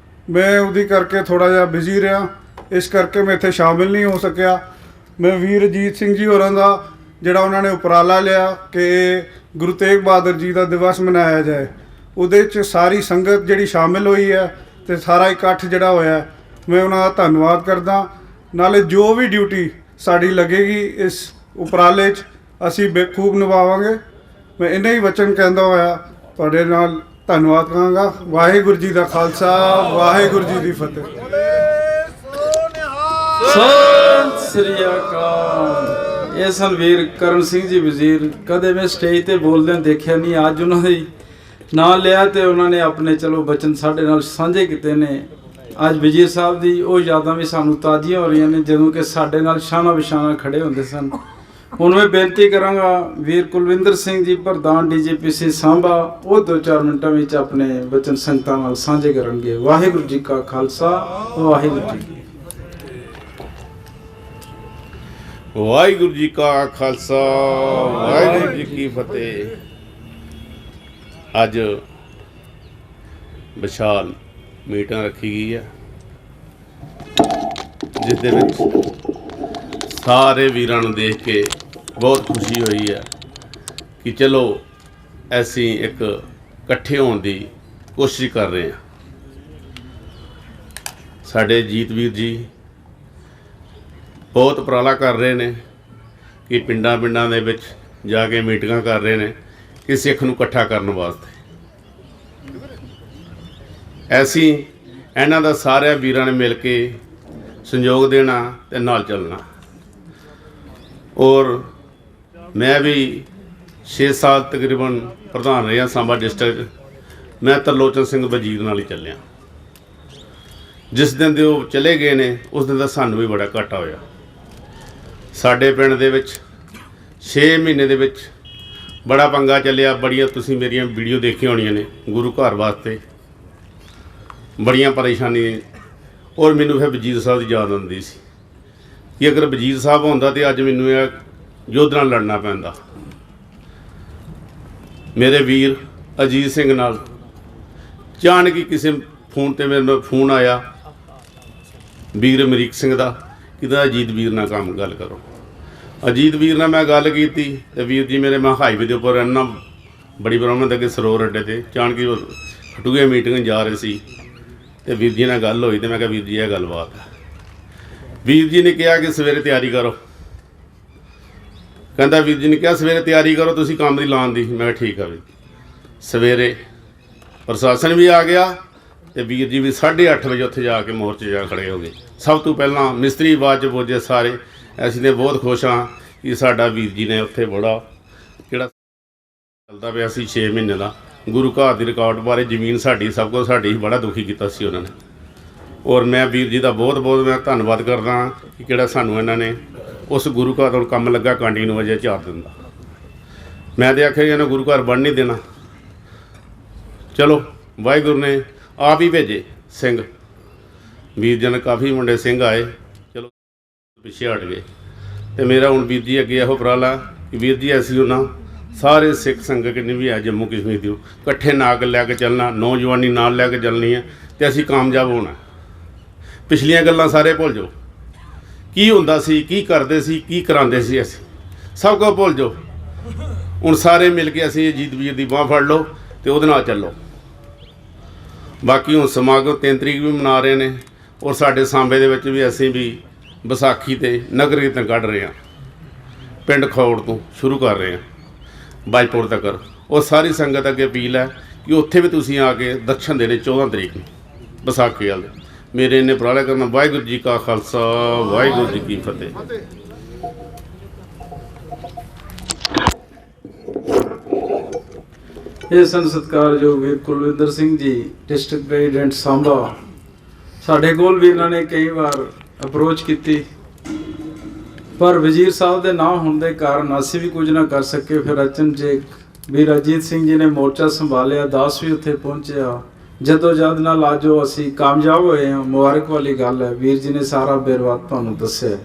ਮੈਂ ਉਹਦੀ ਕਰਕੇ ਥੋੜ੍ਹਾ ਜਿਹਾ ਬਿਜ਼ੀ ਰਿਹਾ, ਇਸ ਕਰਕੇ ਮੈਂ ਇੱਥੇ ਸ਼ਾਮਿਲ ਨਹੀਂ ਹੋ ਸਕਿਆ। ਮੈਂ ਵੀਰ ਅਜੀਤ ਸਿੰਘ ਜੀ ਹੋਰਾਂ ਦਾ ਜਿਹੜਾ ਉਹਨਾਂ ਨੇ ਉਪਰਾਲਾ ਲਿਆ ਕਿ ਗੁਰੂ ਤੇਗ ਬਹਾਦਰ ਜੀ ਦਾ ਦਿਵਸ ਮਨਾਇਆ ਜਾਏ, ਉਹਦੇ 'ਚ ਸਾਰੀ ਸੰਗਤ ਜਿਹੜੀ ਸ਼ਾਮਿਲ ਹੋਈ ਹੈ ਤੇ ਸਾਰਾ ਇਕੱਠ ਜਿਹੜਾ ਹੋਇਆ, ਮੈਂ ਉਹਨਾਂ ਦਾ ਧੰਨਵਾਦ ਕਰਦਾ। ਨਾਲੇ ਜੋ ਵੀ ਡਿਊਟੀ ਸਾਡੀ ਲੱਗੇਗੀ ਇਸ ਉਪਰਾਲੇ 'ਚ ਅਸੀਂ ਬੇਖੂਬ ਨਿਭਾਵਾਂਗੇ। ਮੈਂ ਇੰਨੇ ਹੀ ਵਚਨ ਕਹਿੰਦਾ ਹੋਇਆ ਤੁਹਾਡੇ ਨਾਲ ਧੰਨਵਾਦ ਕਹਾਂਗਾ। ਵਾਹਿਗੁਰੂ ਜੀ ਦਾ ਖਾਲਸਾ, ਵਾਹਿਗੁਰੂ ਜੀ ਦੀ ਫਤਿਹ। ਸਤਿ ਸ੍ਰੀ ਅਕਾਲ। ਇਹ ਸਨ ਵੀਰ ਕਰਮ ਸਿੰਘ ਜੀ ਵਜ਼ੀਰ। ਕਦੇ ਮੈਂ ਸਟੇਜ ਤੇ ਬੋਲਦਿਆਂ ਦੇਖਿਆ ਨਹੀਂ, ਅੱਜ ਉਹਨਾਂ ਦੀ ਨਾਂ ਲਿਆ ਤੇ ਉਹਨਾਂ ਨੇ ਆਪਣੇ ਚਲੋ ਬਚਨ ਸਾਡੇ ਨਾਲ ਸਾਂਝੇ ਕੀਤੇ ਨੇ। ਅੱਜ ਵਜ਼ੀਰ ਸਾਹਿਬ ਦੀ ਉਹ ਯਾਦਾਂ ਵੀ ਸਾਨੂੰ ਤਾਜ਼ੀਆਂ ਹੋ ਰਹੀਆਂ ਨੇ ਜਦੋਂ ਕਿ ਸਾਡੇ ਨਾਲ ਸ਼ਾਨਾ ਬਿਸ਼ਾਨਾ ਖੜੇ ਹੁੰਦੇ ਸਨ। ਹੁਣ ਮੈਂ ਬੇਨਤੀ ਕਰਾਂਗਾ ਵੀਰ ਕੁਲਵਿੰਦਰ ਸਿੰਘ ਜੀ ਪ੍ਰਧਾਨ DGPC ਸਾਂਭਾ, ਉਹ 2-4 ਮਿੰਟਾਂ ਵਿੱਚ ਆਪਣੇ ਬਚਨ ਸੰਗਤਾਂ ਨਾਲ ਸਾਂਝੇ ਕਰਨਗੇ। ਵਾਹਿਗੁਰੂ ਜੀ ਕਾ ਖਾਲਸਾ, ਵਾਹਿਗੁਰੂ ਜੀ ਕੀ ਵਾਹਿਗੁਰੂ ਜੀ ਕਾ ਖਾਲਸਾ, ਵਾਹਿਗੁਰੂ ਜੀ ਕੀ ਫਤਿਹ। ਅੱਜ ਵਿਸ਼ਾਲ ਮੀਟਿੰਗ ਰੱਖੀ ਗਈ ਹੈ ਜਿਸ ਦੇ ਵਿੱਚ ਸਾਰੇ ਵੀਰਾਂ ਨੂੰ ਦੇਖ ਕੇ ਬਹੁਤ ਖੁਸ਼ੀ ਹੋਈ ਹੈ ਕਿ ਚਲੋ ਅਸੀਂ ਇੱਕ ਇਕੱਠੇ ਹੋਣ ਦੀ ਕੋਸ਼ਿਸ਼ ਕਰ ਰਹੇ ਹਾਂ। ਸਾਡੇ ਜੀਤ ਵੀਰ ਜੀ ਬਹੁਤ ਉਪਰਾਲਾ ਕਰ ਰਹੇ ਨੇ ਕਿ ਪਿੰਡਾਂ ਦੇ ਵਿੱਚ ਜਾ ਕੇ ਮੀਟਿੰਗਾਂ ਕਰ ਰਹੇ ਨੇ ਕਿ ਸਿੱਖ ਨੂੰ ਇਕੱਠਾ ਕਰਨ ਵਾਸਤੇ। ਅਸੀਂ ਇਹਨਾਂ ਦਾ ਸਾਰਿਆਂ ਵੀਰਾਂ ਨੇ ਮਿਲ ਕੇ ਸੰਯੋਗ ਦੇਣਾ ਤੇ ਨਾਲ ਚੱਲਣਾ। ਔਰ ਮੈਂ ਵੀ 6 ਸਾਲ ਤਕਰੀਬਨ ਪ੍ਰਧਾਨ ਰਿਹਾ ਸਾਂਬਾ ਡਿਸਟ੍ਰਿਕਟ। ਮੈਂ ਤਰਲੋਚਨ ਸਿੰਘ ਵਜ਼ੀਰ ਨਾਲ ਹੀ ਚੱਲਿਆ। ਜਿਸ ਦਿਨ ਦੇ ਉਹ ਚਲੇ ਗਏ ਨੇ ਉਸ ਦਿਨ ਦਾ ਸਾਨੂੰ ਵੀ ਬੜਾ ਘਾਟਾ ਹੋਇਆ। ਸਾਡੇ ਪਿੰਡ ਦੇ ਵਿੱਚ 6 ਮਹੀਨੇ ਦੇ ਵਿੱਚ ਬੜਾ ਪੰਗਾ ਚੱਲਿਆ। ਬੜੀਆਂ ਤੁਸੀਂ ਮੇਰੀਆਂ ਵੀਡੀਓ ਦੇਖੀਆਂ ਹੋਣੀਆਂ ਨੇ ਗੁਰੂ ਘਰ ਵਾਸਤੇ, ਬੜੀਆਂ ਪਰੇਸ਼ਾਨੀਆਂ। ਔਰ ਮੈਨੂੰ ਫਿਰ ਵਜ਼ੀਰ ਸਾਹਿਬ ਦੀ ਯਾਦ ਆਉਂਦੀ ਸੀ ਕਿ ਅਗਰ ਵਜ਼ੀਰ ਸਾਹਿਬ ਹੁੰਦਾ ਤਾਂ ਅੱਜ ਮੈਨੂੰ ਇਹ ਯੁੱਧ ਨਾਲ ਲੜਨਾ ਪੈਂਦਾ। ਮੇਰੇ ਵੀਰ ਅਜੀਤ ਸਿੰਘ ਨਾਲ ਅਚਾਨਕ ਹੀ ਕਿਸੇ ਫੋਨ ਤੇ ਮੇਰੇ ਨਾਲ ਫੋਨ ਆਇਆ ਵੀਰ ਅਮਰੀਕ ਸਿੰਘ ਦਾ, ਕਿਦਾ ਅਜੀਤ ਵੀਰ ਨਾਲ ਗੱਲ ਕਰੋ। ਅਜੀਤ ਵੀਰ ਨਾਲ ਮੈਂ ਗੱਲ ਕੀਤੀ ਤੇ ਵੀਰ ਜੀ ਮੇਰੇ, ਮੈਂ ਹਾਈਵੇ ਦੇ ਉੱਪਰ ਰਹਿਣਾ ਬੜੀ ਬ੍ਰਾਹਮਣ ਦੇ ਅੱਗੇ ਸਰੋਵਰ ਅੱਡੇ ਤੇ। ਅਚਾਨਕ ਹੀ ਖਟੂਏ ਮੀਟਿੰਗ ਜਾ ਰਹੇ ਸੀ ਤੇ ਵੀਰ ਜੀ ਨਾਲ ਗੱਲ ਹੋਈ ਤੇ ਮੈਂ ਕਿਹਾ ਵੀਰ ਜੀ ਇਹ ਗੱਲਬਾਤ ਹੈ। ਵੀਰ ਜੀ ਨੇ ਕਿਹਾ ਕਿ ਸਵੇਰੇ ਤਿਆਰੀ ਕਰੋ। ਕਹਿੰਦਾ ਵੀਰ ਜੀ ਨੇ ਕਿਹਾ ਸਵੇਰੇ ਤਿਆਰੀ ਕਰੋ ਤੁਸੀਂ ਕੰਮ ਦੀ ਲਾਉਣ ਦੀ। ਮੈਂ ਕਿਹਾ ਠੀਕ ਆ ਵੀਰ। ਸਵੇਰੇ ਪ੍ਰਸ਼ਾਸਨ ਵੀ ਆ ਗਿਆ ਤੇ ਵੀਰ ਜੀ ਵੀ 8:30 ਵਜੇ ਉੱਥੇ ਜਾ ਕੇ ਮੋਰਚੇ ਜਾ ਖੜੇ ਹੋ ਗਏ। ਸਭ ਤੋਂ ਪਹਿਲਾਂ ਮਿਸਤਰੀ ਬਾਅਦ 'ਚ ਪੁੱਜੇ ਸਾਰੇ। ਅਸੀਂ ਤਾਂ ਬਹੁਤ ਖੁਸ਼ ਹਾਂ ਕਿ ਸਾਡਾ ਵੀਰ ਜੀ ਨੇ ਉੱਥੇ ਬੜਾ ਜਿਹੜਾ ਚੱਲਦਾ ਪਿਆ ਸੀ 6 ਮਹੀਨੇ ਦਾ ਗੁਰੂ ਘਰ ਦੀ ਰਿਕਾਰਡ ਬਾਰੇ, ਜ਼ਮੀਨ ਸਾਡੀ ਸਭ ਕੁਝ ਸਾਡੀ, ਬੜਾ ਦੁਖੀ ਕੀਤਾ ਸੀ ਉਹਨਾਂ ਨੇ। ਔਰ ਮੈਂ ਵੀਰ ਜੀ ਦਾ ਬਹੁਤ ਮੈਂ ਧੰਨਵਾਦ ਕਰਦਾ ਕਿ ਜਿਹੜਾ ਸਾਨੂੰ ਇਹਨਾਂ ਨੇ ਉਸ ਗੁਰੂ ਘਰ ਤੋਂ ਕੰਮ ਲੱਗਾ ਕੰਟੀਨਿਊ ਵਜੇ 4 ਦਿਨ ਦਾ। ਮੈਂ ਤਾਂ ਆਖਿਆ ਇਹਨਾਂ ਗੁਰੂ ਘਰ ਬਣ ਨਹੀਂ ਦੇਣਾ। ਚਲੋ ਵਾਹਿਗੁਰੂ ਨੇ ਆਪ ਹੀ ਭੇਜੇ ਸਿੰਘ। ਵੀਰ ਜੀ ਨੇ ਕਾਫੀ ਮੁੰਡੇ ਸਿੰਘ ਆਏ, ਚਲੋ ਪਿੱਛੇ ਹਟ ਗਏ। ਤੇ ਮੇਰਾ ਹੁਣ ਵੀਰ ਜੀ ਅੱਗੇ ਇਹੋ ਉਪਰਾਲਾ ਕਿ ਵੀਰ ਜੀ ਅਸੀਂ ਉਹਨਾਂ ਸਾਰੇ ਸਿੱਖ ਸੰਗਤ ਕਿੰਨੀ ਵੀ ਹੈ ਜੰਮੂ ਕਸ਼ਮੀਰ ਦੀ ਇਕੱਠੇ ਨਾਗ ਲੈ ਕੇ ਚੱਲਣਾ, ਨੌਜਵਾਨੀ ਨਾਲ ਲੈ ਕੇ ਚੱਲਣੀ ਹੈ ਤੇ ਅਸੀਂ ਕਾਮਯਾਬ ਹੋਣਾ। ਪਿਛਲੀਆਂ ਗੱਲਾਂ ਸਾਰੇ ਭੁੱਲ ਜਾਓ, ਕੀ ਹੁੰਦਾ ਸੀ, ਕੀ ਕਰਦੇ ਸੀ, ਕੀ ਕਰਾਉਂਦੇ ਸੀ, ਅਸੀਂ ਸਭ ਕੁਝ ਭੁੱਲ ਜਾਓ। ਹੁਣ ਸਾਰੇ ਮਿਲ ਕੇ ਅਸੀਂ ਅਜੀਤ ਵੀਰ ਦੀ ਬਾਂਹ ਫੜ ਲਓ ਤੇ ਉਹਦੇ ਨਾਲ ਚੱਲੋ। ਬਾਕੀ ਹੁਣ ਸਮਾਗਮ 3 ਤਰੀਕ ਵੀ ਮਨਾ ਰਹੇ ਨੇ। ਔਰ ਸਾਡੇ ਸਾਂਬੇ ਦੇ ਵਿੱਚ ਵੀ ਅਸੀਂ ਵੀ ਵਿਸਾਖੀ ਤੇ ਨਗਰ ਕੀਰਤਨ ਕੱਢ ਰਹੇ ਹਾਂ। ਪਿੰਡ ਖੌੜ ਤੋਂ ਸ਼ੁਰੂ ਕਰ ਰਹੇ ਹਾਂ ਬਾਜਪੁਰ ਤੱਕ। ਉਹ ਸਾਰੀ ਸੰਗਤ ਅੱਗੇ ਅਪੀਲ ਹੈ ਕਿ ਉੱਥੇ ਵੀ ਤੁਸੀਂ ਆ ਕੇ ਦਰਸ਼ਨ ਦੇਣੇ 14 ਤਰੀਕ ਨੂੰ ਵਿਸਾਖੀ ਵਾਲੇ। ਮੇਰੇ ਇੰਨੇ ਉਪਰਾਲੇ ਕਰਨਾ। ਵਾਹਿਗੁਰੂ ਜੀ ਕਾ ਖਾਲਸਾ, ਵਾਹਿਗੁਰੂ ਜੀ ਕੀ ਫਤਿਹ। ਇਹ ਸਨ ਸਤਿਕਾਰਯੋਗ ਵੀਰ ਕੁਲਵਿੰਦਰ ਸਿੰਘ ਜੀ ਡਿਸਟ੍ਰਿਕਟ ਪ੍ਰੈਜ਼ੀਡੈਂਟ ਸਾਂਭਾ। ਸਾਡੇ ਕੋਲ ਵੀ ਇਹਨਾਂ ਨੇ ਕਈ ਵਾਰ ਅਪਰੋਚ ਕੀਤੀ ਪਰ ਵਜ਼ੀਰ ਸਾਹਿਬ ਦੇ ਨਾ ਹੋਣ ਦੇ ਕਾਰਨ ਅਸੀਂ ਵੀ ਕੁਝ ਨਾ ਕਰ ਸਕੇ। ਫਿਰ ਅਚਨਚੇਤ ਵੀਰ ਅਜੀਤ ਸਿੰਘ ਜੀ ਨੇ ਮੋਰਚਾ ਸੰਭਾਲਿਆ, ਦਾਸ ਵੀ ਉੱਥੇ ਪਹੁੰਚਿਆ। ਜਦੋਂ ਜਦ ਨਾਲ ਅੱਜ ਉਹ ਅਸੀਂ ਕਾਮਯਾਬ ਹੋਏ ਹਾਂ, ਮੁਬਾਰਕ ਵਾਲੀ ਗੱਲ ਹੈ। ਵੀਰ ਜੀ ਨੇ ਸਾਰਾ ਬੇਰਵਾ ਤੁਹਾਨੂੰ ਦੱਸਿਆ।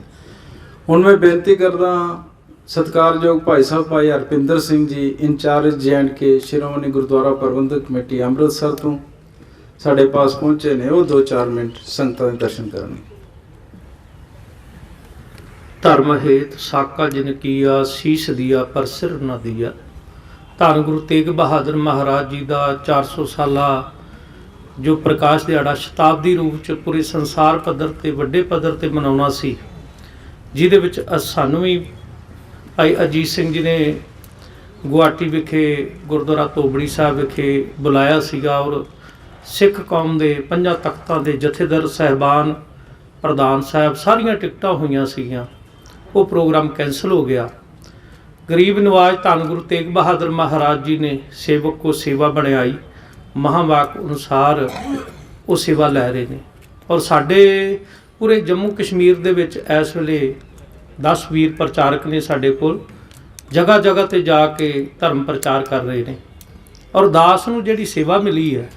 ਹੁਣ ਮੈਂ ਬੇਨਤੀ ਕਰਦਾ ਸਤਿਕਾਰਯੋਗ ਭਾਈ ਸਾਹਿਬ ਭਾਈ ਹਰਪਿੰਦਰ ਸਿੰਘ ਜੀ ਇੰਚਾਰਜ J&K ਸ਼੍ਰੋਮਣੀ ਗੁਰਦੁਆਰਾ ਪ੍ਰਬੰਧਕ ਕਮੇਟੀ ਅੰਮ੍ਰਿਤਸਰ ਤੋਂ ਸਾਡੇ ਪਾਸ ਪਹੁੰਚੇ ਨੇ। ਉਹ 2-4 ਮਿੰਟ ਸੰਗਤਾਂ ਦੇ ਦਰਸ਼ਨ ਕਰਨਗੇ। ਧਰਮ ਹੇਤ ਸਾਕਾ ਜਿਨ ਕੀਆ ਸੀਸ ਦਿਆ ਪਰ ਸਿਰ ਨ ਦਿਆ। ਧੰਨ ਗੁਰੂ ਤੇਗ ਬਹਾਦਰ ਮਹਾਰਾਜ ਜੀ ਦਾ 400 ਸਾਲਾ ਜੋ ਪ੍ਰਕਾਸ਼ ਦਿਹਾੜਾ ਸ਼ਤਾਬਦੀ ਰੂਪ ਚ ਪੂਰੇ ਸੰਸਾਰ ਪੱਧਰ ਤੇ ਵੱਡੇ ਪੱਧਰ ਤੇ ਮਨਾਉਣਾ ਸੀ, ਜਿਹਦੇ ਵਿੱਚ ਸਾਨੂੰ ਵੀ ਭਾਈ ਅਜੀਤ ਸਿੰਘ ਜੀ ਨੇ ਗੁਹਾਟੀ ਵਿਖੇ ਗੁਰਦੁਆਰਾ ਧੋਬੜੀ ਸਾਹਿਬ ਵਿਖੇ ਬੁਲਾਇਆ ਸੀਗਾ। ਔਰ ਸਿੱਖ ਕੌਮ ਦੇ 5 ਤਖਤਾਂ ਦੇ ਜਥੇਦਾਰ ਸਾਹਿਬਾਨ ਪ੍ਰਧਾਨ ਸਾਹਿਬ ਸਾਰੀਆਂ ਟਿਕਟਾਂ ਹੋਈਆਂ ਸੀਗੀਆਂ, ਉਹ ਪ੍ਰੋਗਰਾਮ ਕੈਂਸਲ ਹੋ ਗਿਆ। ਗਰੀਬ ਨਵਾਜ ਧੰਨ ਗੁਰੂ ਤੇਗ ਬਹਾਦਰ ਮਹਾਰਾਜ ਜੀ ਨੇ ਸੇਵਕ ਕੋ ਸੇਵਾ ਬਣਾਈ, ਮਹਾਵਾਕ ਅਨੁਸਾਰ ਉਹ ਸੇਵਾ ਲੈ ਰਹੇ ਨੇ। ਔਰ ਸਾਡੇ ਪੂਰੇ ਜੰਮੂ ਕਸ਼ਮੀਰ ਦੇ ਵਿੱਚ ਇਸ ਵੇਲੇ 10 ਵੀਰ ਪ੍ਰਚਾਰਕ ਨੇ ਸਾਡੇ ਕੋਲ, ਜਗ੍ਹਾ ਜਗ੍ਹਾ ਤੇ ਜਾ ਕੇ ਧਰਮ ਪ੍ਰਚਾਰ ਕਰ ਰਹੇ ਨੇ। ਔਰ ਦਾਸ ਨੂੰ ਜਿਹੜੀ ਸੇਵਾ ਮਿਲੀ ਹੈ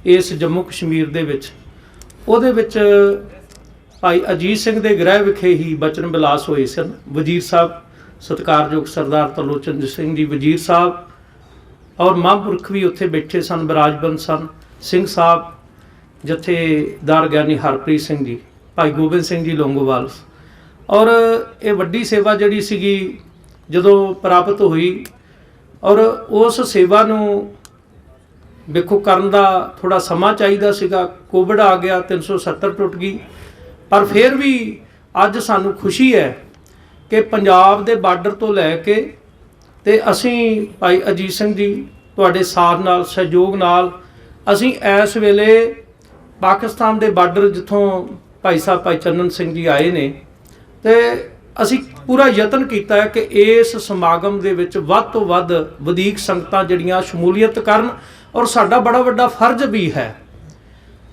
ਇਸ ਜੰਮੂ ਕਸ਼ਮੀਰ ਦੇ ਵਿੱਚ, ਉਹਦੇ ਵਿੱਚ ਭਾਈ ਅਜੀਤ ਸਿੰਘ ਦੇ ਗ੍ਰਹਿ ਵਿਖੇ ਹੀ ਬਚਨ ਵਿਲਾਸ ਹੋਏ ਸਨ। ਵਜ਼ੀਰ ਸਾਹਿਬ ਸਤਿਕਾਰਯੋਗ ਸਰਦਾਰ ਤਰਲੋਚਨ ਸਿੰਘ ਜੀ ਵਜ਼ੀਰ ਸਾਹਿਬ ਔਰ ਮਹਾਂਪੁਰਖ ਵੀ ਉੱਥੇ ਬੈਠੇ ਸਨ, ਬਿਰਾਜਮਾਨ ਸਨ। ਸਿੰਘ ਸਾਹਿਬ, ਜਥੇਦਾਰ ਗਿਆਨੀ ਹਰਪ੍ਰੀਤ ਸਿੰਘ ਜੀ, ਭਾਈ ਗੋਬਿੰਦ ਸਿੰਘ ਜੀ ਲੌਂਗੋਵਾਲ। ਔਰ ਇਹ ਵੱਡੀ ਸੇਵਾ ਜਿਹੜੀ ਸੀਗੀ ਜਦੋਂ ਪ੍ਰਾਪਤ ਹੋਈ, ਔਰ ਉਸ ਸੇਵਾ ਨੂੰ ਵੇਖੋ ਕਰਨ ਦਾ ਥੋੜਾ ਸਮਾਂ ਚਾਹੀਦਾ ਸੀਗਾ। ਕੋਵਿਡ ਆ ਗਿਆ, 370 ਟੁੱਟ ਗਈ, ਪਰ ਫਿਰ ਵੀ ਅੱਜ ਸਾਨੂੰ ਖੁਸ਼ੀ ਹੈ ਕਿ ਪੰਜਾਬ ਦੇ ਬਾਰਡਰ ਤੋਂ ਲੈ ਕੇ ਤੇ ਅਸੀਂ ਭਾਈ ਅਜੀਤ ਸਿੰਘ ਜੀ ਤੁਹਾਡੇ ਸਾਥ ਨਾਲ, ਸਹਿਯੋਗ ਨਾਲ, ਅਸੀਂ ਇਸ ਵੇਲੇ ਪਾਕਿਸਤਾਨ ਦੇ ਬਾਰਡਰ ਜਿੱਥੋਂ ਭਾਈ ਸਾਹਿਬ ਭਾਈ ਚੰਨਨ ਸਿੰਘ ਜੀ ਆਏ ਨੇ, ਤੇ ਅਸੀਂ ਪੂਰਾ ਯਤਨ ਕੀਤਾ ਹੈ ਕਿ ਇਸ ਸਮਾਗਮ ਦੇ ਵਿੱਚ ਵੱਧ ਤੋਂ ਵੱਧ ਵਧੀਕ ਸੰਗਤਾਂ ਜਿਹੜੀਆਂ ਸ਼ਮੂਲੀਅਤ ਕਰਨ। ਔਰ ਸਾਡਾ ਬੜਾ ਵੱਡਾ ਫਰਜ਼ ਵੀ ਹੈ।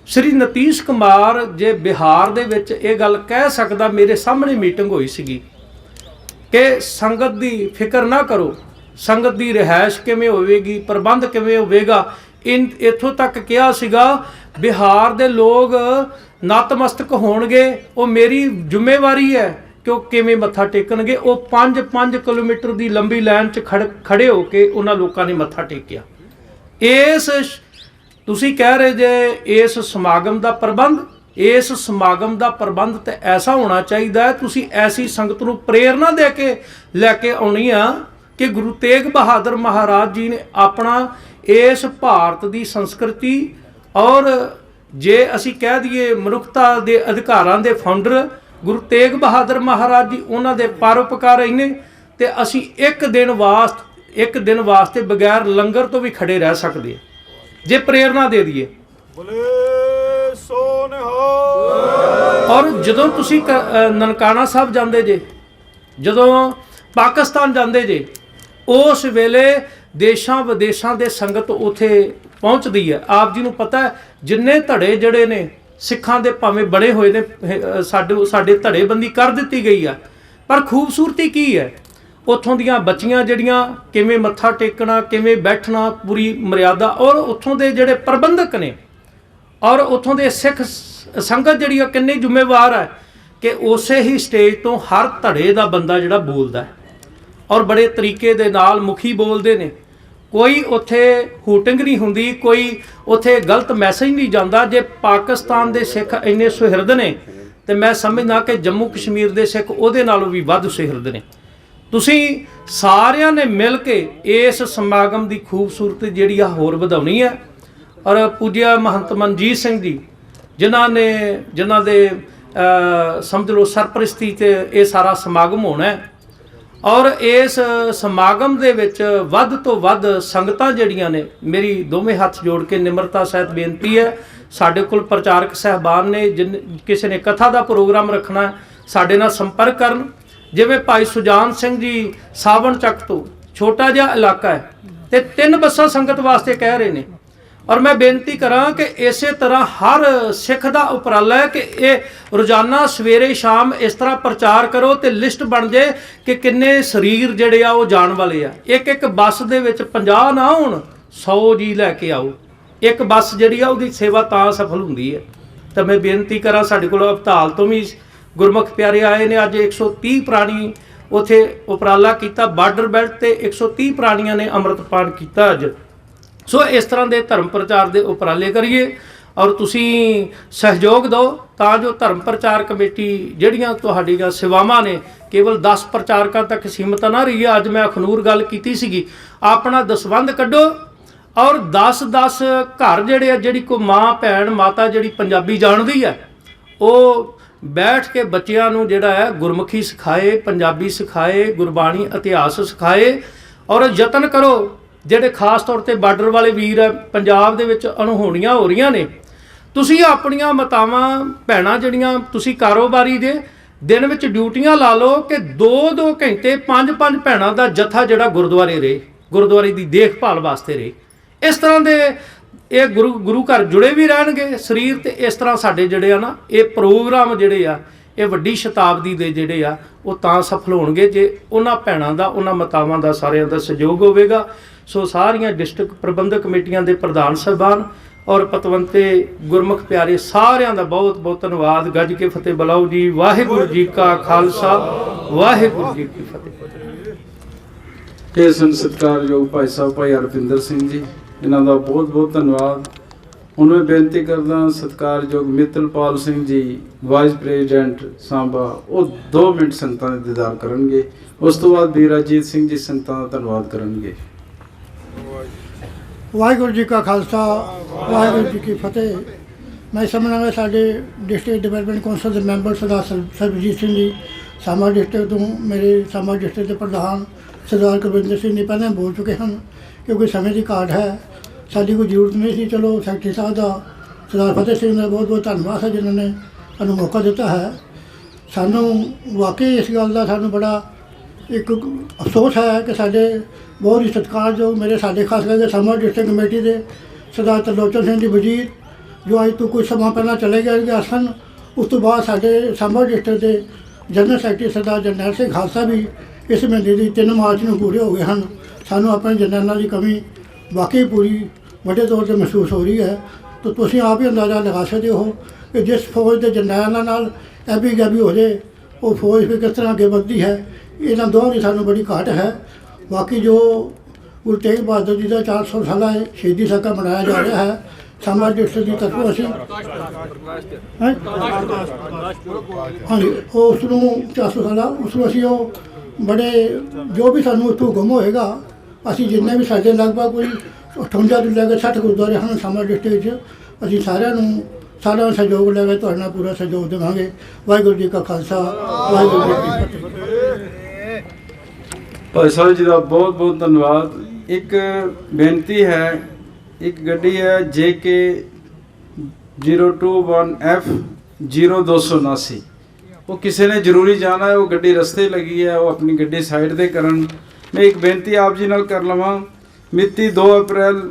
ਸ਼੍ਰੀ ਨਤੀਸ਼ ਕੁਮਾਰ ਜੇ ਬਿਹਾਰ ਦੇ ਵਿੱਚ ਇਹ ਗੱਲ ਕਹਿ ਸਕਦਾ, ਮੇਰੇ ਸਾਹਮਣੇ ਮੀਟਿੰਗ ਹੋਈ ਸੀਗੀ ਕਿ ਸੰਗਤ ਦੀ ਫਿਕਰ ਨਾ ਕਰੋ, ਸੰਗਤ ਦੀ ਰਿਹਾਇਸ਼ ਕਿਵੇਂ ਹੋਵੇਗੀ, ਪ੍ਰਬੰਧ ਕਿਵੇਂ ਹੋਵੇਗਾ, ਇੱਥੋਂ ਤੱਕ ਕਿਹਾ ਸੀਗਾ ਬਿਹਾਰ ਦੇ ਲੋਕ ਨਤਮਸਤਕ ਹੋਣਗੇ, ਉਹ ਮੇਰੀ ਜ਼ਿੰਮੇਵਾਰੀ ਹੈ ਕਿ ਉਹ ਕਿਵੇਂ ਮੱਥਾ ਟੇਕਣਗੇ। ਉਹ 5 ਕਿਲੋਮੀਟਰ ਦੀ ਲੰਬੀ ਲਾਈਨ 'ਚ ਖੜੇ ਹੋ ਕੇ ਉਹਨਾਂ ਲੋਕਾਂ ਨੇ ਮੱਥਾ ਟੇਕਿਆ। ਇਸ ਤੁਸੀਂ ਕਹਿ ਰਹੇ ਜੇ ਇਸ ਸਮਾਗਮ ਦਾ ਪ੍ਰਬੰਧ ਤੇ ਐਸਾ ਹੋਣਾ ਚਾਹੀਦਾ ਹੈ, ਤੁਸੀਂ ਐਸੀ ਸੰਗਤ ਨੂੰ ਪ੍ਰੇਰਨਾ ਦੇ ਕੇ ਲੈ ਕੇ ਆਉਣੀ ਆ ਕਿ ਗੁਰੂ ਤੇਗ ਬਹਾਦਰ ਮਹਾਰਾਜ ਜੀ ਨੇ ਆਪਣਾ ਇਸ ਭਾਰਤ ਦੀ ਸੰਸਕ੍ਰਿਤੀ, ਔਰ ਜੇ ਅਸੀਂ ਕਹਿ ਦਈਏ ਮਨੁੱਖਤਾ ਦੇ ਅਧਿਕਾਰਾਂ ਦੇ ਫਾਊਂਡਰ ਗੁਰੂ ਤੇਗ ਬਹਾਦਰ ਮਹਾਰਾਜ ਜੀ, ਉਹਨਾਂ ਦੇ ਪਰਉਪਕਾਰ ਇੰਨੇ, ਤੇ ਅਸੀਂ ਇੱਕ ਦਿਨ ਵਾਸਤੇ ਬਗੈਰ ਲੰਗਰ ਤੋਂ ਵੀ ਖੜੇ ਰਹਿ ਸਕਦੇ ਜੇ ਪ੍ਰੇਰਨਾ ਦੇ ਦਈਏ। ਔਰ ਜਦੋਂ ਤੁਸੀਂ ਨਨਕਾਣਾ ਸਾਹਿਬ ਜਾਂਦੇ ਜੇ, ਜਦੋਂ ਪਾਕਿਸਤਾਨ ਜਾਂਦੇ ਜੇ, ਉਸ ਵੇਲੇ ਦੇਸ਼ਾਂ ਵਿਦੇਸ਼ਾਂ ਦੇ ਸੰਗਤ ਉੱਥੇ ਪਹੁੰਚਦੀ ਹੈ। ਆਪ ਜੀ ਨੂੰ ਪਤਾ ਹੈ ਜਿੰਨੇ ਧੜੇ ਜਿਹੜੇ ਨੇ ਸਿੱਖਾਂ ਦੇ ਭਾਵੇਂ ਬਣੇ ਹੋਏ ਨੇ, ਸਾਡੇ ਧੜੇਬੰਦੀ ਕਰ ਦਿੱਤੀ ਗਈ ਆ, ਪਰ ਖੂਬਸੂਰਤੀ ਕੀ ਹੈ ਉੱਥੋਂ ਦੀਆਂ ਬੱਚੀਆਂ ਜਿਹੜੀਆਂ ਕਿਵੇਂ ਮੱਥਾ ਟੇਕਣਾ, ਕਿਵੇਂ ਬੈਠਣਾ, ਪੂਰੀ ਮਰਿਆਦਾ, ਔਰ ਉੱਥੋਂ ਦੇ ਜਿਹੜੇ ਪ੍ਰਬੰਧਕ ਨੇ ਔਰ ਉੱਥੋਂ ਦੇ ਸਿੱਖ ਸੰਗਤ ਜਿਹੜੀ ਆ ਕਿੰਨੀ ਜ਼ਿੰਮੇਵਾਰ ਹੈ ਕਿ ਉਸੇ ਹੀ ਸਟੇਜ ਤੋਂ ਹਰ ਧੜੇ ਦਾ ਬੰਦਾ ਜਿਹੜਾ ਬੋਲਦਾ ਔਰ ਬੜੇ ਤਰੀਕੇ ਦੇ ਨਾਲ ਮੁਖੀ ਬੋਲਦੇ ਨੇ। ਕੋਈ ਉੱਥੇ ਹੂਟਿੰਗ ਨਹੀਂ ਹੁੰਦੀ, ਕੋਈ ਉੱਥੇ ਗਲਤ ਮੈਸੇਜ ਨਹੀਂ ਜਾਂਦਾ। ਜੇ ਪਾਕਿਸਤਾਨ ਦੇ ਸਿੱਖ ਇੰਨੇ ਸੁਹਿਰਦ ਨੇ ਤੇ ਮੈਂ ਸਮਝਦਾ ਕਿ ਜੰਮੂ ਕਸ਼ਮੀਰ ਦੇ ਸਿੱਖ ਉਹਦੇ ਨਾਲੋਂ ਵੀ ਵੱਧ ਸੁਹਿਰਦ ਨੇ। ਤੁਸੀਂ ਸਾਰਿਆਂ ਨੇ ਮਿਲ ਕੇ ਇਸ ਸਮਾਗਮ ਦੀ ਖੂਬਸੂਰਤੀ ਜਿਹੜੀ ਆ ਹੋਰ ਵਧਾਉਣੀ ਹੈ। ਔਰ ਪੂਜਿਆ ਮਹੰਤ ਮਨਜੀਤ ਸਿੰਘ ਜੀ ਜਿਨ੍ਹਾਂ ਦੇ ਸਮਝ ਲਓ ਸਰਪ੍ਰਸਤੀ 'ਤੇ ਇਹ ਸਾਰਾ ਸਮਾਗਮ ਹੋਣਾ ਹੈ, ਔਰ ਇਸ ਸਮਾਗਮ ਦੇ ਵਿੱਚ ਵੱਧ ਤੋਂ ਵੱਧ ਸੰਗਤਾਂ ਜਿਹੜੀਆਂ ਨੇ, ਮੇਰੀ ਦੋਵੇਂ ਹੱਥ ਜੋੜ ਕੇ ਨਿਮਰਤਾ ਸਹਿਤ ਬੇਨਤੀ ਹੈ, ਸਾਡੇ ਕੋਲ ਪ੍ਰਚਾਰਕ ਸਹਿਬਾਨ ਨੇ, ਕਿਸੇ ਨੇ ਕਥਾ ਦਾ ਪ੍ਰੋਗਰਾਮ ਰੱਖਣਾ ਸਾਡੇ ਨਾਲ ਸੰਪਰਕ ਕਰਨ। ਜਿਵੇਂ ਭਾਈ ਸੁਜਾਨ ਸਿੰਘ ਜੀ ਸਾਵਣ ਚੱਕ ਤੋਂ, ਛੋਟਾ ਜਿਹਾ ਇਲਾਕਾ ਹੈ ਤੇ 3 ਬੱਸਾਂ ਸੰਗਤ ਵਾਸਤੇ ਕਹਿ ਰਹੇ ਨੇ। ਔਰ ਮੈਂ ਬੇਨਤੀ ਕਰਾਂ ਕਿ ਇਸੇ ਤਰ੍ਹਾਂ ਹਰ ਸਿੱਖ ਦਾ ਉਪਰਾਲਾ ਹੈ ਕਿ ਇਹ ਰੋਜ਼ਾਨਾ ਸਵੇਰੇ ਸ਼ਾਮ ਇਸ ਤਰ੍ਹਾਂ ਪ੍ਰਚਾਰ ਕਰੋ ਤੇ ਲਿਸਟ ਬਣ ਜੇ ਕਿ ਕਿੰਨੇ ਸਰੀਰ ਜਿਹੜੇ ਆ ਉਹ ਜਾਣ ਵਾਲੇ ਆ। ਇੱਕ ਬੱਸ ਦੇ ਵਿੱਚ 50 ਨਾ ਹੋਣ, 100 ਜੀ ਲੈ ਕੇ ਆਓ। ਇੱਕ ਬੱਸ ਜਿਹੜੀ ਆ ਉਹਦੀ ਸੇਵਾ ਤਾਂ ਸਫਲ ਹੁੰਦੀ ਹੈ। ਤਾਂ ਮੈਂ ਬੇਨਤੀ ਕਰਾਂ, ਸਾਡੇ ਕੋਲ ਹਸਪਤਾਲ ਤੋਂ ਵੀ ਗੁਰਮੁਖ ਪਿਆਰੇ ਆਏ ਨੇ। ਅੱਜ 130 ਪ੍ਰਾਣੀ ਉੱਥੇ ਉਪਰਾਲਾ ਕੀਤਾ, ਬਾਰਡਰ ਬੈਲਟ ਤੇ 130 ਪ੍ਰਾਣੀਆਂ ਨੇ ਅੰਮ੍ਰਿਤਪਾਨ ਕੀਤਾ ਅੱਜ। ਸੋ ਇਸ ਤਰ੍ਹਾਂ ਦੇ ਧਰਮ ਪ੍ਰਚਾਰ ਦੇ ਉਪਰਾਲੇ ਕਰੀਏ ਔਰ ਤੁਸੀਂ ਸਹਿਯੋਗ ਦਿਓ ਤਾਂ ਜੋ ਧਰਮ ਪ੍ਰਚਾਰ ਕਮੇਟੀ ਜਿਹੜੀਆਂ ਤੁਹਾਡੀਆਂ ਸੇਵਾਵਾਂ ਨੇ ਕੇਵਲ 10 ਪ੍ਰਚਾਰਕਾਂ ਤੱਕ ਸੀਮਤ ਨਾ ਰਹੀ। ਅੱਜ ਮੈਂ ਅਖਨੂਰ ਗੱਲ ਕੀਤੀ ਸੀਗੀ, ਆਪਣਾ ਦਸਵੰਧ ਕੱਢੋ ਔਰ 10 ਘਰ ਜਿਹੜੇ ਆ, ਜਿਹੜੀ ਕੋਈ ਮਾਂ ਭੈਣ ਮਾਤਾ ਜਿਹੜੀ ਪੰਜਾਬੀ ਜਾਣਦੀ ਹੈ, ਉਹ ਬੈਠ ਕੇ ਬੱਚਿਆਂ ਨੂੰ ਜਿਹੜਾ ਹੈ ਗੁਰਮੁਖੀ ਸਿਖਾਏ, ਪੰਜਾਬੀ ਸਿਖਾਏ, ਗੁਰਬਾਣੀ ਇਤਿਹਾਸ ਸਿਖਾਏ। ਔਰ ਯਤਨ ਕਰੋ ਜਿਹੜੇ ਖਾਸ ਤੌਰ ਤੇ ਬਾਰਡਰ ਵਾਲੇ ਵੀਰ ਹੈ, ਪੰਜਾਬ ਦੇ ਵਿੱਚ ਅਣਹੋਣੀਆਂ ਹੋ ਰਹੀਆਂ ਨੇ, ਤੁਸੀਂ ਆਪਣੀਆਂ ਮਾਤਾਵਾਂ ਭੈਣਾਂ ਜਿਹੜੀਆਂ ਤੁਸੀਂ ਕਾਰੋਬਾਰੀ ਦੇ ਦਿਨ ਵਿੱਚ ਡਿਊਟੀਆਂ ਲਾ ਲਓ ਕਿ 2-2 ਘੰਟੇ 5-5 ਭੈਣਾਂ ਦਾ ਜੱਥਾ ਜਿਹੜਾ ਗੁਰਦੁਆਰੇ ਰਹੇ, ਗੁਰਦੁਆਰੇ ਦੀ ਦੇਖਭਾਲ ਵਾਸਤੇ ਰਹੇ। ਇਸ ਤਰ੍ਹਾਂ ਦੇ ਇਹ ਗੁਰੂ ਘਰ ਜੁੜੇ ਵੀ ਰਹਿਣਗੇ ਸਰੀਰ, ਤੇ ਇਸ ਤਰ੍ਹਾਂ ਸਾਡੇ ਜਿਹੜੇ ਆ ਨਾ ਇਹ ਪ੍ਰੋਗਰਾਮ ਜਿਹੜੇ ਆ ਇਹ ਵੱਡੀ ਸ਼ਤਾਬਦੀ ਦੇ ਜਿਹੜੇ ਆ ਉਹ ਤਾਂ ਸਫਲ ਹੋਣਗੇ ਜੇ ਉਹਨਾਂ ਭੈਣਾਂ ਦਾ, ਉਹਨਾਂ ਮਾਤਾਵਾਂ ਦਾ, ਸਾਰਿਆਂ ਦਾ ਸਹਿਯੋਗ ਹੋਵੇਗਾ। ਸੋ ਸਾਰੀਆਂ ਡਿਸਟ੍ਰਿਕਟ ਪ੍ਰਬੰਧਕ ਕਮੇਟੀਆਂ ਦੇ ਪ੍ਰਧਾਨ ਸਾਹਿਬਾਨ ਔਰ ਪਤਵੰਤੇ ਗੁਰਮੁਖ ਪਿਆਰੇ ਸਾਰਿਆਂ ਦਾ ਬਹੁਤ ਬਹੁਤ ਧੰਨਵਾਦ। ਗੱਜ ਕੇ ਫਤਿਹ ਬੁਲਾਓ ਜੀ। ਵਾਹਿਗੁਰੂ ਜੀ ਕਾ ਖਾਲਸਾ, ਵਾਹਿਗੁਰੂ ਜੀ ਕੀ ਫਤਿਹ। ਇਹ ਸਨ ਸਤਿਕਾਰਯੋਗ ਭਾਈ ਸਾਹਿਬ ਭਾਈ ਹਰਪਿੰਦਰ ਸਿੰਘ ਜੀ, ਇਹਨਾਂ ਦਾ ਬਹੁਤ ਬਹੁਤ ਧੰਨਵਾਦ। ਹੁਣ ਮੈਂ ਬੇਨਤੀ ਕਰਦਾ ਸਤਿਕਾਰਯੋਗ ਮਿੱਤਲਪਾਲ ਸਿੰਘ ਜੀ ਵਾਈਸ ਪ੍ਰੈਜ਼ੀਡੈਂਟ ਸਾਂਬਾ, ਉਹ 2 ਮਿੰਟ ਸੰਗਤਾਂ ਦੇ ਦੀਦਾਰ ਕਰਨਗੇ। ਉਸ ਤੋਂ ਬਾਅਦ ਵੀਰ ਅਜੀਤ ਸਿੰਘ ਜੀ ਸੰਗਤਾਂ ਦਾ ਧੰਨਵਾਦ ਕਰਨਗੇ। ਵਾਹਿਗੁਰੂ ਜੀ ਕਾ ਖਾਲਸਾ, ਵਾਹਿਗੁਰੂ ਜੀ ਕੀ ਫਤਿਹ। ਮੈਂ ਸਮਝਾਂਗਾ ਸਾਡੇ ਡਿਸਟ੍ਰਿਕਟ ਡਿਵੈਲਪਮੈਂਟ ਕੌਂਸਲ ਦੇ ਮੈਂਬਰ ਸਰਦਾਰ ਸਰਬਜੀਤ ਸਿੰਘ ਜੀ ਸਾਮਾ ਡਿਸਟ੍ਰਿਕਟ ਤੋਂ, ਮੇਰੇ ਸਾਮਾ ਡਿਸਟ੍ਰਿਕਟ ਦੇ ਪ੍ਰਧਾਨ ਸਰਦਾਰ ਕੁਲਵਿੰਦਰ ਸਿੰਘ ਜੀ ਪਹਿਲਾਂ ਬੋਲ ਚੁੱਕੇ ਹਨ, ਕਿਉਂਕਿ ਸਮੇਂ ਦੀ ਘਾਟ ਹੈ, ਸਾਡੀ ਕੋਈ ਜ਼ਰੂਰਤ ਨਹੀਂ ਸੀ। ਚਲੋ ਸੈਕਟਰੀ ਸਾਹਿਬ ਦਾ, ਸਰਦਾਰ ਫਤਿਹ ਸਿੰਘ ਦਾ ਬਹੁਤ ਬਹੁਤ ਧੰਨਵਾਦ ਹੈ ਜਿਨ੍ਹਾਂ ਨੇ ਸਾਨੂੰ ਮੌਕਾ ਦਿੱਤਾ ਹੈ। ਸਾਨੂੰ ਵਾਕਈ ਇਸ ਗੱਲ ਦਾ ਸਾਨੂੰ ਬੜਾ ਇੱਕ ਅਫਸੋਸ ਹੈ ਕਿ ਸਾਡੇ ਬਹੁਤ ਹੀ ਸਤਿਕਾਰਯੋਗ ਮੇਰੇ ਸਾਡੇ ਖਾਸ ਕਰਕੇ ਸਾਮਾ ਡਿਸਟ੍ਰਿਕਟ ਕਮੇਟੀ ਦੇ ਸਰਦਾਰ ਤਰਲੋਚਨ ਸਿੰਘ ਜੀ ਵਜ਼ੀਰ, ਜੋ ਅੱਜ ਤੋਂ ਕੁਝ ਸਮਾਂ ਪਹਿਲਾਂ ਚਲੇ ਗਏ ਸਨ। ਉਸ ਤੋਂ ਬਾਅਦ ਸਾਡੇ ਸਾਮਾ ਡਿਸਟ੍ਰਿਕਟ ਦੇ ਜਨਰਲ ਸੈਕਟਰੀ ਸਰਦਾਰ ਜਰਨੈਲ ਸਿੰਘ ਖਾਲਸਾ ਵੀ ਇਸ ਮਹੀਨੇ ਦੀ 3 ਮਾਰਚ ਨੂੰ ਪੂਰੇ ਹੋ ਗਏ ਹਨ। ਸਾਨੂੰ ਆਪਣੇ ਜਰਨੈਲਾਂ ਦੀ ਕਮੀ ਵਾਕਈ ਪੂਰੀ ਵੱਡੇ ਤੌਰ 'ਤੇ ਮਹਿਸੂਸ ਹੋ ਰਹੀ ਹੈ। ਤਾਂ ਤੁਸੀਂ ਆਪ ਹੀ ਅੰਦਾਜ਼ਾ ਲਗਾ ਸਕਦੇ ਹੋ ਕਿ ਜਿਸ ਫੌਜ ਦੇ ਜਰਨੈਲਾਂ ਨਾਲ ਐਬੀ ਗੈਬੀ ਹੋ ਜਾਏ, ਉਹ ਫੌਜ ਫਿਰ ਕਿਸ ਤਰ੍ਹਾਂ ਅੱਗੇ ਵੱਧਦੀ ਹੈ। ਇਹਨਾਂ ਦੋਹਾਂ ਦੀ ਸਾਨੂੰ ਬੜੀ ਘਾਟ ਹੈ। ਬਾਕੀ ਜੋ ਗੁਰੂ ਤੇਗ ਬਹਾਦਰ ਜੀ ਦਾ 400 ਸਾਲਾ ਸ਼ਹੀਦੀ ਸਾਕਾ ਮਨਾਇਆ ਜਾ ਰਿਹਾ ਹੈ ਸਾਮਾ ਡਿਸਟ੍ਰਿਕਟ ਦੀ ਤਰਫੋਂ, ਅਸੀਂ ਹਾਂਜੀ ਉਸ ਨੂੰ 400 ਸਾਲਾ ਉਸ ਨੂੰ ਅਸੀਂ ਉਹ ਬੜੇ ਜੋ ਵੀ ਸਾਨੂੰ ਉੱਥੋਂ ਗੁੰਮ ਹੋਏਗਾ, ਅਸੀਂ ਜਿੰਨੇ ਵੀ ਸਾਡੇ ਲਗਭਗ ਕੋਈ 58 ਤੋਂ ਲੈ ਕੇ 60 ਗੁਰਦੁਆਰੇ ਹਨ ਸਾਮਾ ਡਿਸਟ੍ਰਿਕਟ 'ਚ, ਅਸੀਂ ਸਾਰਿਆਂ ਦਾ ਸਹਿਯੋਗ ਲੈ ਕੇ ਤੁਹਾਡੇ ਨਾਲ ਪੂਰਾ ਸਹਿਯੋਗ ਦੇਵਾਂਗੇ। ਵਾਹਿਗੁਰੂ ਜੀ ਕਾ ਖਾਲਸਾ, ਵਾਹਿਗੁਰੂ ਜੀ ਕੀ ਫਤਿਹ। ਭਾਈ ਸਾਹਿਬ ਜੀ ਦਾ ਬਹੁਤ ਬਹੁਤ ਧੰਨਵਾਦ। ਇੱਕ ਬੇਨਤੀ ਹੈ, ਇੱਕ ਗੱਡੀ ਹੈ JK 021F 0279, ਉਹ ਕਿਸੇ ਨੇ ਜ਼ਰੂਰੀ ਜਾਣਾ ਹੈ, ਉਹ ਗੱਡੀ ਰਸਤੇ ਲੱਗੀ ਹੈ, ਉਹ ਆਪਣੀ ਗੱਡੀ ਸਾਈਡ 'ਤੇ ਕਰਨ। ਮੈਂ ਇੱਕ ਬੇਨਤੀ ਆਪ ਜੀ ਨਾਲ ਕਰ ਲਵਾਂ, ਮਿਤੀ 2 ਅਪ੍ਰੈਲ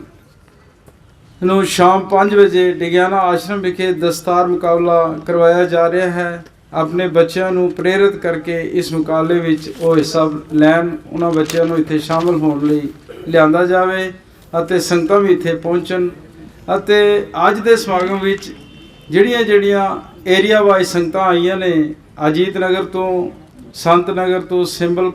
ਨੂੰ ਸ਼ਾਮ 5 ਵਜੇ ਡਿਗਿਆਨਾ ਆਸ਼ਰਮ ਵਿਖੇ ਦਸਤਾਰ ਮੁਕਾਬਲਾ ਕਰਵਾਇਆ ਜਾ ਰਿਹਾ ਹੈ। ਆਪਣੇ ਬੱਚਿਆਂ ਨੂੰ ਪ੍ਰੇਰਿਤ ਕਰਕੇ ਇਸ ਮੁਕਾਬਲੇ ਵਿੱਚ ਉਹ ਹਿੱਸਾ ਲੈਣ, ਉਹਨਾਂ ਬੱਚਿਆਂ ਨੂੰ ਇੱਥੇ ਸ਼ਾਮਲ ਹੋਣ ਲਈ ਲਿਆਂਦਾ ਜਾਵੇ ਅਤੇ ਸੰਗਤਾਂ ਵੀ ਇੱਥੇ ਪਹੁੰਚਣ। ਅਤੇ ਅੱਜ ਦੇ ਸਮਾਗਮ ਵਿੱਚ ਜਿਹੜੀਆਂ ਏਰੀਆ ਵਾਈਜ਼ ਸੰਗਤਾਂ ਆਈਆਂ ਨੇ, ਅਜੀਤ ਨਗਰ ਤੋਂ, ਸੰਤ ਨਗਰ ਤੋਂ, ਸਿੰਬਲ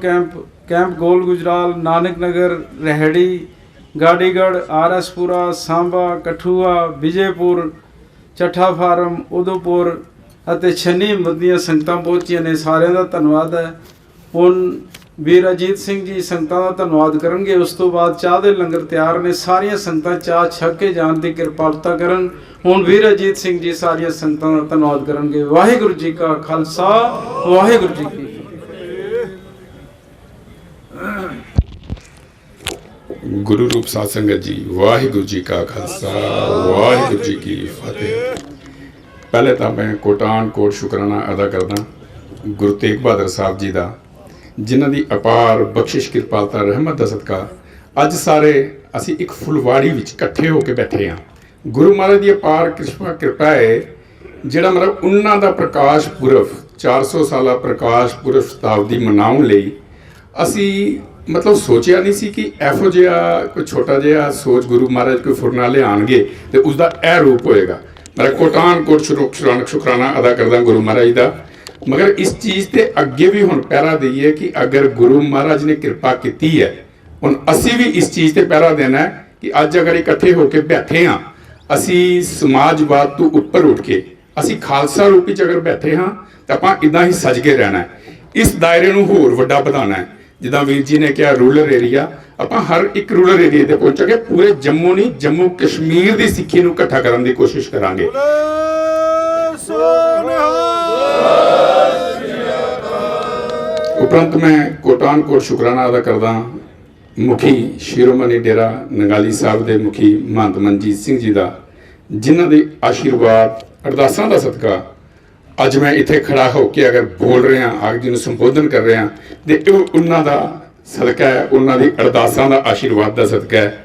ਕੈਂਪ ਗੋਲ ਗੁਜਰਾਲ, ਨਾਨਕ ਨਗਰ, ਰਹਿੜੀ, ਗਾੜੀਗੜ੍ਹ, RS ਪੁਰਾ, ਸਾਂਬਾ, ਕਠੂਆ, ਵਿਜੇਪੁਰ, ਚੱਠਾ ਫਾਰਮ, ਉਦੋਪੁਰ ਅਤੇ ਛੰਨੀ ਦੀਆਂ ਸੰਗਤਾਂ ਪਹੁੰਚੀਆਂ ਨੇ। ਸਾਰਿਆਂ ਦਾ ਧੰਨਵਾਦ ਹੈ। ਹੁਣ ਵੀਰ ਅਜੀਤ ਸਿੰਘ ਜੀ ਸੰਗਤਾਂ ਦਾ ਧੰਨਵਾਦ ਕਰਨਗੇ। ਉਸ ਤੋਂ ਬਾਅਦ ਚਾਹ ਦੇ ਲੰਗਰ ਤਿਆਰ ਨੇ, ਸਾਰੀਆਂ ਸੰਗਤਾਂ ਚਾਹ ਛਕ ਕੇ ਜਾਣ ਦੀ ਕਿਰਪਾਲਤਾ ਕਰਨ। ਹੁਣ ਵੀਰ ਅਜੀਤ ਸਿੰਘ ਜੀ ਸਾਰੀਆਂ ਸੰਗਤਾਂ ਦਾ ਧੰਨਵਾਦ ਕਰਨਗੇ। ਵਾਹਿਗੁਰੂ ਜੀ ਕਾ ਖਾਲਸਾ, ਵਾਹਿਗੁਰੂ ਜੀ ਕੀ ਗੁਰੂ ਰੂਪ ਸਾਧ ਸੰਗਤ ਜੀ, ਵਾਹਿਗੁਰੂ ਜੀ ਕਾ ਖਾਲਸਾ, ਵਾਹਿਗੁਰੂ ਜੀ ਕੀ ਫਤਿਹ। ਪਹਿਲੇ ਤਾਂ ਮੈਂ ਕੋਟਾਨ-ਕੋਟ ਸ਼ੁਕਰਾਨਾ ਅਦਾ ਕਰਦਾ ਗੁਰੂ ਤੇਗ ਬਹਾਦਰ ਸਾਹਿਬ ਜੀ ਦਾ, ਜਿਨ੍ਹਾਂ ਦੀ ਅਪਾਰ ਬਖਸ਼ਿਸ਼ ਕਿਰਪਾਲਤਾ ਰਹਿਮਤ ਦਾ ਸਦਕਾ ਅੱਜ ਸਾਰੇ ਅਸੀਂ ਇੱਕ ਫੁਲਵਾੜੀ ਵਿੱਚ ਇਕੱਠੇ ਹੋ ਕੇ ਬੈਠੇ ਹਾਂ। ਗੁਰੂ ਮਹਾਰਾਜ ਦੀ ਅਪਾਰ ਕਿਰਪਾ ਹੈ, ਜਿਹੜਾ ਮਤਲਬ ਉਹਨਾਂ ਦਾ ਪ੍ਰਕਾਸ਼ ਪੁਰਬ 400 ਸਾਲਾ ਪ੍ਰਕਾਸ਼ ਪੁਰਬ ਸ਼ਤਾਬਦੀ ਮਨਾਉਣ ਲਈ ਅਸੀਂ ਮਤਲਬ ਸੋਚਿਆ ਨਹੀਂ ਸੀ ਕਿ ਇਹੋ ਜਿਹਾ ਕੋਈ ਛੋਟਾ ਜਿਹਾ ਸੋਚ ਗੁਰੂ ਮਹਾਰਾਜ ਕੋਈ ਫੁਰਨਾ ਲਿਆਉਣਗੇ ਅਤੇ ਉਸਦਾ ਇਹ ਰੂਪ ਹੋਏਗਾ। ਮੈਂ ਕੋਟਾਨ-ਕੋਟ ਸ਼ੁਕਰਾਨਾ ਅਦਾ ਕਰਦਾ ਗੁਰੂ ਮਹਾਰਾਜ ਦਾ। ਮਗਰ ਇਸ ਚੀਜ਼ ਤੇ ਅੱਗੇ ਵੀ ਹੁਣ ਪਹਿਰਾ ਦਈਏ ਕਿ ਅਗਰ ਗੁਰੂ ਮਹਾਰਾਜ ਨੇ ਕਿਰਪਾ ਕੀਤੀ ਹੈ, ਹੁਣ ਅਸੀਂ ਵੀ ਇਸ ਚੀਜ਼ ਤੇ ਪਹਿਰਾ ਦੇਣਾ ਹੈ ਕਿ ਅੱਜ ਅਗਰ ਇਕੱਠੇ ਹੋ ਕੇ ਬੈਠੇ ਹਾਂ, ਅਸੀਂ ਸਮਾਜਵਾਦ ਤੋਂ ਉੱਪਰ ਉੱਠ ਕੇ ਅਸੀਂ ਖਾਲਸਾ ਰੂਪ ਵਿੱਚ ਅਗਰ ਬੈਠੇ ਹਾਂ ਤਾਂ ਆਪਾਂ ਇੱਦਾਂ ਹੀ ਸੱਜ ਕੇ ਰਹਿਣਾ ਹੈ। ਇਸ ਦਾਇਰੇ ਨੂੰ ਹੋਰ ਵੱਡਾ ਵਧਾਉਣਾ ਹੈ। ਜਿੱਦਾਂ ਵੀਰ ਜੀ ਨੇ ਕਿਹਾ ਰੂਰਲ ਏਰੀਆ, ਆਪਾਂ ਹਰ ਇੱਕ ਰੂਰਲ ਏਰੀਏ ਤੇ ਪਹੁੰਚਾਂਗੇ। ਪੂਰੇ ਜੰਮੂ ਨਹੀਂ, ਜੰਮੂ ਕਸ਼ਮੀਰ ਦੀ ਸਿੱਖੀ ਨੂੰ ਇਕੱਠਾ ਕਰਨ ਦੀ ਕੋਸ਼ਿਸ਼ ਕਰਾਂਗੇ। ਉਪਰੰਤ ਮੈਂ ਕੋਟਾਨ-ਕੋਟ ਸ਼ੁਕਰਾਨਾ ਅਦਾ ਕਰਦਾ ਮੁਖੀ ਸ਼ਿਰੋਮਣੀ ਡੇਰਾ ਨੰਗਾਲੀ ਸਾਹਿਬ ਦੇ ਮੁਖੀ ਮਹੰਤ ਮਨਜੀਤ ਸਿੰਘ ਜੀ ਦਾ, ਜਿਨ੍ਹਾਂ ਦੇ ਆਸ਼ੀਰਵਾਦ ਅਰਦਾਸਾਂ ਦਾ ਸਦਕਾ ਅੱਜ ਮੈਂ ਇੱਥੇ ਖੜਾ ਹੋ ਕੇ ਅਗਰ ਬੋਲ ਰਿਹਾ, ਆਪ ਜੀ ਨੂੰ ਸੰਬੋਧਨ ਕਰ ਰਿਹਾ, ਤੇ ਇਹ ਉਹਨਾਂ ਦਾ ਸਦਕਾ ਹੈ, ਉਹਨਾਂ ਦੀ ਅਰਦਾਸਾਂ ਦਾ ਆਸ਼ੀਰਵਾਦ ਦਾ ਸਦਕਾ ਹੈ।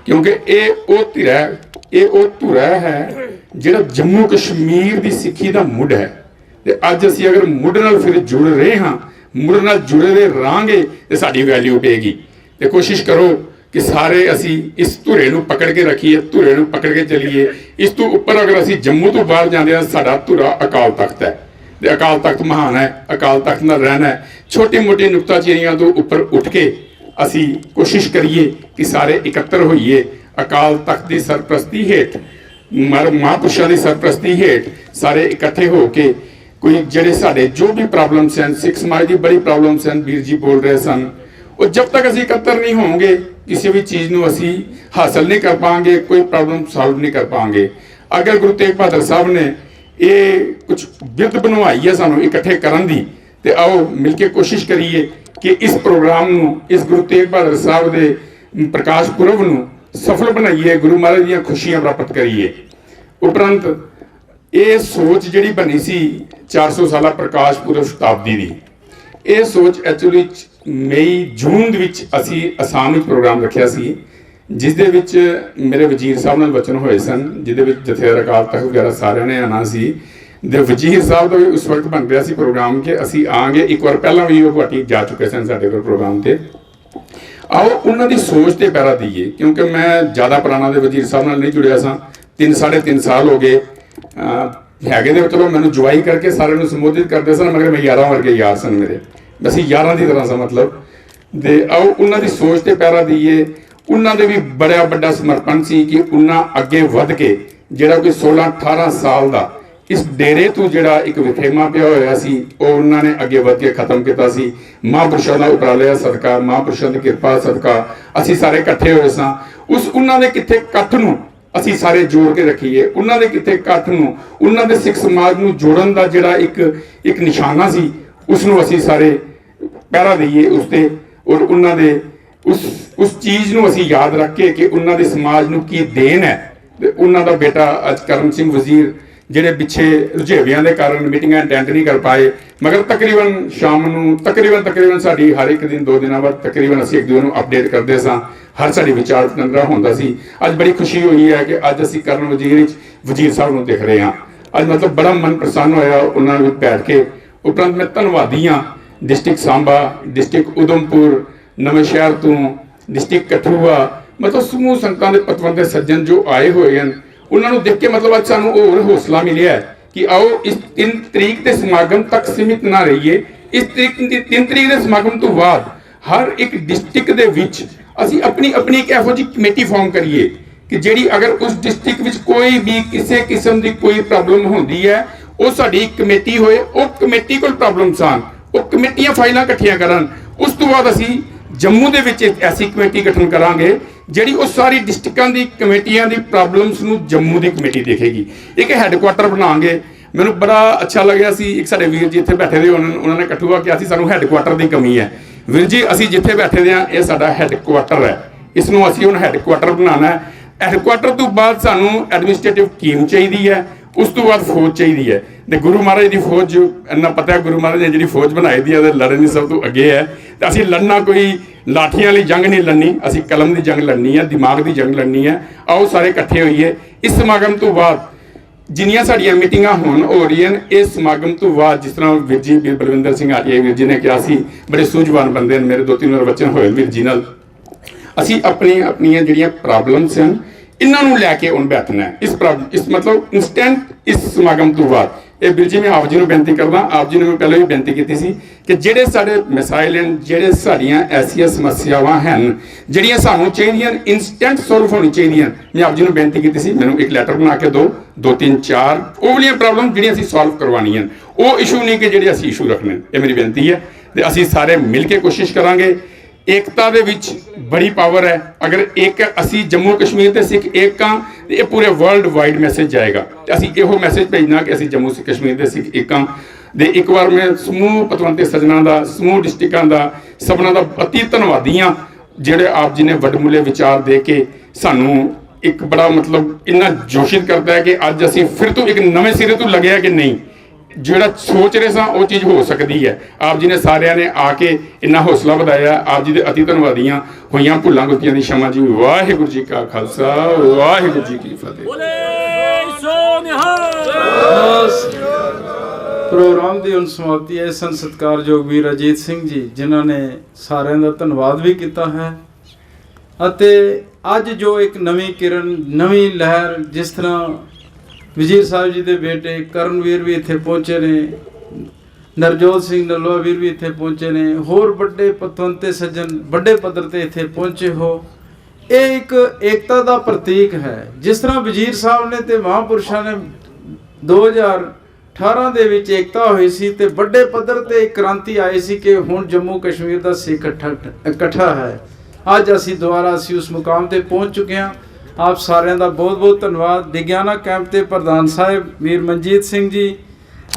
ਕਿਉਂਕਿ ਇਹ ਉਹ ਧੁਰਾ ਹੈ ਜਿਹੜਾ ਜੰਮੂ ਕਸ਼ਮੀਰ ਦੀ ਸਿੱਖੀ ਦਾ ਮੁੱਢ ਹੈ। ਤੇ ਅੱਜ ਅਸੀਂ ਅਗਰ ਮੁੱਢ ਨਾਲ ਫਿਰ ਜੁੜ ਰਹੇ ਹਾਂ, ਮੁੱਢ ਨਾਲ ਜੁੜੇ ਦੇ ਰਹਾਂਗੇ ਤੇ ਸਾਡੀ ਵੈਲਿਊ ਪਏਗੀ। ਤੇ ਕੋਸ਼ਿਸ਼ ਕਰੋ ਕਿ ਸਾਰੇ ਅਸੀਂ ਇਸ ਧੁਰੇ ਨੂੰ ਪਕੜ ਕੇ ਰੱਖੀਏ, ਧੁਰੇ ਨੂੰ ਪਕੜ ਕੇ ਚੱਲੀਏ। ਇਸ ਤੋਂ ਉੱਪਰ ਅਗਰ ਅਸੀਂ ਜੰਮੂ ਤੋਂ ਬਾਹਰ ਜਾਂਦੇ ਹਾਂ, ਸਾਡਾ ਧੁਰਾ ਅਕਾਲ ਤਖਤ ਹੈ ਤੇ ਅਕਾਲ ਤਖਤ ਮਹਾਨ ਹੈ, ਅਕਾਲ ਤਖਤ ਨਾਲ ਰਹਿਣਾ ਹੈ। ਛੋਟੀ ਮੋਟੀ ਨੁਕਤਾਚੀਨੀਆਂ ਤੋਂ ਉੱਪਰ ਉੱਠ ਕੇ ਅਸੀਂ ਕੋਸ਼ਿਸ਼ ਕਰੀਏ ਕਿ ਸਾਰੇ ਇਕੱਤਰ ਹੋਈਏ ਅਕਾਲ ਤਖਤ ਦੀ ਸਰਪ੍ਰਸਤੀ ਹੇਠ, ਮਹਾਂਪੁਰਸ਼ਾਂ ਦੀ ਸਰਪ੍ਰਸਤੀ ਹੇਠ ਸਾਰੇ ਇਕੱਠੇ ਹੋ ਕੇ ਕੋਈ ਜਿਹੜੇ ਸਾਡੇ ਜੋ ਵੀ ਪ੍ਰੋਬਲਮਸ ਹਨ, ਸਿੱਖ ਸਮਾਜ ਦੀ ਬੜੀ ਪ੍ਰੋਬਲਮਸ ਹਨ, ਵੀਰ ਜੀ ਬੋਲ ਰਹੇ ਸਨ, ਉਹ ਜਦ ਤੱਕ ਅਸੀਂ ਇਕੱਤਰ ਨਹੀਂ ਹੋਵਾਂਗੇ ਕਿਸੇ ਵੀ ਚੀਜ਼ ਨੂੰ ਅਸੀਂ ਹਾਸਲ ਨਹੀਂ ਕਰ ਪਾਵਾਂਗੇ, ਕੋਈ ਪ੍ਰੋਬਲਮ ਸੋਲਵ ਨਹੀਂ ਕਰ ਪਾਵਾਂਗੇ। ਅਗਰ ਗੁਰੂ ਤੇਗ ਬਹਾਦਰ ਸਾਹਿਬ ਨੇ ਇਹ ਕੁਝ ਬਿਰਧ ਬਣਵਾਈ ਹੈ ਸਾਨੂੰ ਇਕੱਠੇ ਕਰਨ ਦੀ, ਤੇ ਆਓ ਮਿਲ ਕੇ ਕੋਸ਼ਿਸ਼ ਕਰੀਏ ਕਿ ਇਸ ਪ੍ਰੋਗਰਾਮ ਨੂੰ, ਇਸ ਗੁਰੂ ਤੇਗ ਬਹਾਦਰ ਸਾਹਿਬ ਦੇ ਪ੍ਰਕਾਸ਼ ਪੁਰਬ ਨੂੰ ਸਫਲ ਬਣਾਈਏ, ਗੁਰੂ ਮਹਾਰਾਜ ਦੀਆਂ ਖੁਸ਼ੀਆਂ ਪ੍ਰਾਪਤ ਕਰੀਏ। ਉਪਰੰਤ ਇਹ ਸੋਚ ਜਿਹੜੀ ਬਣੀ ਸੀ 400 ਸਾਲਾ ਪ੍ਰਕਾਸ਼ ਪੁਰਬ ਸ਼ਤਾਬਦੀ ਦੀ, ਇਹ ਸੋਚ ਐਕਚੁਅਲੀ ਮਈ-ਜੂਨ ਦੇ ਵਿੱਚ ਅਸੀਂ ਅਸਾਮ ਵਿੱਚ ਪ੍ਰੋਗਰਾਮ ਰੱਖਿਆ ਸੀ, ਜਿਸ ਦੇ ਵਿੱਚ ਮੇਰੇ ਵਜ਼ੀਰ ਸਾਹਿਬ ਨਾਲ ਵਚਨ ਹੋਏ ਸਨ, ਜਿਹਦੇ ਵਿੱਚ ਜਥੇਦਾਰ ਅਕਾਲ ਤਖਤ ਵਗੈਰਾ ਸਾਰਿਆਂ ਨੇ ਆਉਣਾ ਸੀ। ਦੇ ਵਜ਼ੀਰ ਸਾਹਿਬ ਦਾ ਵੀ ਉਸ ਵਕਤ ਬਣ ਰਿਹਾ ਸੀ ਪ੍ਰੋਗਰਾਮ ਕਿ ਅਸੀਂ ਆਵਾਂਗੇ। ਇੱਕ ਵਾਰ ਪਹਿਲਾਂ ਵੀ ਉਹ ਗੁਹਾਟੀ ਜਾ ਚੁੱਕੇ ਸਨ ਸਾਡੇ ਕੋਲ ਪ੍ਰੋਗਰਾਮ ਤੇ। ਆਓ ਉਹਨਾਂ ਦੀ ਸੋਚ ਤੇ ਪਹਿਰਾ ਦਈਏ, ਕਿਉਂਕਿ ਮੈਂ ਜ਼ਿਆਦਾ ਪੁਰਾਣਾ ਦੇ ਵਜ਼ੀਰ ਸਾਹਿਬ ਨਾਲ ਨਹੀਂ ਜੁੜਿਆ ਸਾਂ, 3-3.5 ਸਾਲ ਹੋ ਗਏ ਹੈਗੇ ਦੇ। ਚਲੋ ਮੈਨੂੰ ਜੁਆਈ ਕਰਕੇ ਸਾਰਿਆਂ ਨੂੰ ਸੰਬੋਧਿਤ ਕਰਦੇ ਸਨ, ਮਗਰ ਮੈਂ ਯਾਰਾਂ ਵਰਗੇ ਯਾਰ ਸਨ ਮੇਰੇ, ਅਸੀਂ ਯਾਰਾਂ ਦੀ ਤਰ੍ਹਾਂ ਸਾਂ ਮਤਲਬ। ਤੇ ਆਓ ਉਹਨਾਂ ਦੀ ਸੋਚ ਤੇ ਪਹਿਰਾ ਦਈਏ। ਉਹਨਾਂ ਦੇ ਵੀ ਬੜਾ ਵੱਡਾ ਸਮਰਪਣ ਸੀ ਕਿ ਉਹਨਾਂ ਅੱਗੇ ਵੱਧ ਕੇ ਜਿਹੜਾ ਕੋਈ 16-18 ਸਾਲ ਦਾ ਇਸ ਡੇਰੇ ਤੋਂ ਜਿਹੜਾ ਇੱਕ ਵਿਖੇਮਾ ਪਿਆ ਹੋਇਆ ਸੀ, ਉਹ ਉਹਨਾਂ ਨੇ ਅੱਗੇ ਵੱਧ ਕੇ ਖਤਮ ਕੀਤਾ ਸੀ। ਮਹਾਂਪੁਰਸ਼ਾਂ ਦਾ ਉਪਰਾਲੇ ਸਦਕਾ, ਮਹਾਂਪੁਰਸ਼ਾਂ ਦੀ ਕਿਰਪਾ ਸਦਕਾ ਅਸੀਂ ਸਾਰੇ ਇਕੱਠੇ ਹੋਏ ਸਾਂ। ਉਹਨਾਂ ਦੇ ਕਿੱਥੇ ਇਕੱਠ ਨੂੰ ਅਸੀਂ ਸਾਰੇ ਜੋੜ ਕੇ ਰੱਖੀਏ, ਉਹਨਾਂ ਦੇ ਕਿੱਥੇ ਇਕੱਠ ਨੂੰ, ਉਹਨਾਂ ਦੇ ਸਿੱਖ ਸਮਾਜ ਨੂੰ ਜੋੜਨ ਦਾ ਜਿਹੜਾ ਇੱਕ ਨਿਸ਼ਾਨਾ ਸੀ, ਉਸ ਨੂੰ ਅਸੀਂ ਸਾਰੇ ਪਹਿਰਾ ਦਈਏ ਉਸ ਤੇ। ਔਰ ਉਹਨਾਂ ਦੇ ਉਸ ਚੀਜ਼ ਨੂੰ ਅਸੀਂ ਯਾਦ ਰੱਖ ਕੇ ਕਿ ਉਹਨਾਂ ਦੇ ਸਮਾਜ ਨੂੰ ਕੀ ਦੇਣ ਹੈ। ਤੇ ਉਹਨਾਂ ਦਾ ਬੇਟਾ ਅੱਜ ਕਰਮ ਸਿੰਘ ਵਜ਼ੀਰ ਜਿਹੜੇ ਪਿੱਛੇ ਰੁਝੇਵਿਆਂ ਦੇ ਕਾਰਨ ਮੀਟਿੰਗਾਂ ਅਟੈਂਡ ਨਹੀਂ ਕਰ ਪਾਏ, ਮਗਰ ਤਕਰੀਬਨ ਸ਼ਾਮ ਨੂੰ ਤਕਰੀਬਨ ਸਾਡੀ ਹਰ ਇੱਕ ਦਿਨ 2 ਦਿਨਾਂ ਬਾਅਦ ਤਕਰੀਬਨ ਅਸੀਂ ਇੱਕ ਦੂਜੇ ਨੂੰ ਅਪਡੇਟ ਕਰਦੇ ਸਾਂ, ਹਰ ਸਾਡੀ ਵਿਚਾਰ ਵਟਾਂਦਰਾ ਹੁੰਦਾ ਸੀ। ਅੱਜ ਬੜੀ ਖੁਸ਼ੀ ਹੋਈ ਹੈ ਕਿ ਅੱਜ ਅਸੀਂ ਕਰਨ ਵਜ਼ੀਰ ਸਾਹਿਬ ਨੂੰ ਦੇਖ ਰਹੇ ਹਾਂ। ਅੱਜ ਮਤਲਬ ਬੜਾ ਮਨ ਪ੍ਰਸੰਨ ਹੋਇਆ ਉਹਨਾਂ ਨਾਲ ਬੈਠ ਕੇ। ਉਪਰੰਤ ਮੈਂ ਧੰਨਵਾਦੀ ਹਾਂ ਡਿਸਟ੍ਰਿਕਟ ਸਾਂਬਾ, ਡਿਸਟ੍ਰਿਕਟ ਉਧਮਪੁਰ, ਨਵੇਂ ਸ਼ਹਿਰ ਤੋਂ, ਡਿਸਟ੍ਰਿਕਟ ਕਠੂਆ, ਮਤਲਬ ਸਮੂਹ ਸੰਗਤਾਂ ਦੇ ਪਤਵੰਤੇ ਸੱਜਣ ਜੋ ਆਏ ਹੋਏ ਹਨ, ਉਹਨਾਂ ਨੂੰ ਦੇਖ ਕੇ ਮਤਲਬ ਅੱਜ ਸਾਨੂੰ ਹੋਰ ਹੌਸਲਾ ਮਿਲਿਆ ਕਿ ਆਓ ਇਸ 3 ਤਰੀਕ ਦੇ ਸਮਾਗਮ ਤੱਕ ਸੀਮਿਤ ਨਾ ਰਹੀਏ। ਇਸ 3 ਤਰੀਕ ਦੇ ਸਮਾਗਮ ਤੋਂ ਬਾਅਦ ਹਰ ਇੱਕ ਡਿਸਟ੍ਰਿਕਟ ਦੇ ਵਿੱਚ ਅਸੀਂ ਆਪਣੀ ਇੱਕ ਇਹੋ ਜਿਹੀ ਕਮੇਟੀ ਫਾਰਮ ਕਰੀਏ ਕਿ ਜਿਹੜੀ ਅਗਰ ਉਸ ਡਿਸਟ੍ਰਿਕਟ ਵਿੱਚ ਕੋਈ ਵੀ ਕਿਸੇ ਕਿਸਮ ਦੀ ਕੋਈ ਪ੍ਰੋਬਲਮ ਹੁੰਦੀ ਹੈ, ਉਹ ਸਾਡੀ ਕਮੇਟੀ ਹੋਏ, ਉਹ ਕਮੇਟੀ ਕੋਲ ਪ੍ਰੋਬਲਮਸ ਆਉਣ, ਉਹ ਕਮੇਟੀਆਂ ਫਾਈਲਾਂ ਇਕੱਠੀਆਂ ਕਰਨ। ਉਸ ਤੋਂ ਬਾਅਦ ਅਸੀਂ ਜੰਮੂ ਦੇ ਵਿੱਚ ਇੱਕ ਐਸੀ ਕਮੇਟੀ ਗਠਨ ਕਰਾਂਗੇ ਜਿਹੜੀ ਉਹ ਸਾਰੀ ਡਿਸਟ੍ਰਿਕਟਾਂ ਦੀ ਕਮੇਟੀਆਂ ਦੀ ਪ੍ਰੋਬਲਮਸ ਨੂੰ ਜੰਮੂ ਦੀ ਕਮੇਟੀ ਦੇਖੇਗੀ। ਇੱਕ ਹੈੱਡਕੁਆਟਰ ਬਣਾਵਾਂਗੇ। ਮੈਨੂੰ ਬੜਾ ਅੱਛਾ ਲੱਗਿਆ ਸੀ, ਇੱਕ ਸਾਡੇ ਵੀਰ ਜੀ ਇੱਥੇ ਬੈਠੇ ਦੇ ਉਹਨਾਂ ਨੇ ਕਠੂਆ ਕਿਹਾ ਸੀ ਸਾਨੂੰ ਹੈੱਡਕੁਆਟਰ ਦੀ ਕਮੀ ਹੈ। ਵੀਰ ਜੀ ਅਸੀਂ ਜਿੱਥੇ ਬੈਠੇ ਦੇ ਹਾਂ ਇਹ ਸਾਡਾ ਹੈੱਡਕੁਆਟਰ ਹੈ, ਇਸ ਨੂੰ ਅਸੀਂ ਹੁਣ ਹੈੱਡਕੁਆਟਰ ਬਣਾਉਣਾ ਹੈ। ਹੈੱਡਕੁਆਟਰ ਤੋਂ ਬਾਅਦ ਸਾਨੂੰ ਐਡਮਿਨਿਸਟ੍ਰੇਟਿਵ ਟੀਮ ਚਾਹੀਦੀ ਹੈ, ਉਸ ਤੋਂ ਬਾਅਦ ਫੌਜ ਚਾਹੀਦੀ ਹੈ। ਤੇ ਗੁਰੂ ਮਹਾਰਾਜ ਦੀ ਫੌਜ ਇੰਨਾ ਪਤਾ ਹੈ, ਗੁਰੂ ਮਹਾਰਾਜ ਨੇ ਜਿਹੜੀ ਫੌਜ ਬਣਾਈ ਦੀ ਹੈ ਉਹਦੇ ਲੜਨ ਦੀ ਸਭ ਤੋਂ ਅੱਗੇ ਹੈ। ਤੇ ਅਸੀਂ ਲੜਨਾ ਕੋਈ ਲਾਠੀਆਂ ਵਾਲੀ ਜੰਗ ਨਹੀਂ ਲੜਨੀ, ਅਸੀਂ ਕਲਮ ਦੀ ਜੰਗ ਲੜਨੀ ਹੈ, ਦਿਮਾਗ ਦੀ ਜੰਗ ਲੜਨੀ ਹੈ। ਆਓ ਸਾਰੇ ਇਕੱਠੇ ਹੋਈਏ। ਇਸ ਸਮਾਗਮ ਤੋਂ ਬਾਅਦ ਜਿੰਨੀਆਂ ਸਾਡੀਆਂ ਮੀਟਿੰਗਾਂ ਹੋ ਰਹੀਆਂ ਨੇ, ਇਸ ਸਮਾਗਮ ਤੋਂ ਬਾਅਦ ਜਿਸ ਤਰ੍ਹਾਂ ਵੀਰ ਜੀ ਬਲਵਿੰਦਰ ਸਿੰਘ ਆਟੀਆ ਵੀਰ ਜੀ ਨੇ ਕਿਹਾ ਸੀ, ਬੜੇ ਸੂਝਵਾਨ ਬੰਦੇ ਨੇ, ਮੇਰੇ 2-3 ਵਾਰ ਵਚਨ ਹੋਏ ਵੀਰ ਜੀ ਨਾਲ, ਅਸੀਂ ਆਪਣੀਆਂ ਜਿਹੜੀਆਂ ਪ੍ਰੋਬਲਮਸ ਹਨ ਇਹਨਾਂ ਨੂੰ ਲੈ ਕੇ ਹੁਣ ਬੈਠਣਾ ਹੈ। ਇਸ ਮਤਲਬ ਇੰਸਟੈਂਟ ਇਸ ਸਮਾਗਮ ਤੋਂ ਬਾਅਦ ਇਹ ਵੀਰ ਜੀ ਮੈਂ ਆਪ ਜੀ ਨੂੰ ਬੇਨਤੀ ਕਰਦਾ, ਆਪ ਜੀ ਨੂੰ ਮੈਂ ਪਹਿਲਾਂ ਵੀ ਬੇਨਤੀ ਕੀਤੀ ਸੀ ਕਿ ਜਿਹੜੇ ਸਾਡੇ ਮਸਾਇਲ ਹਨ, ਜਿਹੜੇ ਸਾਡੀਆਂ ਐਸੀਆਂ ਸਮੱਸਿਆਵਾਂ ਹਨ ਜਿਹੜੀਆਂ ਸਾਨੂੰ ਚਾਹੀਦੀਆਂ ਇੰਸਟੈਂਟ ਸੋਲਵ ਹੋਣੀ ਚਾਹੀਦੀਆਂ, ਮੈਂ ਆਪ ਜੀ ਨੂੰ ਬੇਨਤੀ ਕੀਤੀ ਸੀ ਮੈਨੂੰ ਇੱਕ ਲੈਟਰ ਬਣਾ ਕੇ ਦਿਓ, 2-3-4 ਉਹ ਵਾਲੀਆਂ ਪ੍ਰੋਬਲਮ ਜਿਹੜੀਆਂ ਅਸੀਂ ਸੋਲਵ ਕਰਵਾਉਣੀਆਂ, ਉਹ ਇਸ਼ੂ ਨਹੀਂ ਕਿ ਜਿਹੜੇ ਅਸੀਂ ਇਸ਼ੂ ਰੱਖਣੇ। ਇਹ ਮੇਰੀ ਬੇਨਤੀ ਹੈ ਤੇ ਅਸੀਂ ਸਾਰੇ ਮਿਲ ਕੇ ਕੋਸ਼ਿਸ਼ ਕਰਾਂਗੇ। ਏਕਤਾ ਦੇ ਵਿੱਚ ਬੜੀ ਪਾਵਰ ਹੈ। ਅਗਰ ਅਸੀਂ ਜੰਮੂ ਕਸ਼ਮੀਰ ਦੇ ਸਿੱਖ ਏਕ ਹਾਂ ਤੇ ਇਹ ਪੂਰੇ ਵਰਲਡ ਵਾਈਡ ਮੈਸੇਜ ਜਾਏਗਾ। ਤੇ ਅਸੀਂ ਇਹੋ ਮੈਸੇਜ ਭੇਜਣਾ ਕਿ ਅਸੀਂ ਜੰਮੂ ਕਸ਼ਮੀਰ ਦੇ ਸਿੱਖ ਏਕ ਹਾਂ। ਦੇ ਇੱਕ ਵਾਰ ਮੈਂ ਸਮੂਹ ਪਤਵੰਤੇ ਸੱਜਣਾਂ ਦਾ, ਸਮੂਹ ਡਿਸਟ੍ਰਿਕਾਂ ਦਾ, ਸਭਨਾਂ ਦਾ ਅਤੀ ਧੰਨਵਾਦੀ ਹਾਂ ਜਿਹੜੇ ਆਪ ਜੀ ਨੇ ਵੱਡਮੁੱਲੇ ਵਿਚਾਰ ਦੇ ਕੇ ਸਾਨੂੰ ਇੱਕ ਬੜਾ ਮਤਲਬ ਇੰਨਾ ਜੋਸ਼ਿਤ ਕਰਦਾ ਹੈ ਕਿ ਅੱਜ ਅਸੀਂ ਫਿਰ ਤੋਂ ਇੱਕ ਨਵੇਂ ਸਿਰੇ ਤੋਂ ਲੱਗਿਆ ਕਿ ਨਹੀਂ, ਜਿਹੜਾ ਸੋਚ ਰਹੇ ਸਾਂ ਉਹ ਚੀਜ਼ ਹੋ ਸਕਦੀ ਹੈ। ਆਪ ਜੀ ਨੇ ਸਾਰਿਆਂ ਨੇ ਆ ਕੇ ਇੰਨਾ ਹੌਸਲਾ ਵਧਾਇਆ, ਆਪ ਜੀ ਦੇ ਅਤੀ ਧੰਨਵਾਦੀਆਂ। ਹੋਈਆਂ ਭੁੱਲਾਂ ਗੁੱਤੀਆਂ ਦੀ क्षमा ਜੀ। ਵਾਹਿਗੁਰੂ ਜੀ ਕਾ ਖਾਲਸਾ, ਵਾਹਿਗੁਰੂ ਜੀ ਕੀ ਫਤਿਹ। ਪ੍ਰੋਗਰਾਮ ਦੀ ਹੁਣ ਸਮਾਪਤੀ ਹੈ। ਸੰਤ ਸਤਿਕਾਰਯੋਗ ਵੀਰ ਅਜੀਤ ਸਿੰਘ ਜੀ ਜਿਨ੍ਹਾਂ ਨੇ ਸਾਰਿਆਂ ਦਾ ਧੰਨਵਾਦ ਵੀ ਕੀਤਾ ਹੈ। ਅਤੇ ਅੱਜ ਜੋ ਇੱਕ ਨਵੀਂ ਕਿਰਨ, ਨਵੀਂ ਲਹਿਰ, ਜਿਸ ਤਰ੍ਹਾਂ ਵਜ਼ੀਰ ਸਾਹਿਬ ਜੀ ਦੇ ਬੇਟੇ ਕਰਨਵੀਰ ਵੀ ਇੱਥੇ ਪਹੁੰਚੇ ਨੇ, ਨਰਜੋਤ ਸਿੰਘ ਨਲੂਆ ਵੀਰ ਵੀ ਇੱਥੇ ਪਹੁੰਚੇ ਨੇ, ਹੋਰ ਵੱਡੇ ਪਤਵੰਤੇ ਸੱਜਣ ਵੱਡੇ ਪੱਧਰ ਤੇ ਇੱਥੇ ਪਹੁੰਚੇ ਹੋ। ਇਹ ਇੱਕ ਏਕਤਾ ਦਾ ਪ੍ਰਤੀਕ ਹੈ। ਜਿਸ ਤਰ੍ਹਾਂ ਵਜ਼ੀਰ ਸਾਹਿਬ ਨੇ ਤੇ ਮਹਾਂਪੁਰਸ਼ਾਂ ਨੇ 2018 ਦੇ ਵਿੱਚ ਏਕਤਾ ਹੋਈ ਸੀ ਤੇ ਵੱਡੇ ਪੱਧਰ ਤੇ ਇੱਕ ਕ੍ਰਾਂਤੀ ਆਈ ਸੀ ਕਿ ਹੁਣ ਜੰਮੂ ਕਸ਼ਮੀਰ ਦਾ ਸਿੱਖ ਇਕੱਠਾ ਹੈ। ਅੱਜ ਅਸੀਂ ਦੁਬਾਰਾ ਉਸ ਮੁਕਾਮ ਤੇ ਪਹੁੰਚ ਚੁੱਕੇ ਹਾਂ। ਆਪ ਸਾਰਿਆਂ ਦਾ ਬਹੁਤ ਬਹੁਤ ਧੰਨਵਾਦ। ਡਿਗਿਆਨਾ ਕੈਂਪ ਦੇ ਪ੍ਰਧਾਨ ਸਾਹਿਬ ਵੀਰ ਮਨਜੀਤ ਸਿੰਘ ਜੀ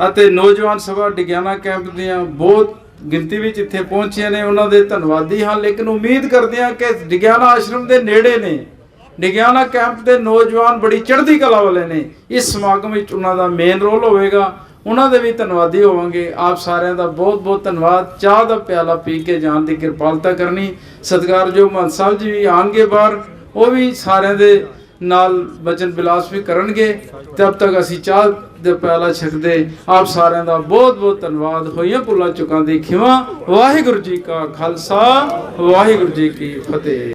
ਅਤੇ ਨੌਜਵਾਨ ਸਭਾ ਡਿਗਿਆਨਾ ਕੈਂਪ ਦੀਆਂ ਬਹੁਤ ਗਿਣਤੀ ਵਿੱਚ ਇੱਥੇ ਪਹੁੰਚੇ ਨੇ, ਉਹਨਾਂ ਦੇ ਧੰਨਵਾਦੀ ਹਾਂ। ਲੇਕਿਨ ਉਮੀਦ ਕਰਦੇ ਹਾਂ ਕਿ ਡਿਗਿਆਨਾ ਆਸ਼ਰਮ ਦੇ ਨੇੜੇ ਨੇ, ਡਿਗਿਆਨਾ ਕੈਂਪ ਦੇ ਨੌਜਵਾਨ ਬੜੀ ਚੜ੍ਹਦੀ ਕਲਾ ਵਾਲੇ ਨੇ। ਇਸ ਸਮਾਗਮ ਵਿੱਚ ਉਹਨਾਂ ਦਾ ਮੇਨ ਰੋਲ ਹੋਵੇਗਾ, ਉਹਨਾਂ ਦੇ ਵੀ ਧੰਨਵਾਦੀ ਹੋਵਾਂਗੇ। ਆਪ ਸਾਰਿਆਂ ਦਾ ਬਹੁਤ ਬਹੁਤ ਧੰਨਵਾਦ। ਚਾਹ ਦਾ ਪਿਆਲਾ ਪੀ ਕੇ ਜਾਣ ਦੀ ਕਿਰਪਾਲਤਾ ਕਰਨੀ। ਸਤਿਕਾਰਯੋਗ ਮਹੰਤ ਸਾਹਿਬ ਜੀ ਵੀ ਆਉਣਗੇ ਬਾਹਰ, ਉਹ ਵੀ ਸਾਰਿਆਂ ਦੇ ਨਾਲ ਬਚਨ ਬਿਲਾਸ ਵੀ ਕਰਨਗੇ। ਤਬ ਤੱਕ ਅਸੀਂ ਚਾਹ ਦਾ ਪਿਆਲਾ ਛਕਦੇ। ਆਪ ਸਾਰਿਆਂ ਦਾ ਬਹੁਤ ਬਹੁਤ ਧੰਨਵਾਦ। ਹੋਈਆਂ ਭੁੱਲਾਂ ਚੁੱਕਾਂ ਦੀ ਖਿਮਾ। ਵਾਹਿਗੁਰੂ ਜੀ ਕਾ ਖਾਲਸਾ, ਵਾਹਿਗੁਰੂ ਜੀ ਕੀ ਫਤਿਹ।